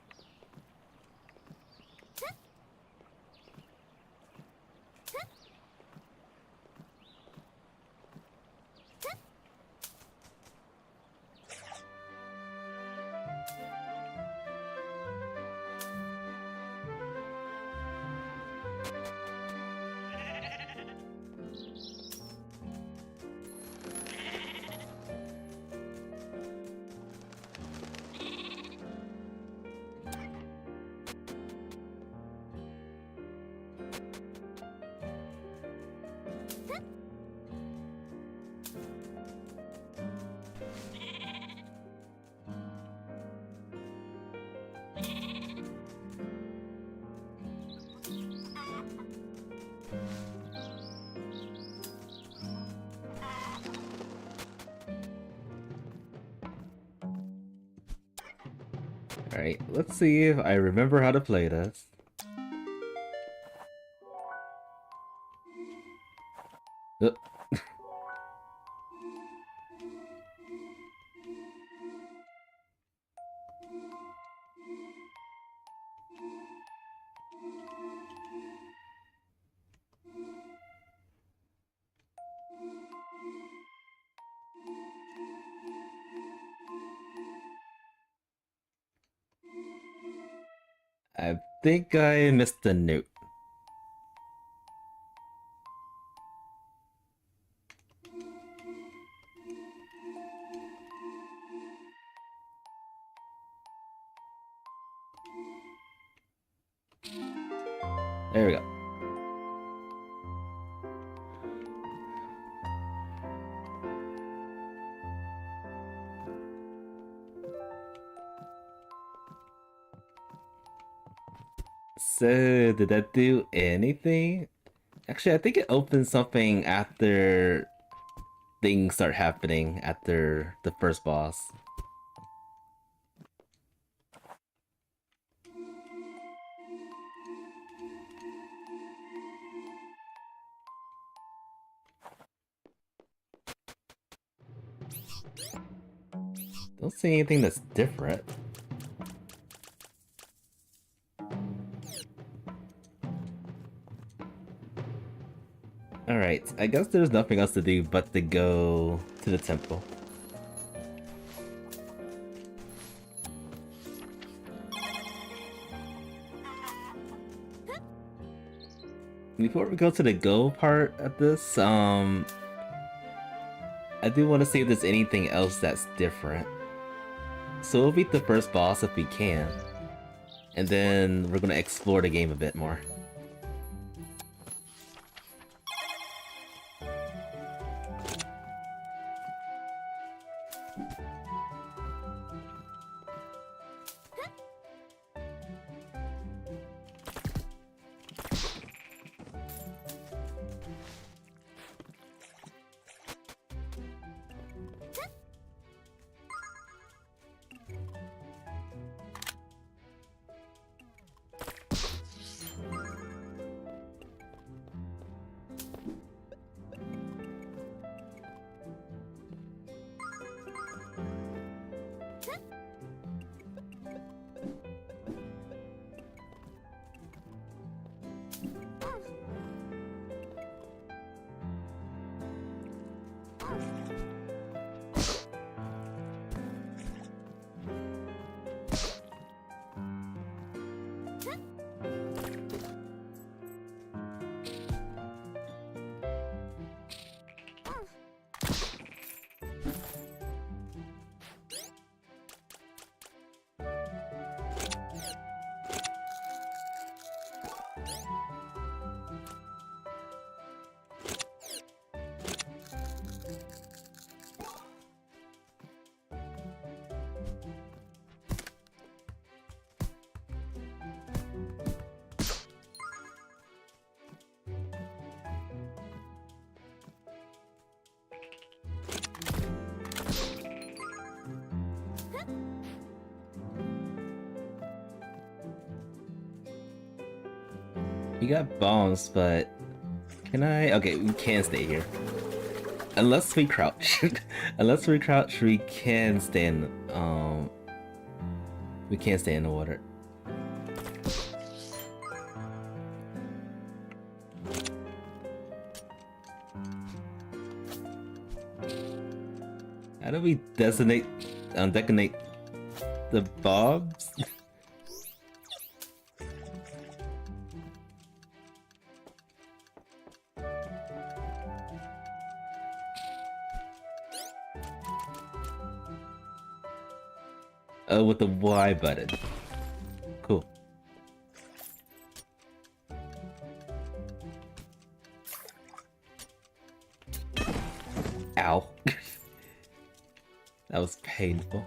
Alright, let's see if I remember how to play this. Oh. I think I missed a note. There we go. So, did that do anything? Actually, I think it opens something after things start happening after the first boss. Don't see anything that's different. Alright. Alright, I guess there's nothing else to do but to go to the temple. Before we go to the go part of this, I do want to see if there's anything else that's different. So we'll beat the first boss if we can. And then we're gonna explore the game a bit more. We got bombs, but can I? Okay, we can stay here. Unless we crouch. Unless we crouch, we can stay in. We can't stay in the water. How do we detonate the bombs? Oh, with the Y button. Cool. Ow. That was painful.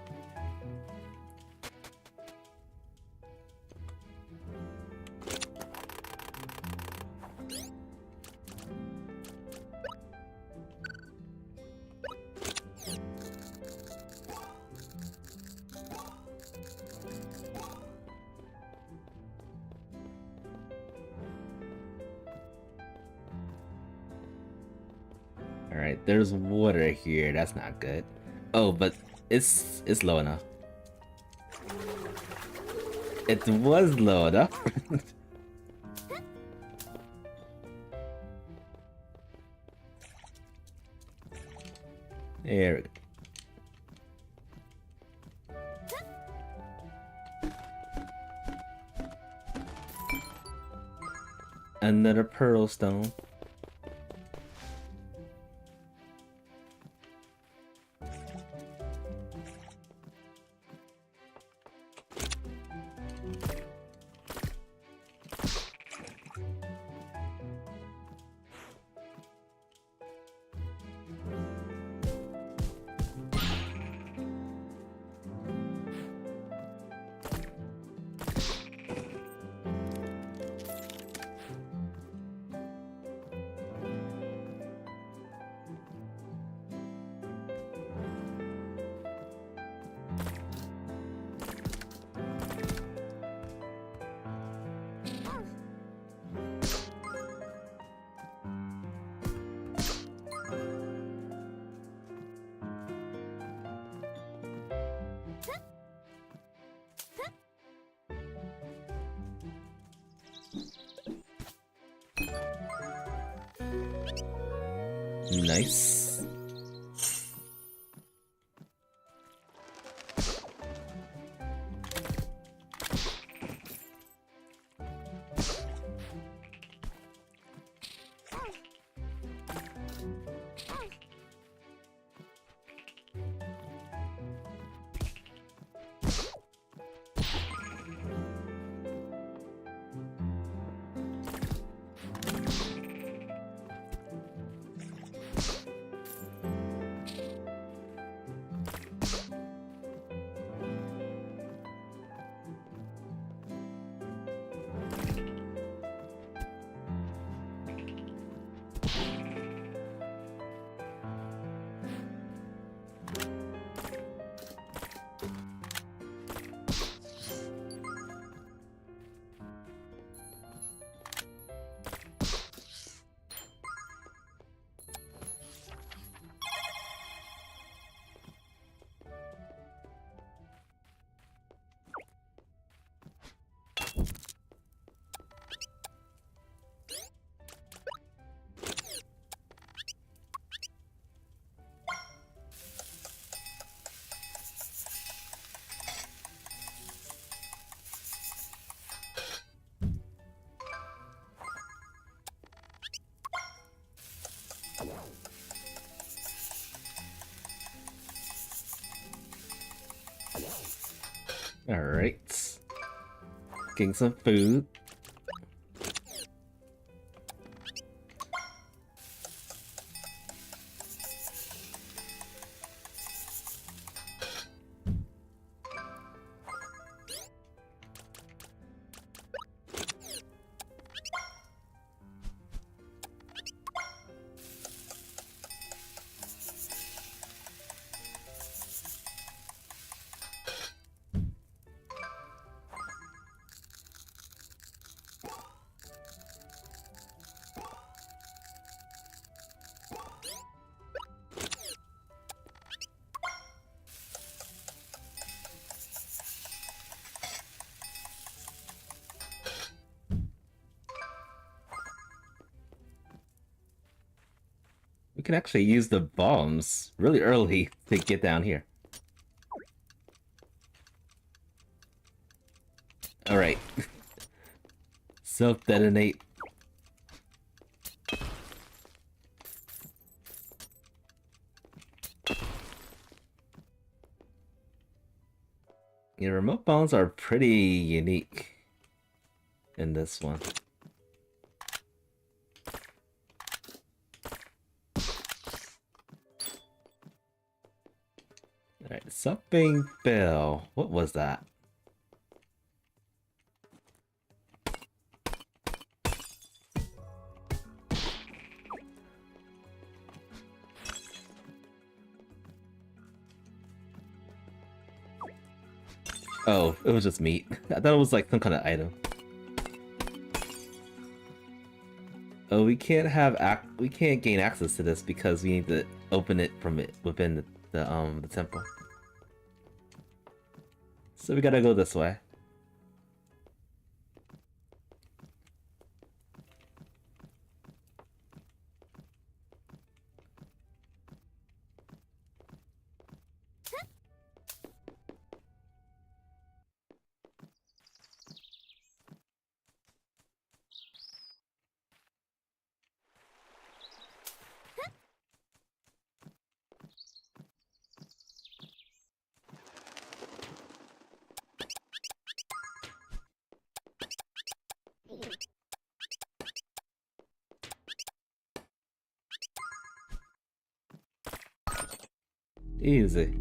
Alright, there's water here. That's not good. Oh, but it's low enough. It was low enough. There we go. Another pearl stone. Nice. Alright. Getting some food. We can actually use the bombs really early to get down here. Alright. Self-detonate. Yeah, remote bombs are pretty unique in this one. Alright, something bell. What was that? Oh, it was just meat. I thought it was like some kind of item. Oh, we can't gain access to this because we need to open it from it within the temple. So we gotta go this way. Easy.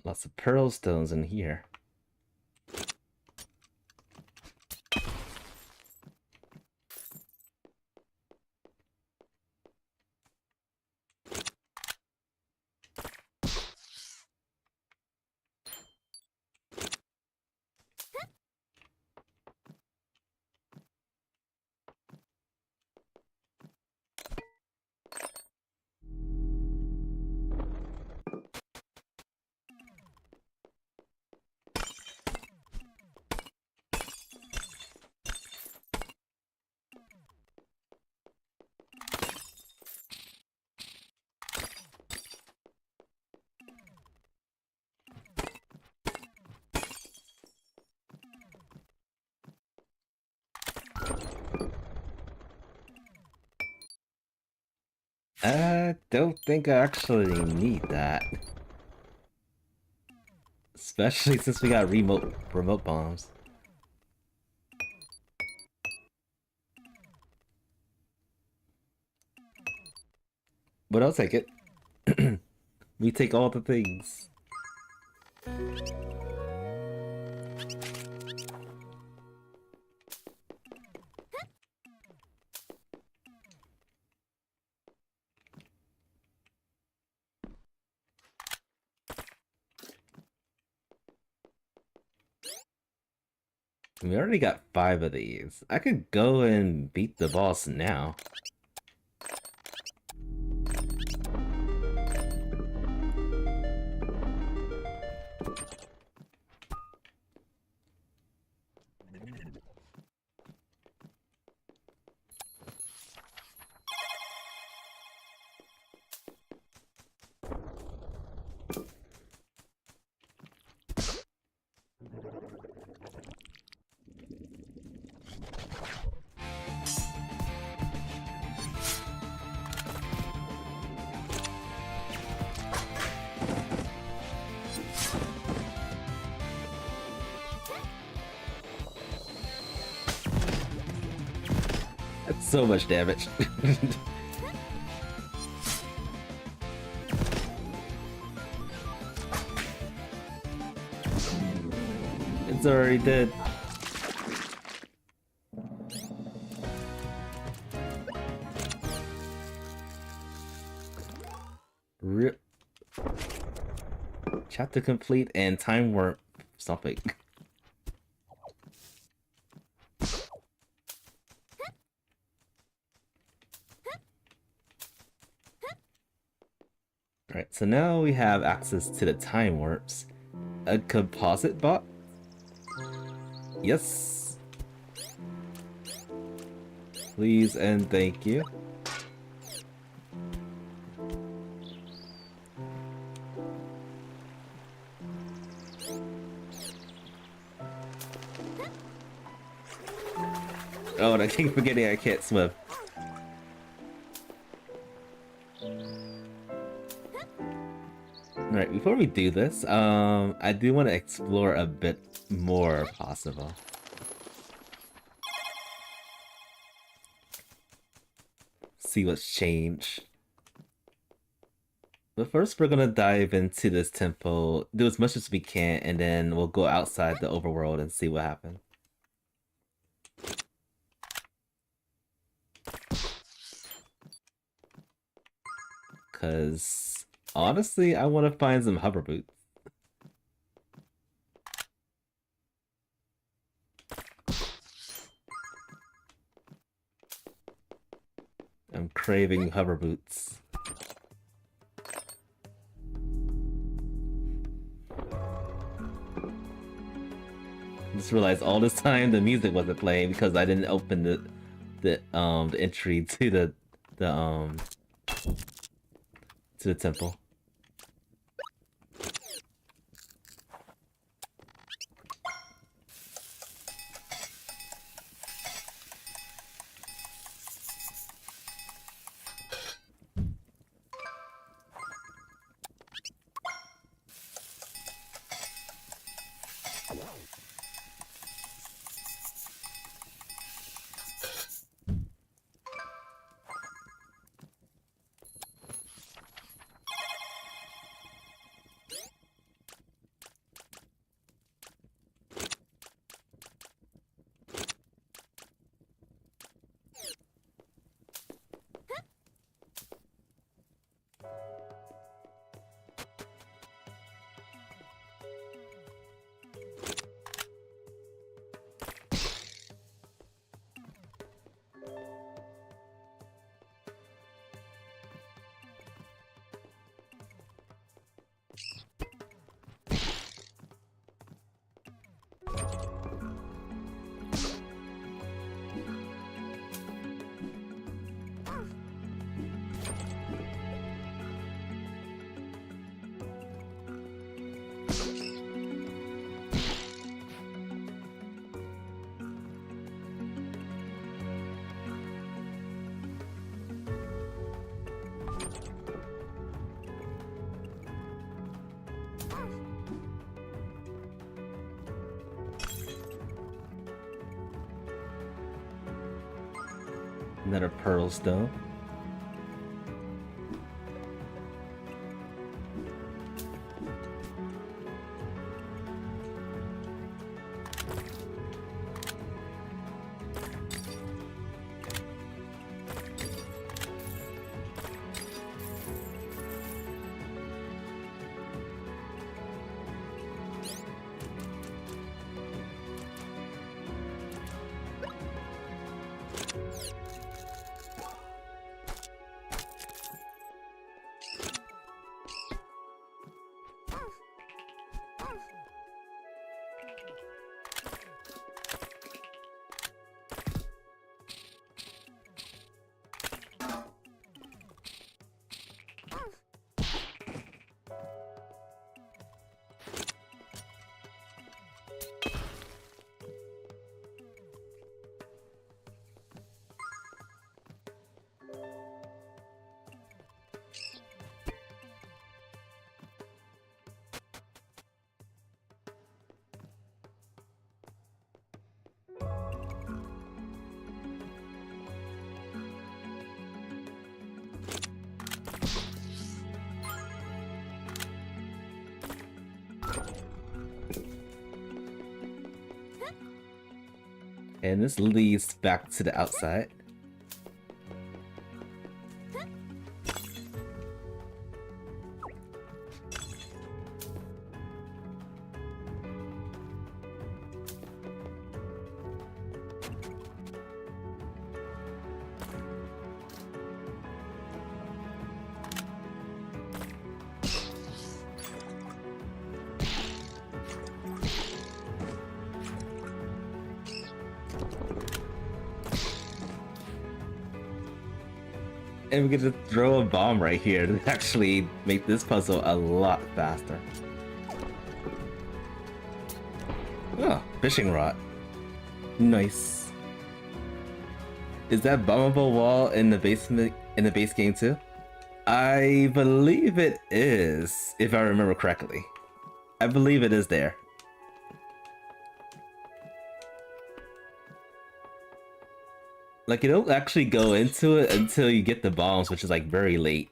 Lots of pearl stones in here. I don't think I actually need that. Especially since we got remote bombs. But I'll take it. We take all the things. We already got 5 of these. I could go and beat the boss now. That's so much damage. It's already dead. Rip. Chapter complete and time warp something. Alright, so now we have access to the time warps. A composite bot? Yes. Please and thank you. Oh, and I keep forgetting I can't swim. Alright, before we do this, I do want to explore a bit more if possible. See what's changed. But first we're gonna dive into this temple, do as much as we can, and then we'll go outside the overworld and see what happens. Cause honestly, I want to find some hover boots. I'm craving hover boots. Just realized all this time the music wasn't playing because I didn't open the entry to the temple. Another pearl stone. And this leads back to the outside. And we get to throw a bomb right here to actually make this puzzle a lot faster. Oh, fishing rod. Nice. Is that bombable wall in the basement in the base game too? I believe it is, if I remember correctly. I believe it is there. Like, you don't actually go into it until you get the bombs, which is like very late.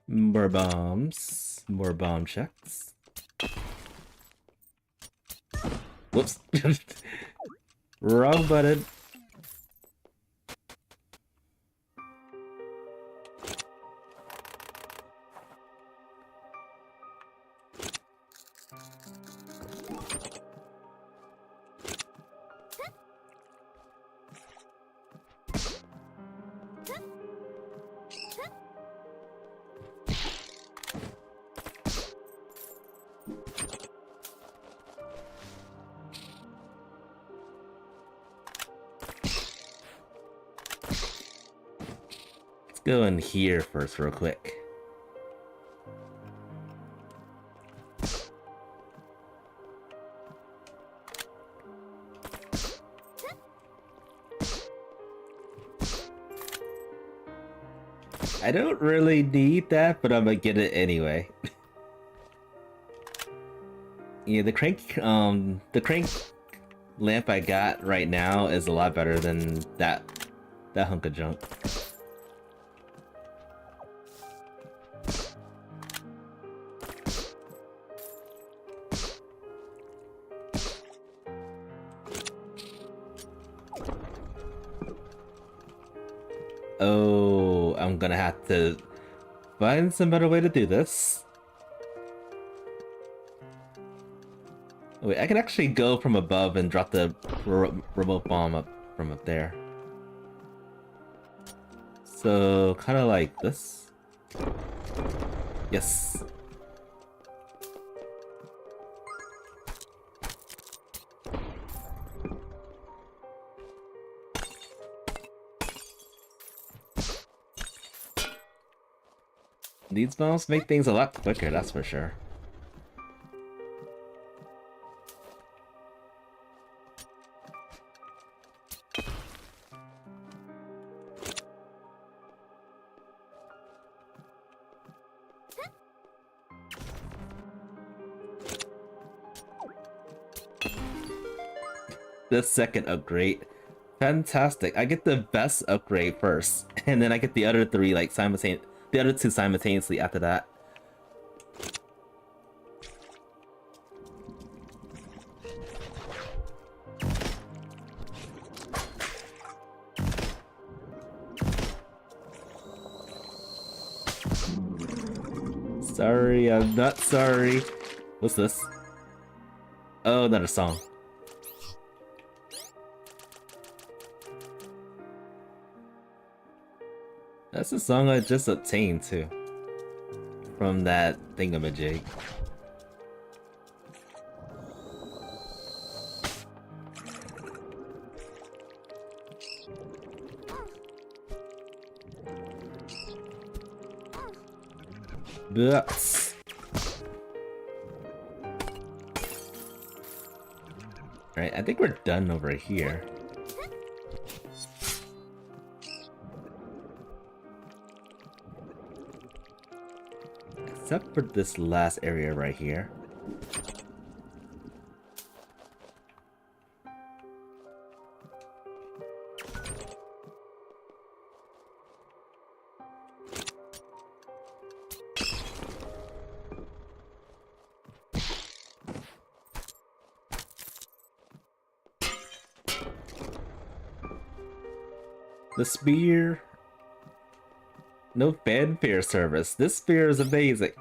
More bombs. More bomb checks. Whoops. Wrong button. Go in here first real quick. I don't really need that, but I'm gonna get it anyway. Yeah, the crank lamp I got right now is a lot better than that hunk of junk. Oh, I'm gonna have to find some better way to do this. Wait, I can actually go from above and drop the remote bomb up from up there. So, kind of like this. Yes. These bombs make things a lot quicker, that's for sure. The second upgrade. Fantastic. I get the best upgrade first, and then I get the other three like the other two simultaneously after that. Sorry, I'm not sorry. What's this? Oh, another song. That's the song I just obtained too. From that thingamajig. But alright, I think we're done over here. Except for this last area right here. The spear. No fanfare service. This spear is amazing.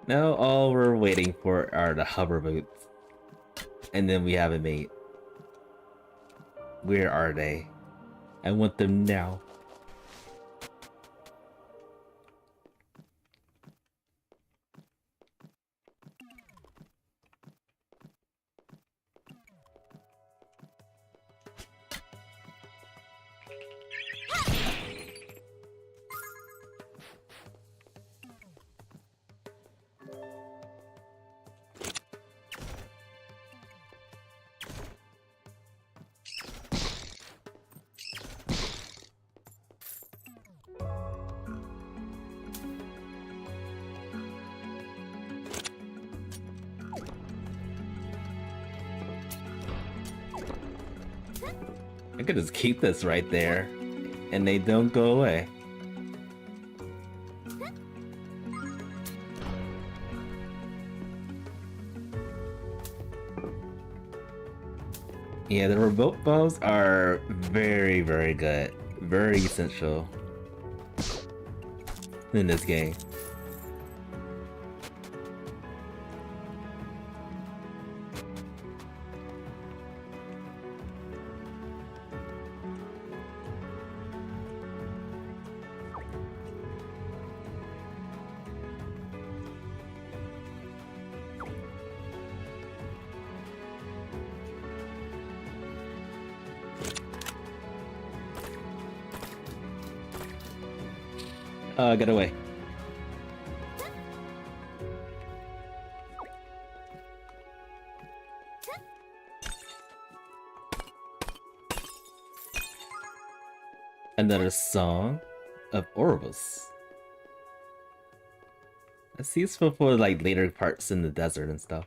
Now all we're waiting for are the hover boots. And then we have a mate. Where are they? I want them now. I could just keep this right there, and they don't go away. Yeah, the remote bombs are very, very good. Very essential in this game. Get away. Another song of Orbus. That's useful for like later parts in the desert and stuff.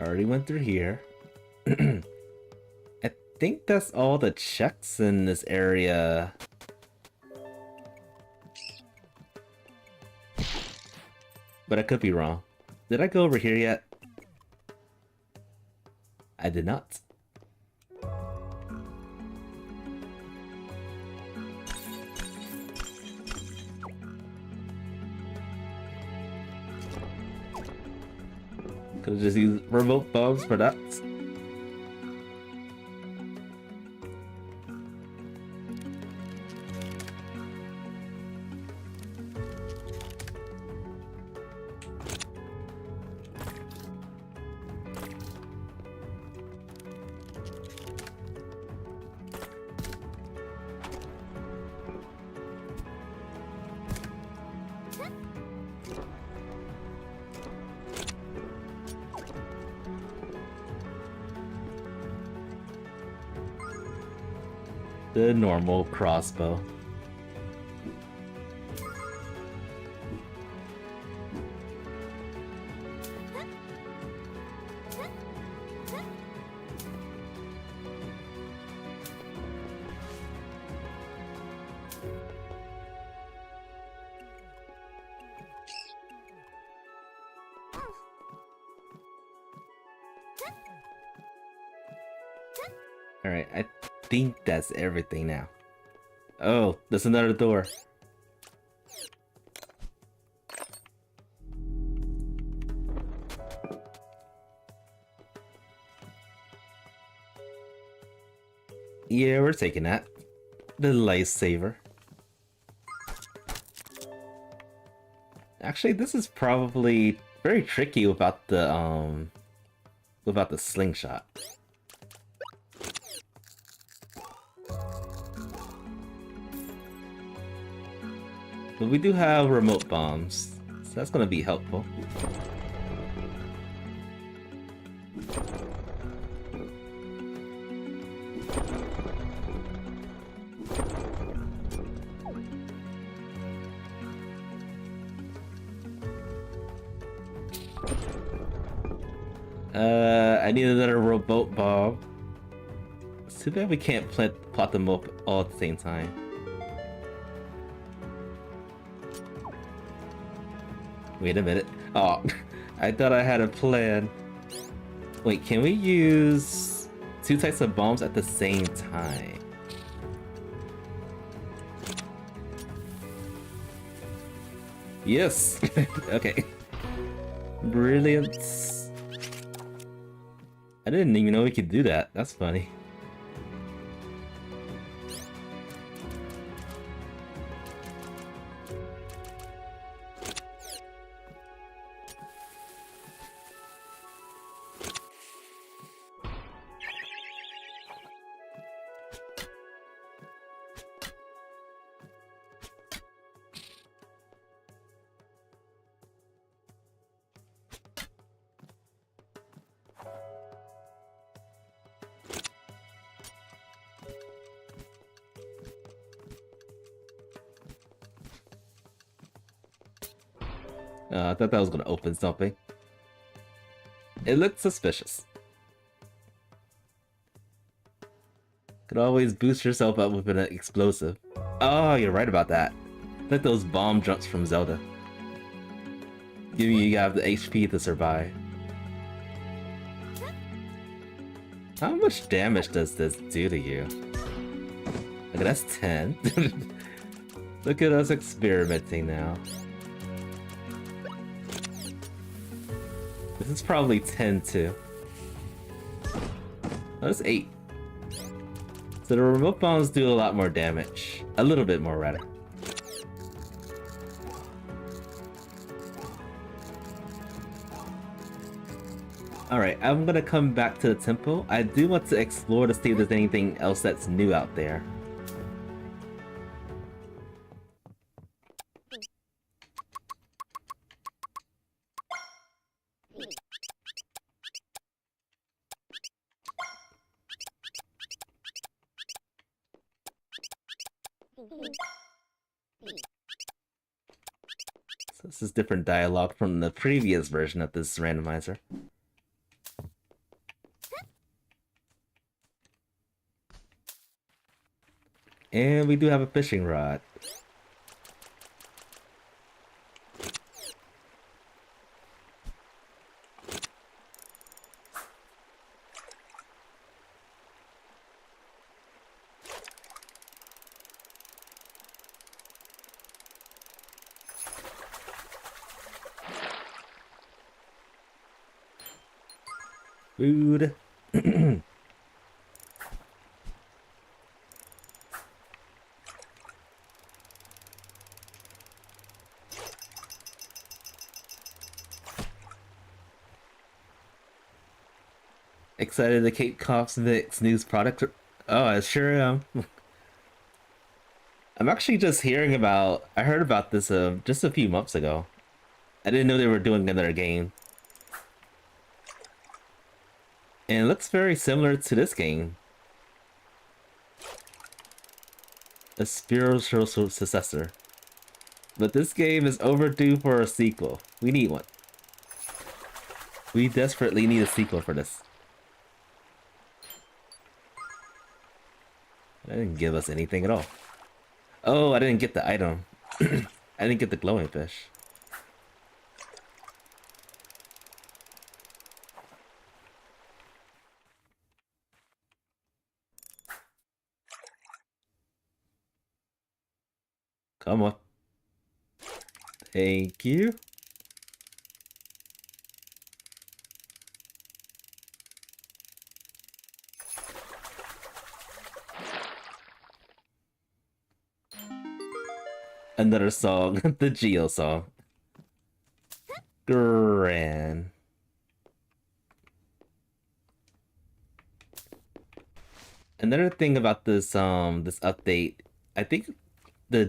Already went through here. I think that's all the checks in this area. But I could be wrong. Did I go over here yet? I did not. Could have just used remote bombs for that. The normal crossbow. Alright, I think that's everything now. Oh, there's another door. Yeah, we're taking that. The lifesaver. Actually, this is probably very tricky without the slingshot. But we do have remote bombs, so that's gonna be helpful. I need another robot bomb. It's too bad we can't plot them up all at the same time. Wait a minute. Oh, I thought I had a plan. Wait, can we use 2 types of bombs at the same time? Yes! Okay. Brilliant. I didn't even know we could do that. That's funny. I thought that was gonna open something. It looked suspicious. Could always boost yourself up with an explosive. Oh, you're right about that. Like those bomb jumps from Zelda. Giving you have the HP to survive. How much damage does this do to you? Okay, that's 10. Look at us experimenting now. This is probably 10 too. Oh, that's 8. So the remote bombs do a lot more damage. A little bit more, rather. Alright, I'm gonna come back to the temple. I do want to explore to see if there's anything else that's new out there. So this is different dialogue from the previous version of this randomizer. And we do have a fishing rod. Food. Excited to Cape Cosmic's news product? Oh, I sure am. I'm actually just hearing about... I heard about this just a few months ago. I didn't know they were doing another game. And it looks very similar to this game. a spiritual successor. But this game is overdue for a sequel. We need one. We desperately need a sequel for this. That didn't give us anything at all. Oh, I didn't get the item. I didn't get the glowing fish. Come on. Thank you. Another song, the Geo song. Gran. Another thing about this this update, I think the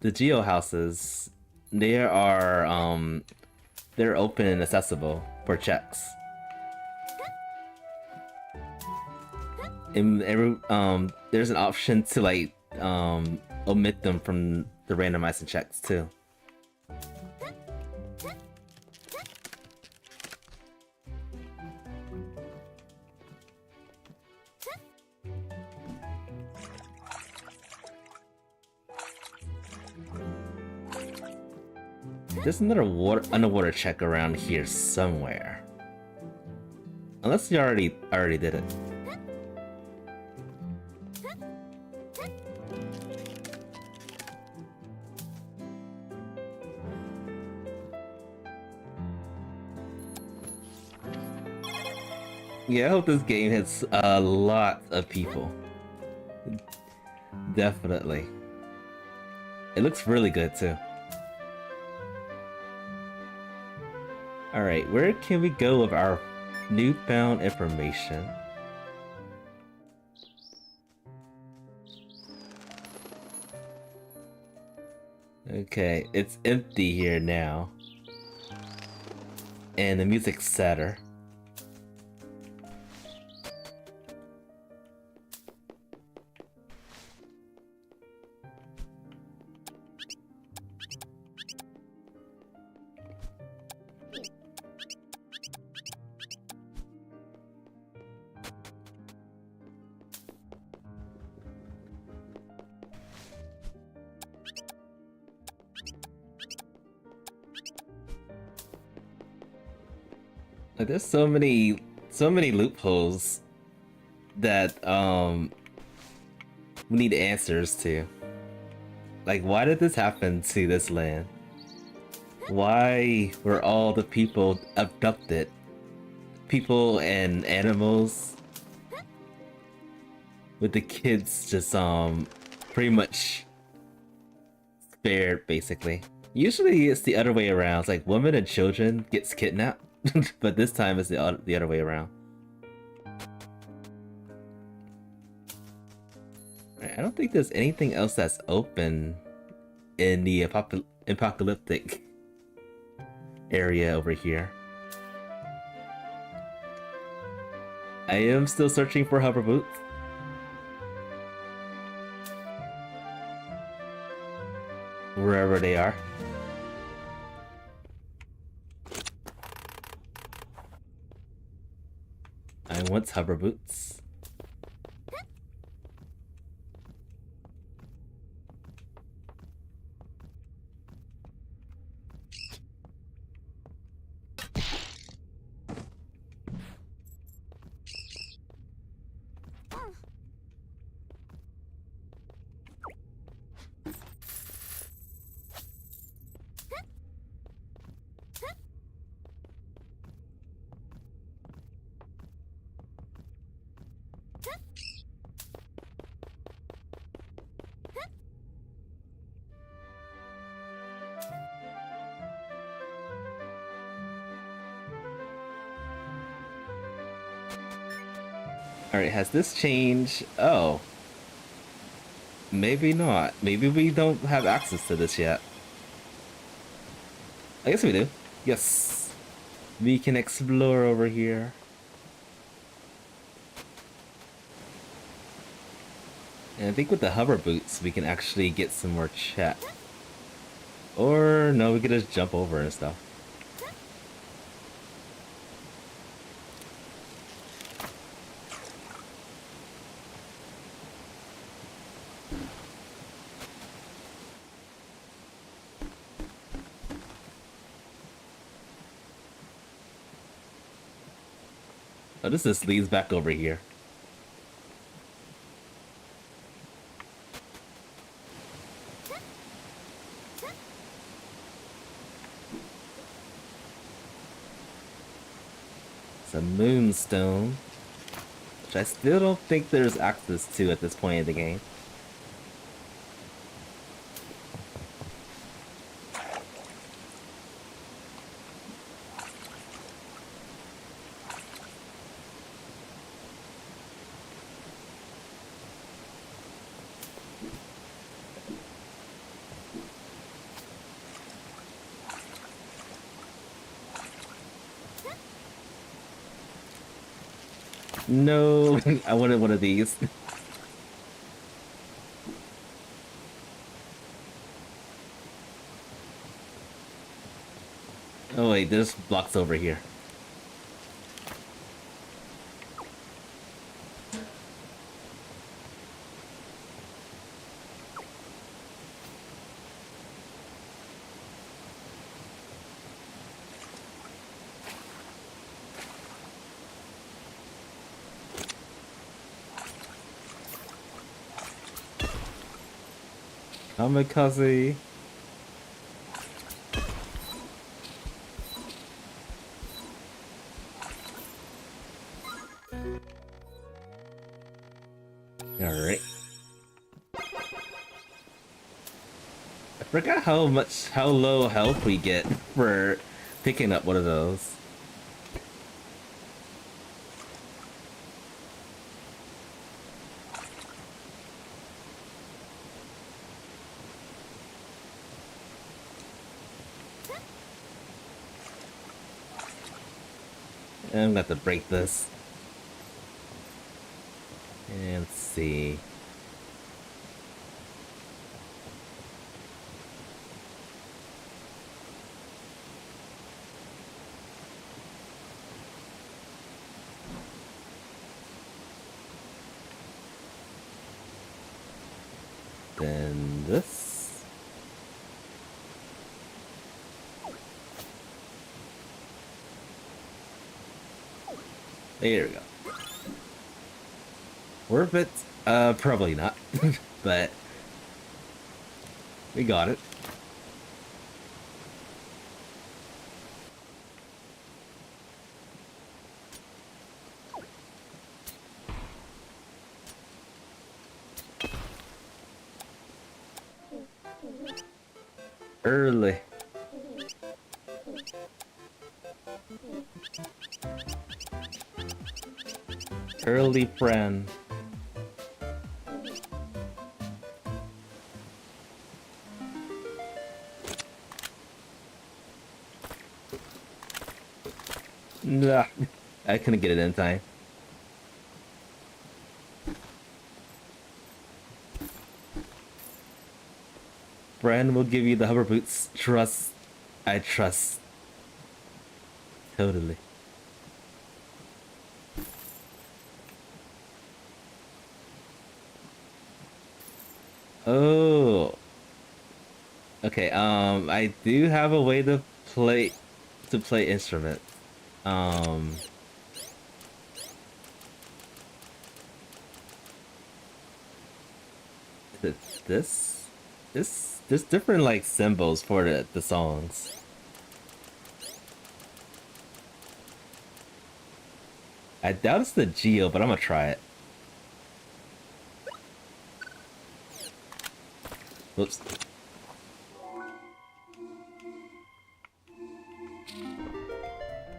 the Geo houses, they are they're open and accessible for checks. And there's an option to like omit them from the randomizing checks too. There's another underwater check around here somewhere. Unless you already did it. Yeah, I hope this game hits a lot of people. Definitely. It looks really good too. Alright, where can we go with our newfound information? Okay, it's empty here now. And the music's sadder. Like, there's so many loopholes that we need answers to. Like, why did this happen to this land? Why were all the people abducted? People and animals, with the kids just pretty much spared, basically. Usually it's the other way around. It's like women and children gets kidnapped. But this time it's the other way around. Right, I don't think there's anything else that's open in the apocalyptic area over here. I am still searching for hover boots. Wherever they are. I want hover boots. Alright, has this changed? Oh. Maybe not. Maybe we don't have access to this yet. I guess we do. Yes. We can explore over here. And I think with the hover boots, we can actually get some more chat. Or no, we could just jump over and stuff. Oh, this just leads back over here. It's a moonstone, which I still don't think there's access to at this point in the game. No, I wanted one of these. Oh wait, there's blocks over here. Kamikaze. Alright. I forgot how low health we get for picking up one of those. I'm gonna have to break this. And let's see. Then this. There we go. Worth it? Probably not. But we got it. Early. Early friend. Nah, I couldn't get it in time. Friend will give you the hover boots. Trust. I trust. Totally. Oh. Okay, I do have a way to play instruments. Is it this? There's different like symbols for the songs. I doubt it's the Geo, but I'm gonna try it. Whoops.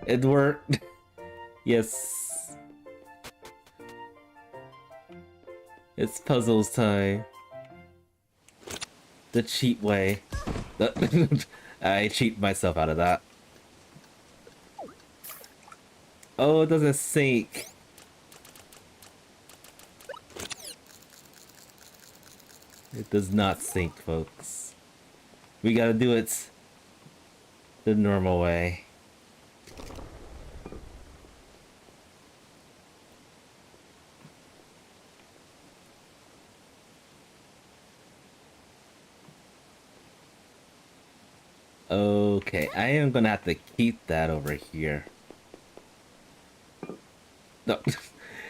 It worked. Yes. It's puzzles time. The cheat way. I cheat myself out of that. Oh, it doesn't sync. It does not sync, folks. We gotta do it the normal way. Okay, I am gonna have to keep that over here. No,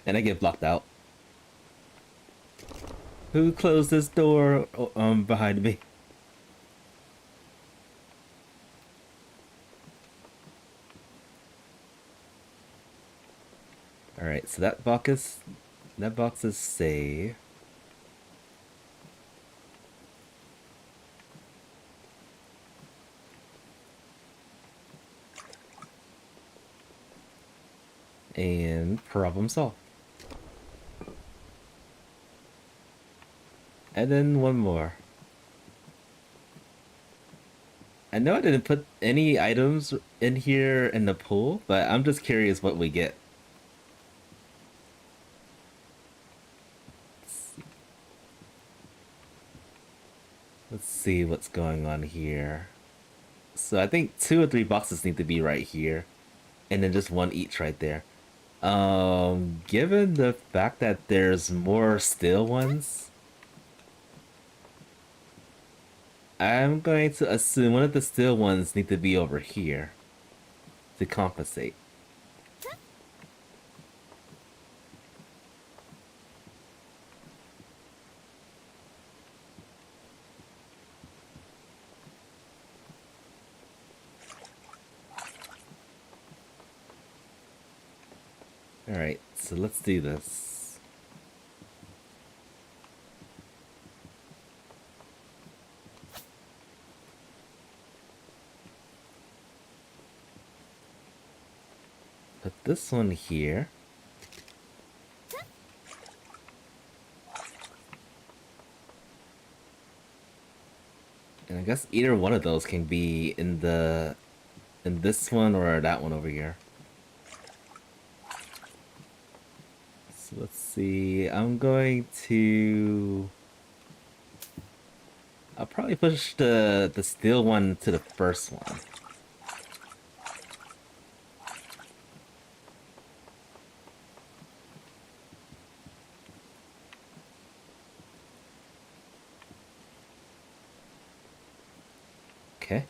and I get blocked out. Who closed this door behind me? All right, so that box is safe. And problem solved. And then one more. I know I didn't put any items in here in the pool, but I'm just curious what we get. Let's see what's going on here. So I think 2 or 3 boxes need to be right here, and then just one each right there. Given the fact that there's more still ones, I'm going to assume one of the still ones need to be over here to compensate. Alright, so let's do this. Put this one here. And I guess either one of those can be in this one or that one over here. So let's see. I'll probably push the steel one to the first one. Okay.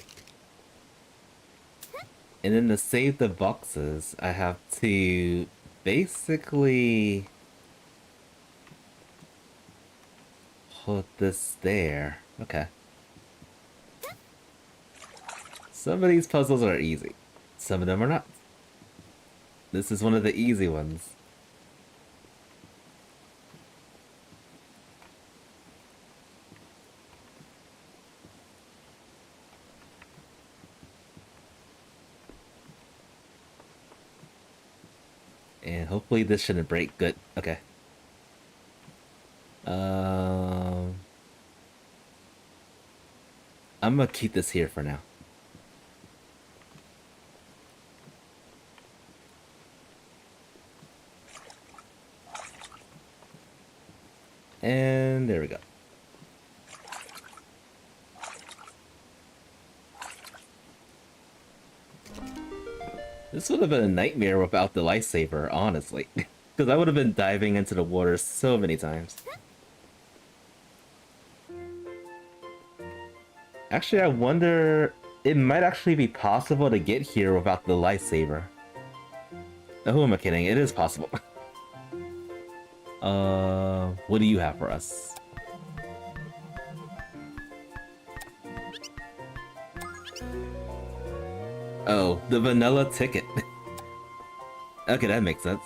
And then to save the boxes, I have to basically put this there. Okay. Some of these puzzles are easy. Some of them are not. This is one of the easy ones. And hopefully this shouldn't break. Good. Okay. I'm gonna keep this here for now. And there we go. This would have been a nightmare without the lifesaver, honestly. Because I would have been diving into the water so many times. Actually, I wonder... It might actually be possible to get here without the lifesaver. Oh, who am I kidding? It is possible. What do you have for us? Oh, the vanilla ticket. Okay, that makes sense.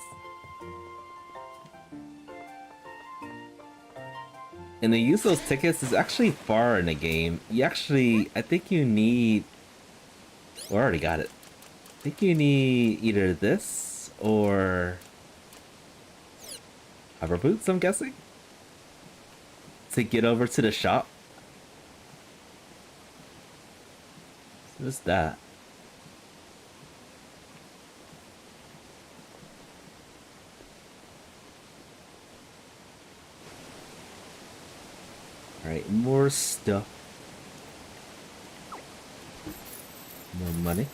And the use of those tickets is actually far in the game. You actually, I think you need... Well, I already got it. I think you need either this or... hover boots, I'm guessing? To get over to the shop. So just that. Alright, more stuff. More money.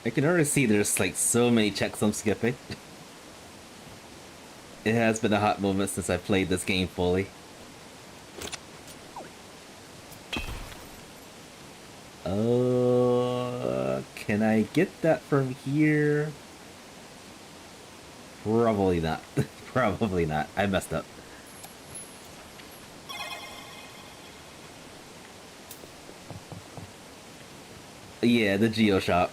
I can already see there's like so many checks I'm skipping. It has been a hot moment since I played this game fully. Can I get that from here? Probably not. Probably not. I messed up. Yeah, the Geo Shop.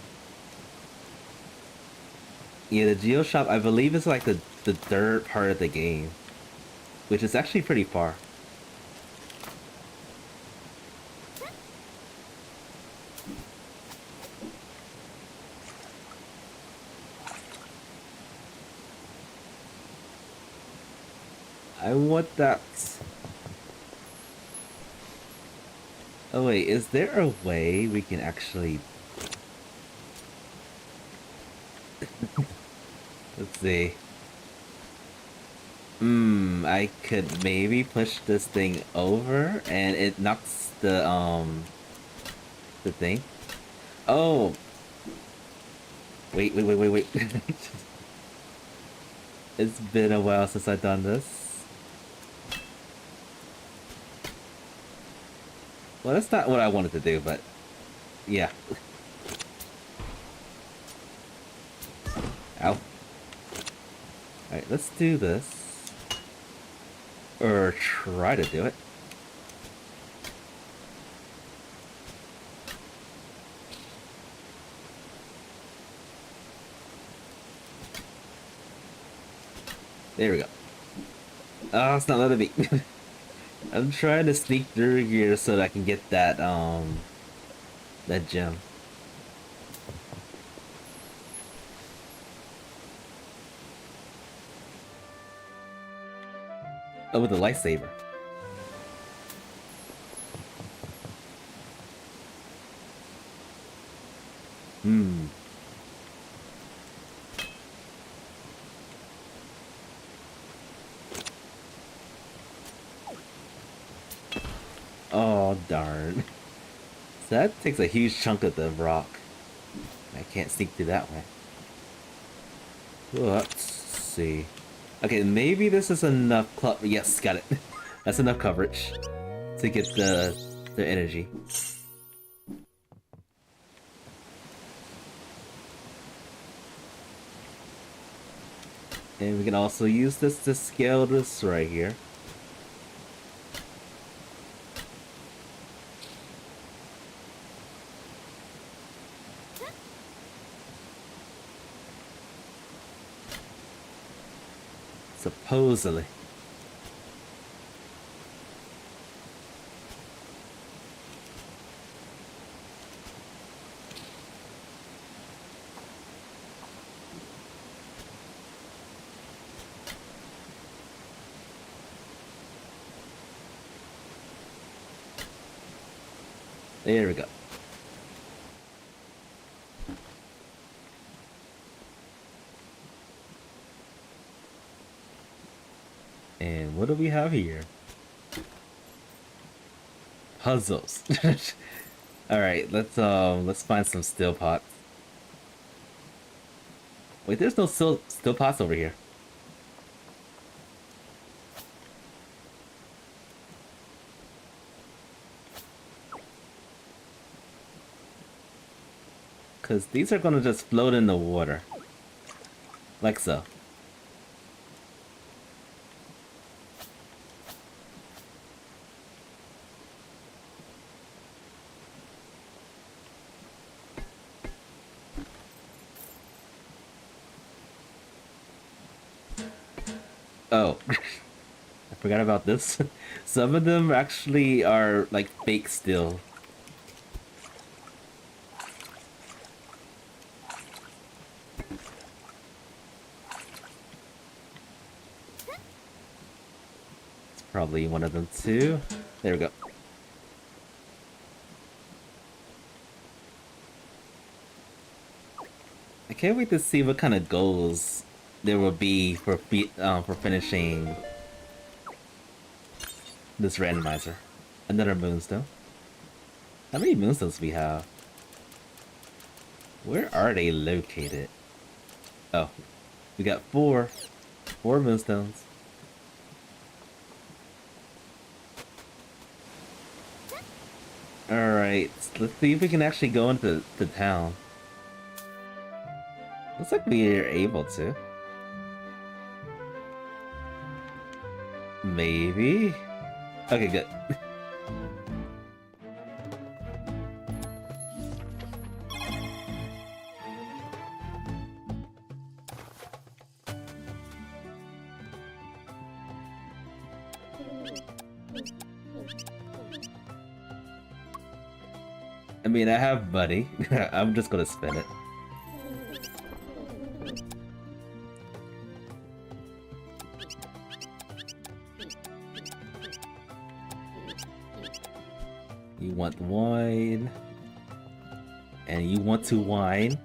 Yeah, the Geo Shop, I believe, is like the third part of the game, which is actually pretty far. I want that. Oh wait, is there a way we can actually... Let's see. I could maybe push this thing over and it knocks the thing. Oh! Wait. It's been a while since I've done this. Well, that's not what I wanted to do, but yeah. Ow. Alright, let's do this. Or try to do it. There we go. Oh, it's not letting me. I'm trying to sneak through here so that I can get that that gem. Oh, with the lightsaber. Oh, darn. So that takes a huge chunk of the rock. I can't sneak through that way. Let's see. Okay, maybe this is enough yes, got it. That's enough coverage to get the energy. And we can also use this to scale this right here. Supposedly. There we go. And what do we have here? Puzzles. Alright, let's find some still pots. Wait, there's no still pots over here. Cause these are gonna just float in the water. Like so. Oh. I forgot about this. Some of them actually are like fake still. It's probably one of them too. There we go. I can't wait to see what kind of goals there will be for finishing this randomizer. Another moonstone. How many moonstones do we have? Where are they located? Oh, we got four moonstones. Alright, let's see if we can actually go into the town. Looks like we are able to. Maybe? Okay, good. I mean, I have money. I'm just gonna spend it. You want wine. And you want to wine.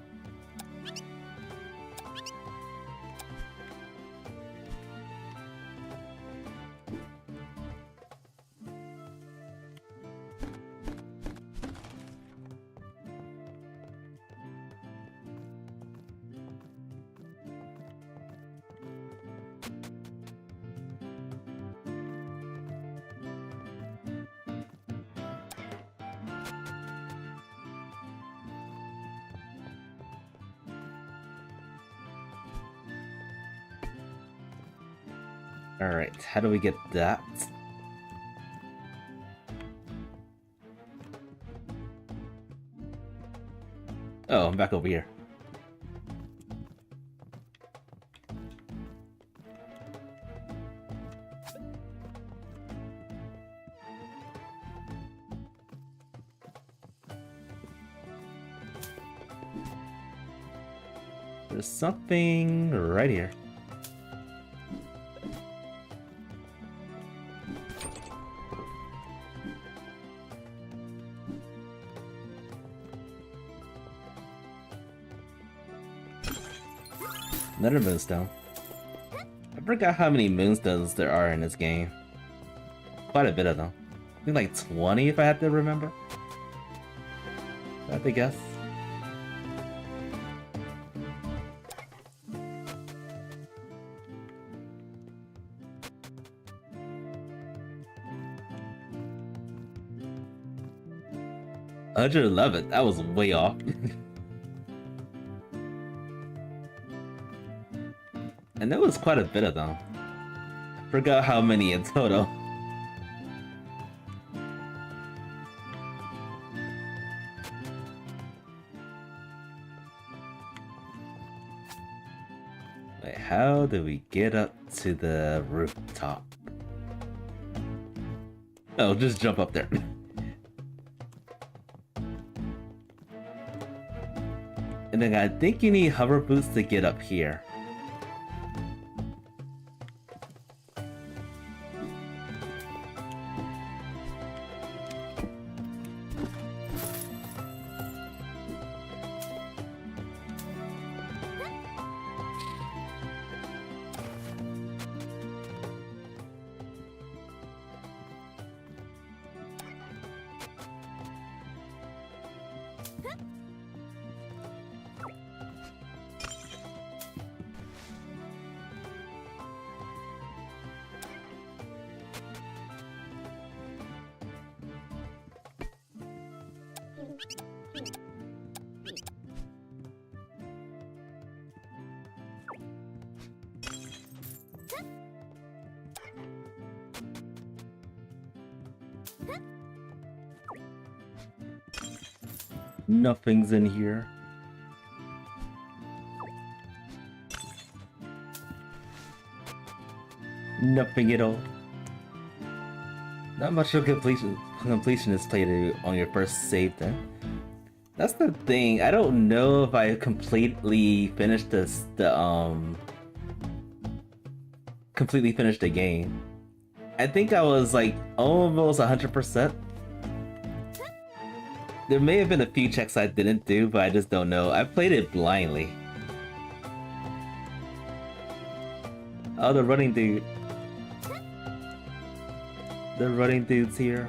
Alright, how do we get that? Oh, I'm back over here. There's something right here. Another moonstone. I forgot how many moonstones there are in this game. Quite a bit of them. I think like 20 if I had to remember. I have to guess. $111. That was way off. And there was quite a bit of them. I forgot how many in total. Wait, how do we get up to the rooftop? Oh, just jump up there. And then I think you need hover boots to get up here. Nothing's in here. Nothing at all. Not much of completion is played on your first save then. That's the thing. I don't know if I completely finished completely finished the game. I think I was like almost 100%. There may have been a few checks I didn't do, but I just don't know. I played it blindly. Oh, the running dude. The running dude's here.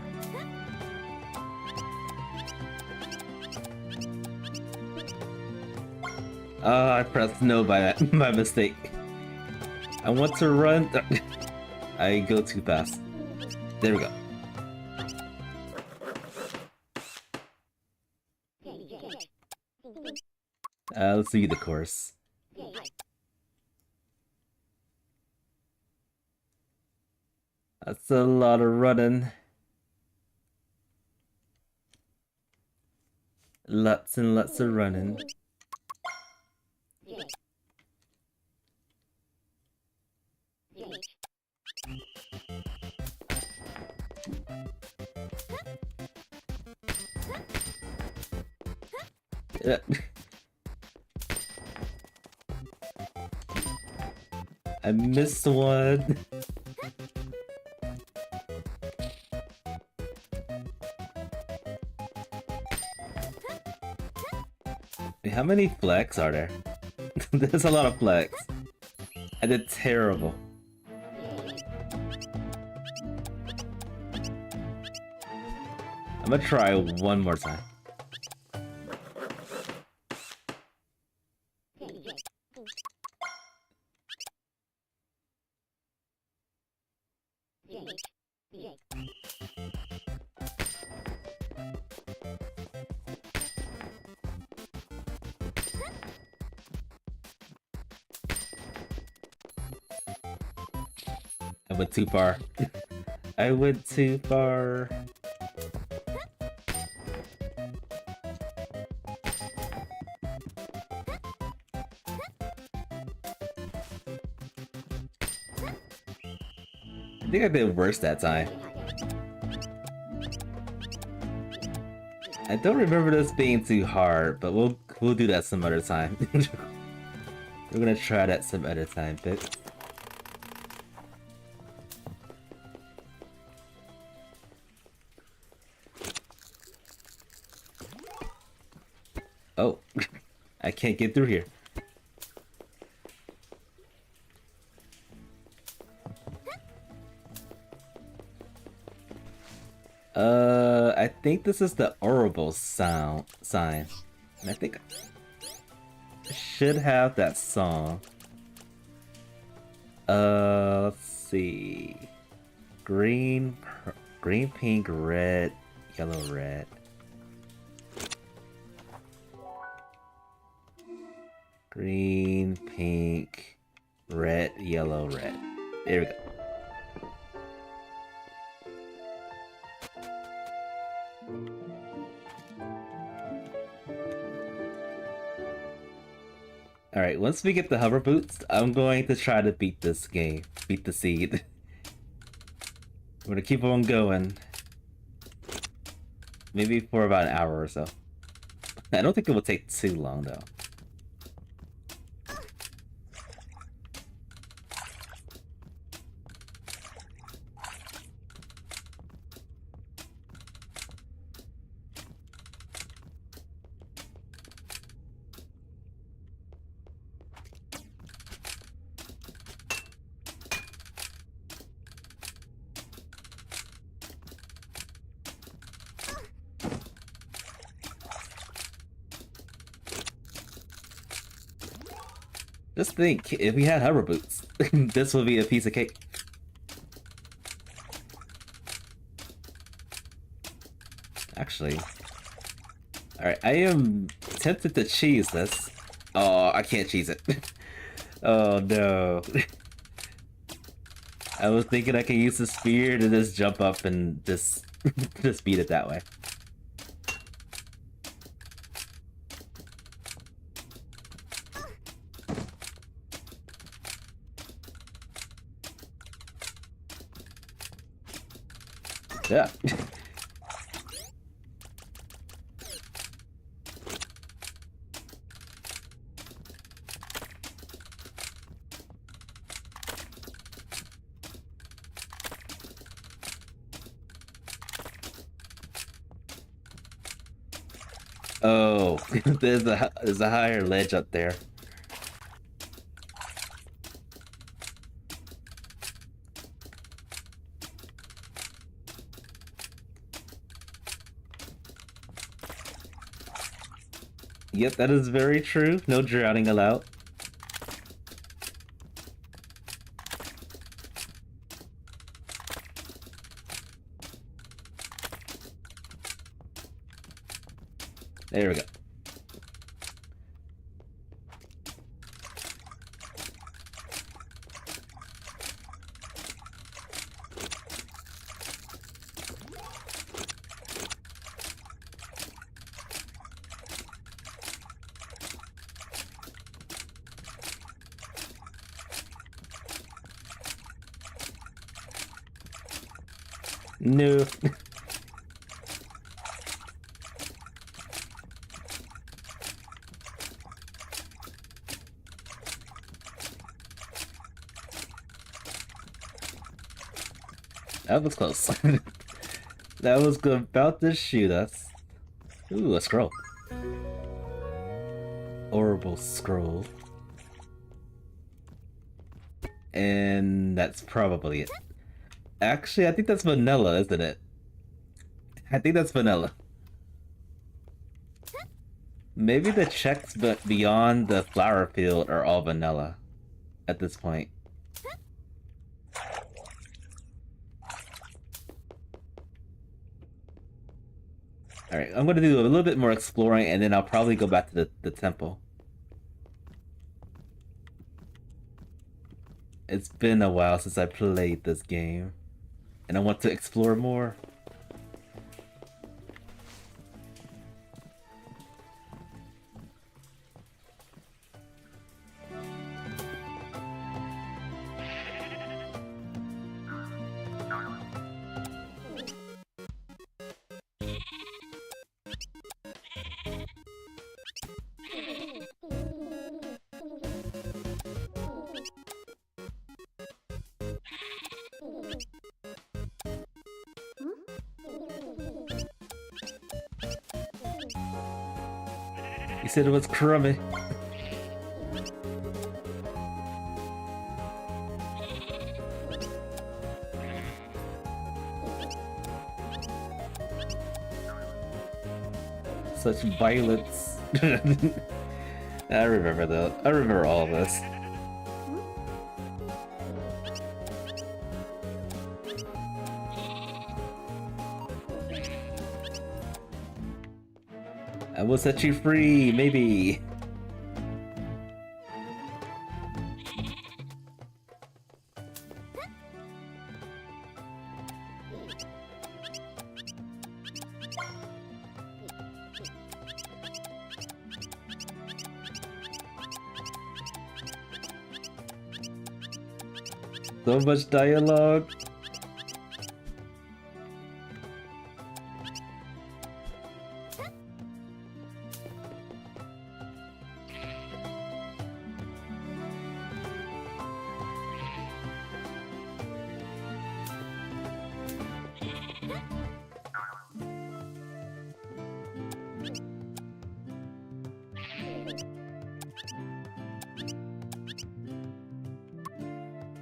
Oh, I pressed no by mistake. I want to run. I go too fast. There we go. Let's see the course. That's a lot of running. Lots and lots of running. Yeah. I missed one. Wait, how many flags are there? There's a lot of flags. I did terrible. I'm gonna try one more time. I went too far. I went too far. I think I did worse that time. I don't remember this being too hard, but we'll do that some other time. We're gonna try that some other time, but oh, I can't get through here. I think this is the Orable sign. And I think I should have that song. Let's see. Green, pink, red, yellow, red. Green, pink, red, yellow, red. There we go. Alright, once we get the hover boots, I'm going to try to beat this game. Beat the seed. I'm gonna keep on going. Maybe for about an hour or so. I don't think it will take too long though. Just think, if we had hover boots, this would be a piece of cake. Actually, alright, I am tempted to cheese this. Oh, I can't cheese it. Oh no. I was thinking I could use the spear to just jump up and just beat it that way. Yeah. Oh, there's a higher ledge up there. Yep, that is very true. No drowning allowed. There we go. No. That was close. That was good. About to shoot us. Ooh, a scroll. Horrible scroll. And that's probably it. Actually, I think that's vanilla, isn't it? I think that's vanilla. Maybe the checks but beyond the flower field are all vanilla at this point. Alright, I'm gonna do a little bit more exploring and then I'll probably go back to the temple. It's been a while since I played this game. And I want to explore more. You said it was crummy. Such violence. I remember that. I remember all of this. I will set you free, maybe. So much dialogue.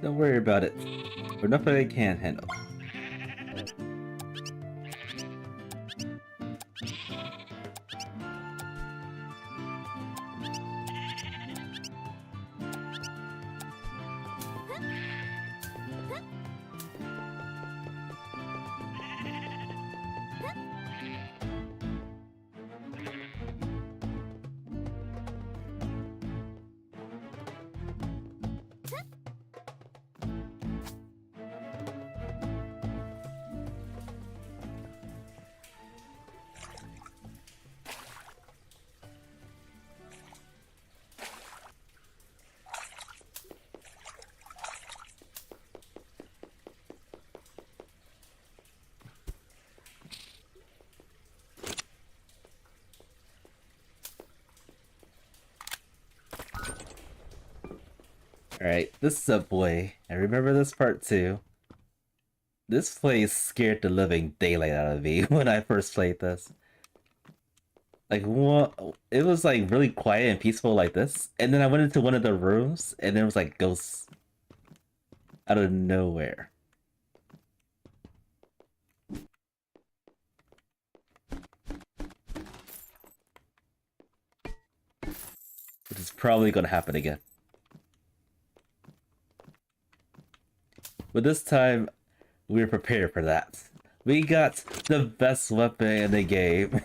Don't worry about it. We're nothing I can't handle. Alright, this subway. I remember this part too. This place scared the living daylight out of me when I first played this. Like, what? It was like really quiet and peaceful like this, and then I went into one of the rooms, and there was like ghosts out of nowhere. Which is probably gonna happen again. But this time, we were prepared for that. We got the best weapon in the game.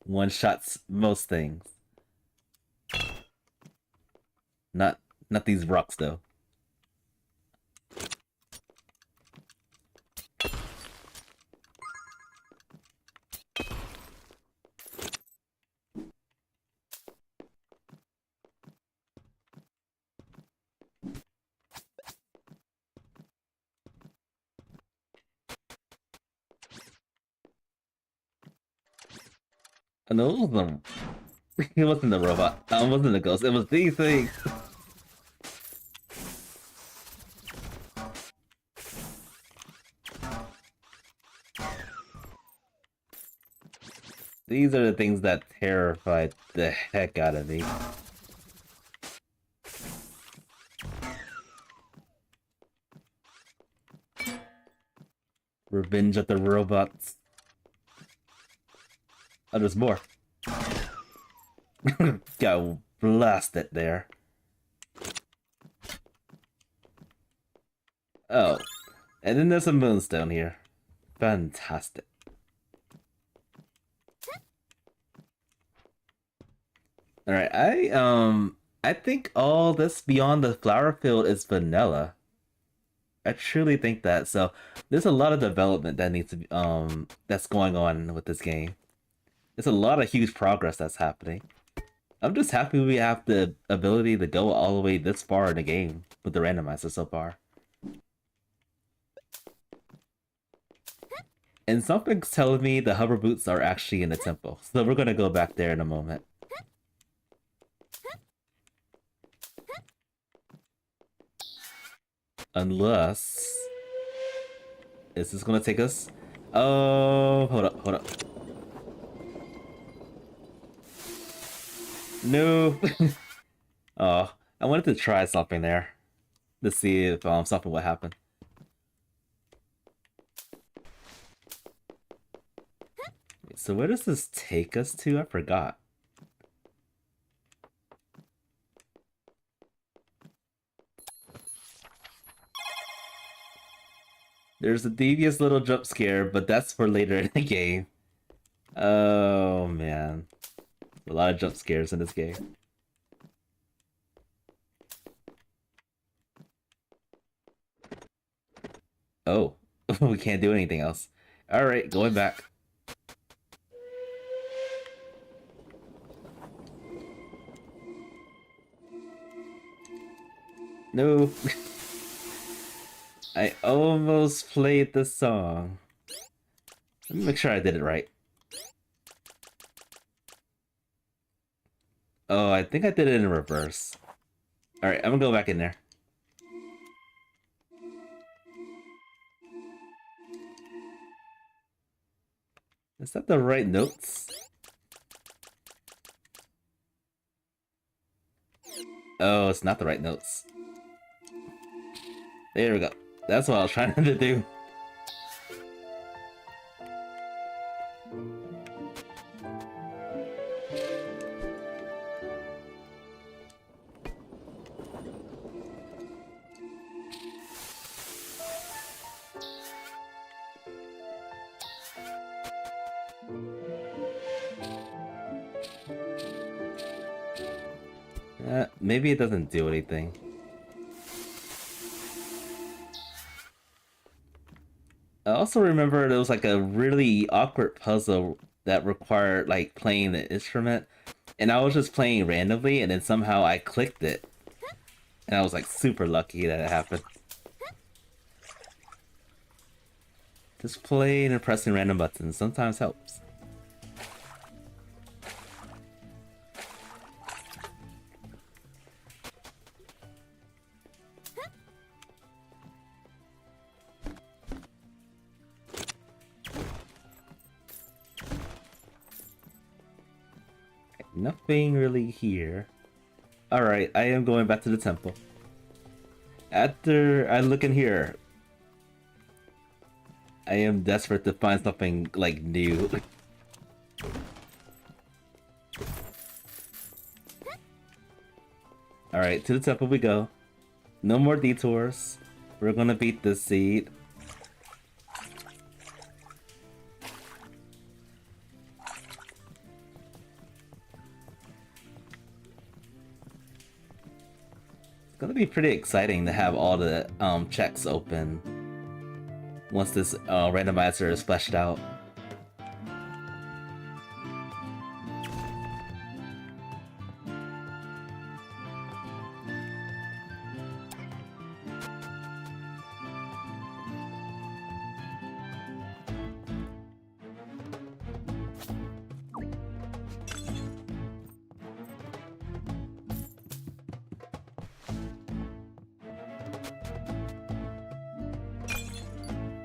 One-shots most things. Not these rocks though. No, it wasn't the robot. It wasn't the ghost. It was these things. These are the things that terrified the heck out of me. Revenge of the robots. Oh, there's more. Got blasted there. Oh, and then there's a moonstone here. Fantastic. Alright, I think all this beyond the flower field is vanilla. I truly think that. So there's a lot of development that needs to be that's going on with this game. There's a lot of huge progress that's happening. I'm just happy we have the ability to go all the way this far in the game with the randomizer so far. And something's telling me the hover boots are actually in the temple, so we're gonna go back there in a moment. Unless... Is this gonna take us? Oh, hold up. No! Oh, I wanted to try something there. To see if something would happen. Wait, so where does this take us to? I forgot. There's a devious little jump scare, but that's for later in the game. Oh man. A lot of jump scares in this game. Oh, we can't do anything else. Alright, going back. No. I almost played the song. Let me make sure I did it right. Oh, I think I did it in reverse. Alright, I'm gonna go back in there. Is that the right notes? Oh, it's not the right notes. There we go. That's what I was trying to do. Maybe it doesn't do anything. I also remember there was like a really awkward puzzle that required like playing the instrument, and I was just playing randomly, and then somehow I clicked it, and I was like super lucky that it happened. Just playing and pressing random buttons sometimes helps. nothing really here. Alright, I am going back to the temple. After I look in here, I am desperate to find something, like, new. Alright, to the temple we go. No more detours. We're gonna beat this seed. It's gonna be pretty exciting to have all the checks open once this randomizer is fleshed out.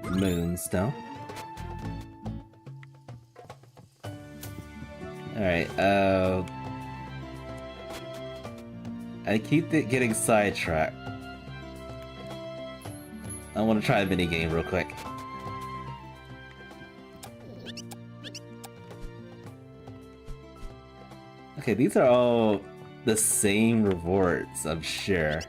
Moonstone. Alright, I keep getting sidetracked. I want to try a minigame real quick. Okay, these are all the same rewards, I'm sure.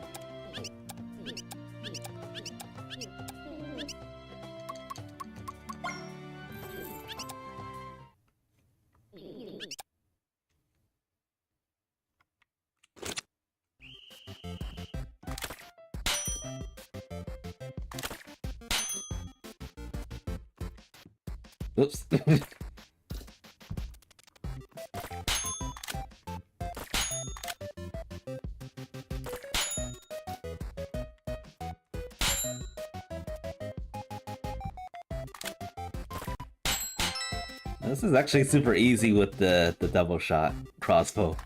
Oops. This is actually super easy with the double shot crossbow.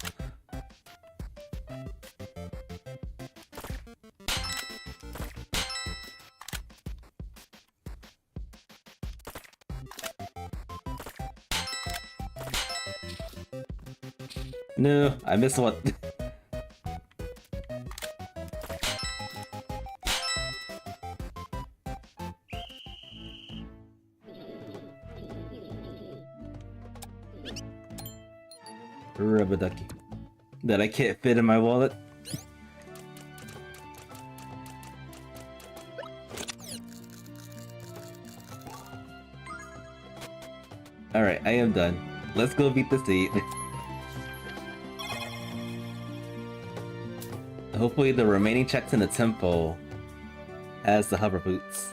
No, I missed one. Rubber ducky. That I can't fit in my wallet. Alright, I am done. Let's go beat the seat. Hopefully the remaining checks in the temple has the hover boots.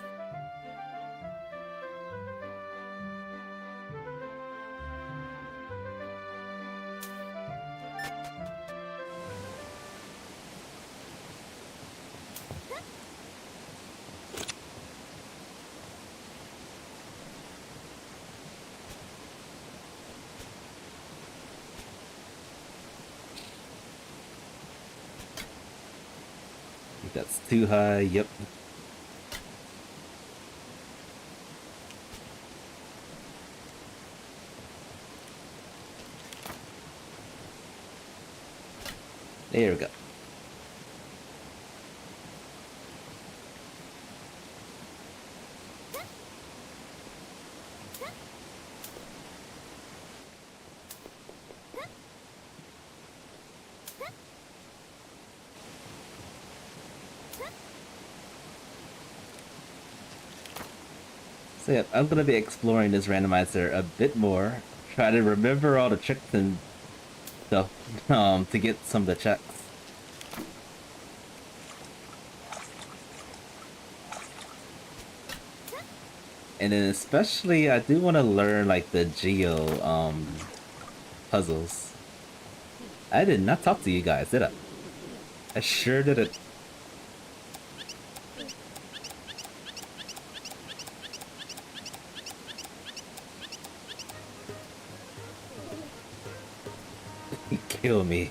That's too high, yep. There we go. So yeah, I'm gonna be exploring this randomizer a bit more, try to remember all the tricks and stuff, to get some of the checks. And then especially, I do want to learn like the geo puzzles. I did not talk to you guys, did I? I sure didn't. Kill me.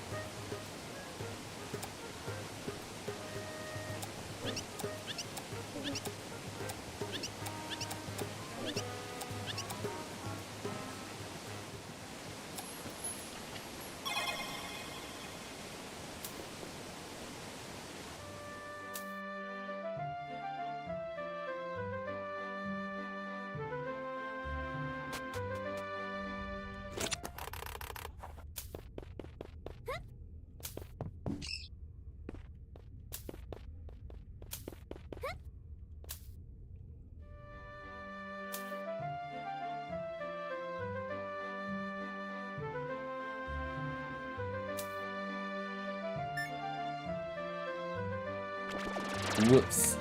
Whoops.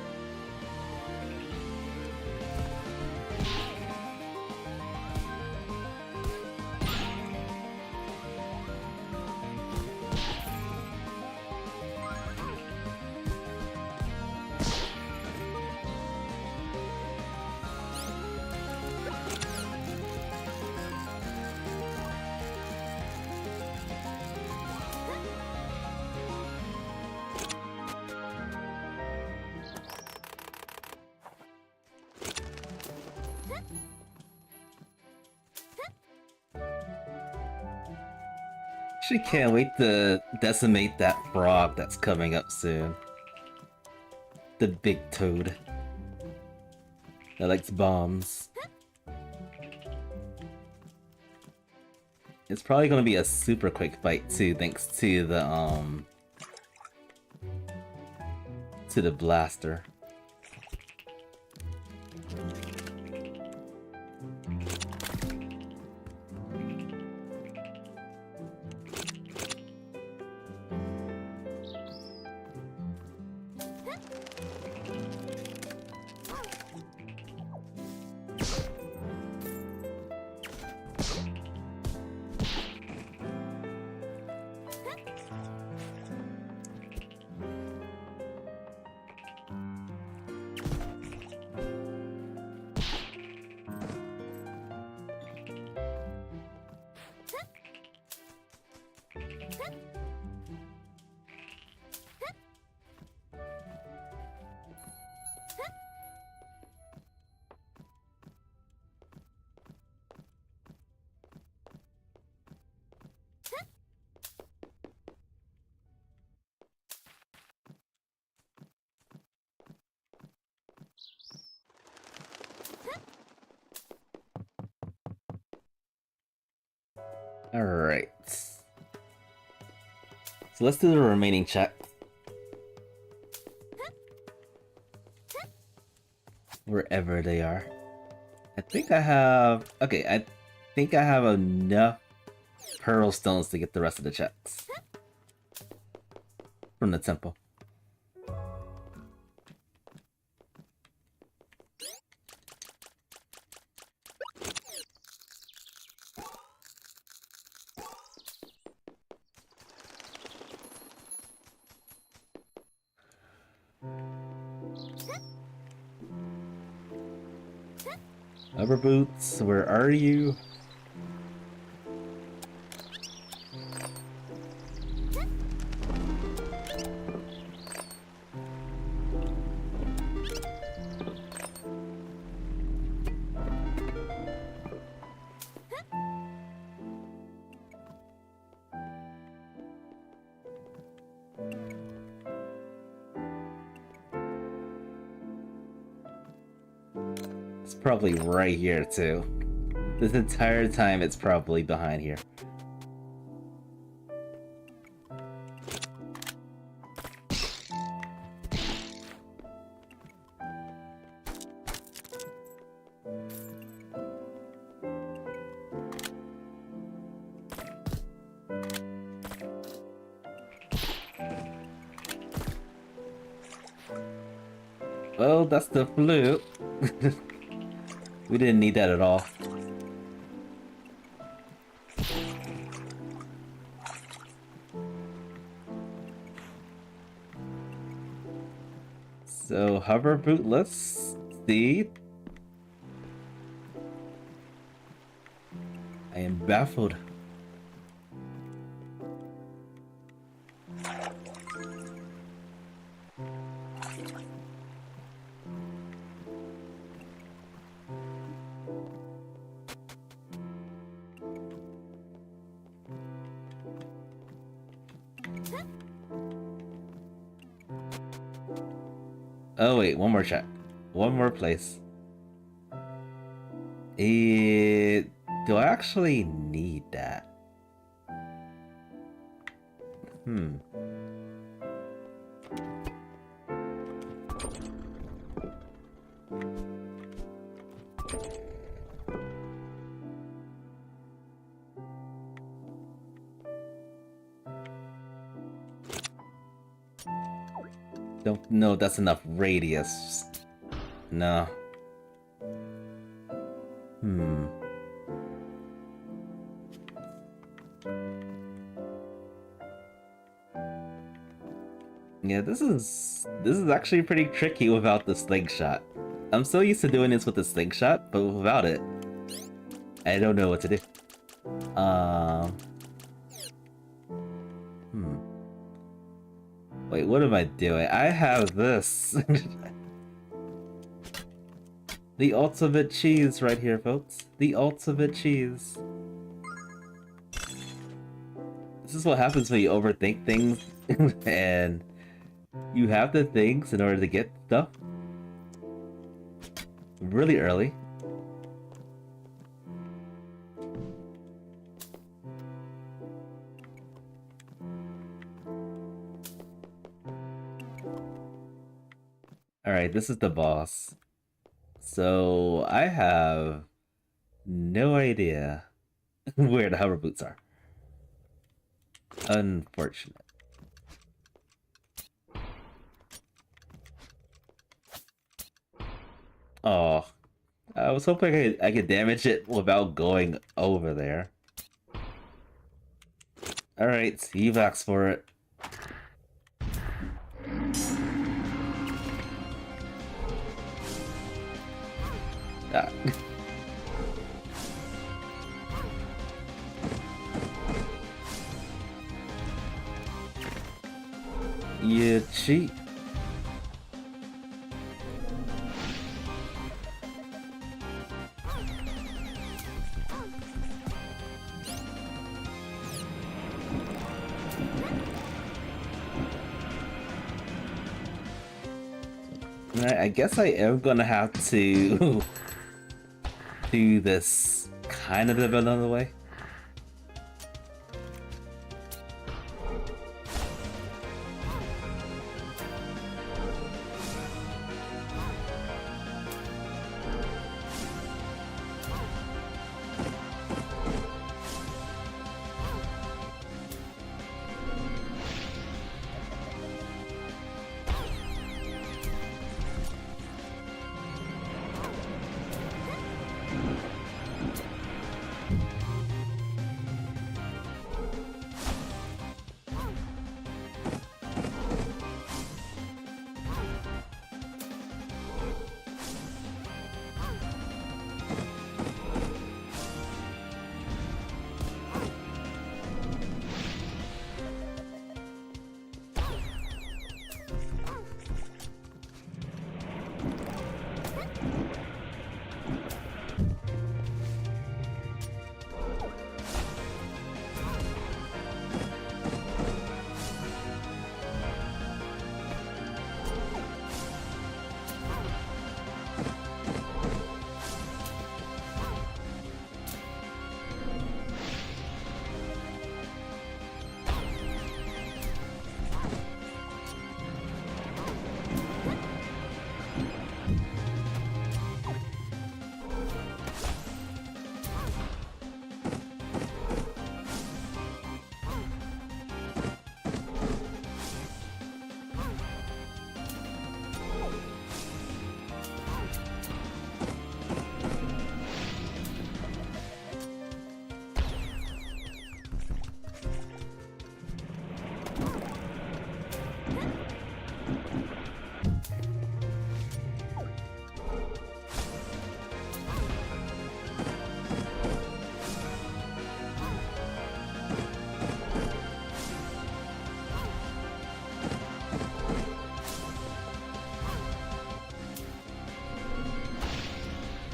Actually can't wait to decimate that frog that's coming up soon. The big toad that likes bombs. It's probably gonna be a super quick fight too, thanks to the blaster. Alright. So let's do the remaining check. Wherever they are. I think I have... Okay, I think I have enough Pearl Stones to get the rest of the checks. From the temple. Rubber boots, where are you? It's probably right here too. This entire time it's probably behind here. Well, that's the flute. We didn't need that at all. So, hover boot, let's see. I am baffled. Oh wait, one more check. One more place. Do I actually need that? don't know if that's enough radius. No. Yeah, this is actually pretty tricky without the slingshot. I'm so used to doing this with the slingshot, but without it, I don't know what to do. Wait, what am I doing? I have this. The ultimate cheese right here, folks. The ultimate cheese. This is what happens when you overthink things and you have the things in order to get stuff really early. Alright, this is the boss. So I have no idea where the hover boots are. Unfortunate. Oh, I was hoping I could damage it without going over there. Alright, evacs for it. Ah. You cheat. I guess I am gonna have to do this kind of another way.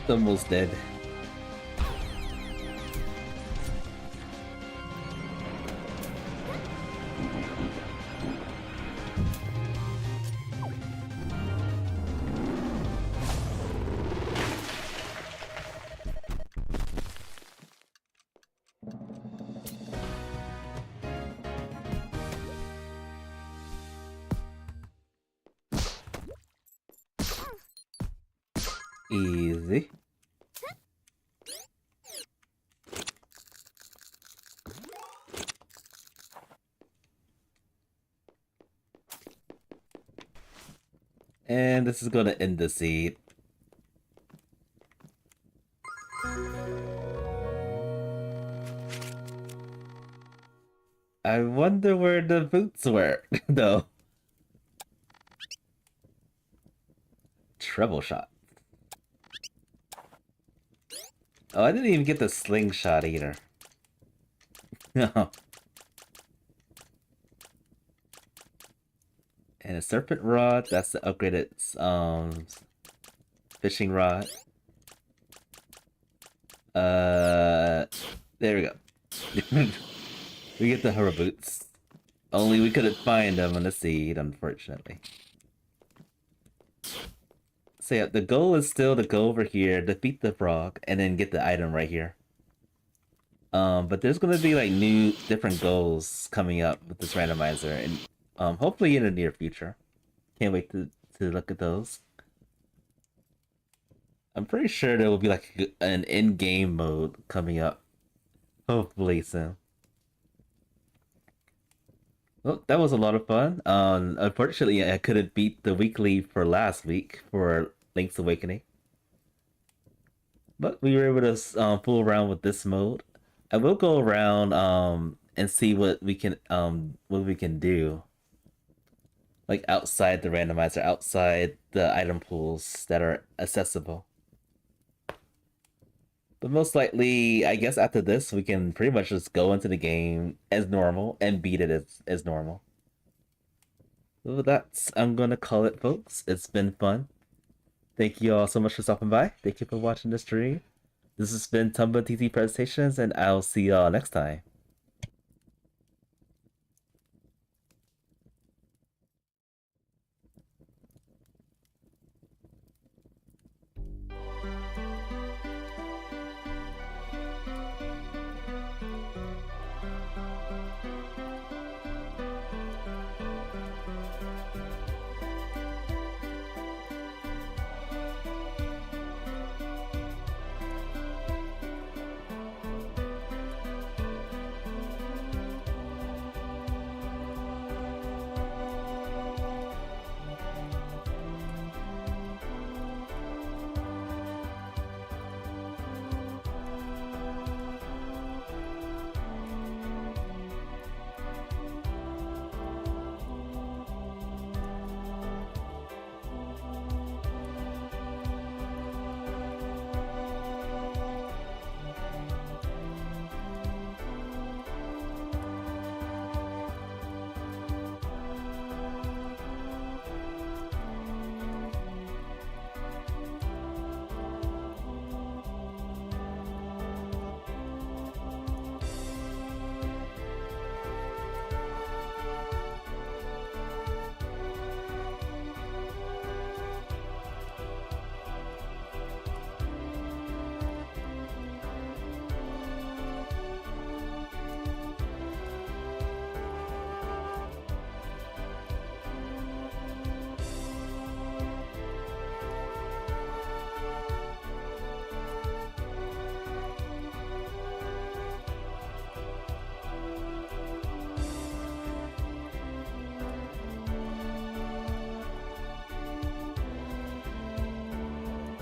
Almost dead. Easy. And this is going to end the seed. I wonder where the boots were, though. Treble shot. Oh, I didn't even get the slingshot either. No. And a serpent rod, that's the upgraded fishing rod. There we go. We get the hover boots. Only we couldn't find them on the seed, unfortunately. So yeah, the goal is still to go over here, defeat the frog, and then get the item right here. But there's gonna be like new, different goals coming up with this randomizer, and hopefully in the near future. Can't wait to look at those. I'm pretty sure there will be like an in-game mode coming up, hopefully soon. Well, that was a lot of fun. Unfortunately, I couldn't beat the weekly for last week for Link's Awakening, but we were able to fool around with this mode. I will go around and see what we can do, like outside the randomizer, outside the item pools that are accessible. But most likely, I guess after this, we can pretty much just go into the game as normal and beat it as normal. So that's, I'm gonna call it, folks. It's been fun. Thank you all so much for stopping by. Thank you for watching the stream. This has been Tumba TT Presentations, and I'll see y'all next time.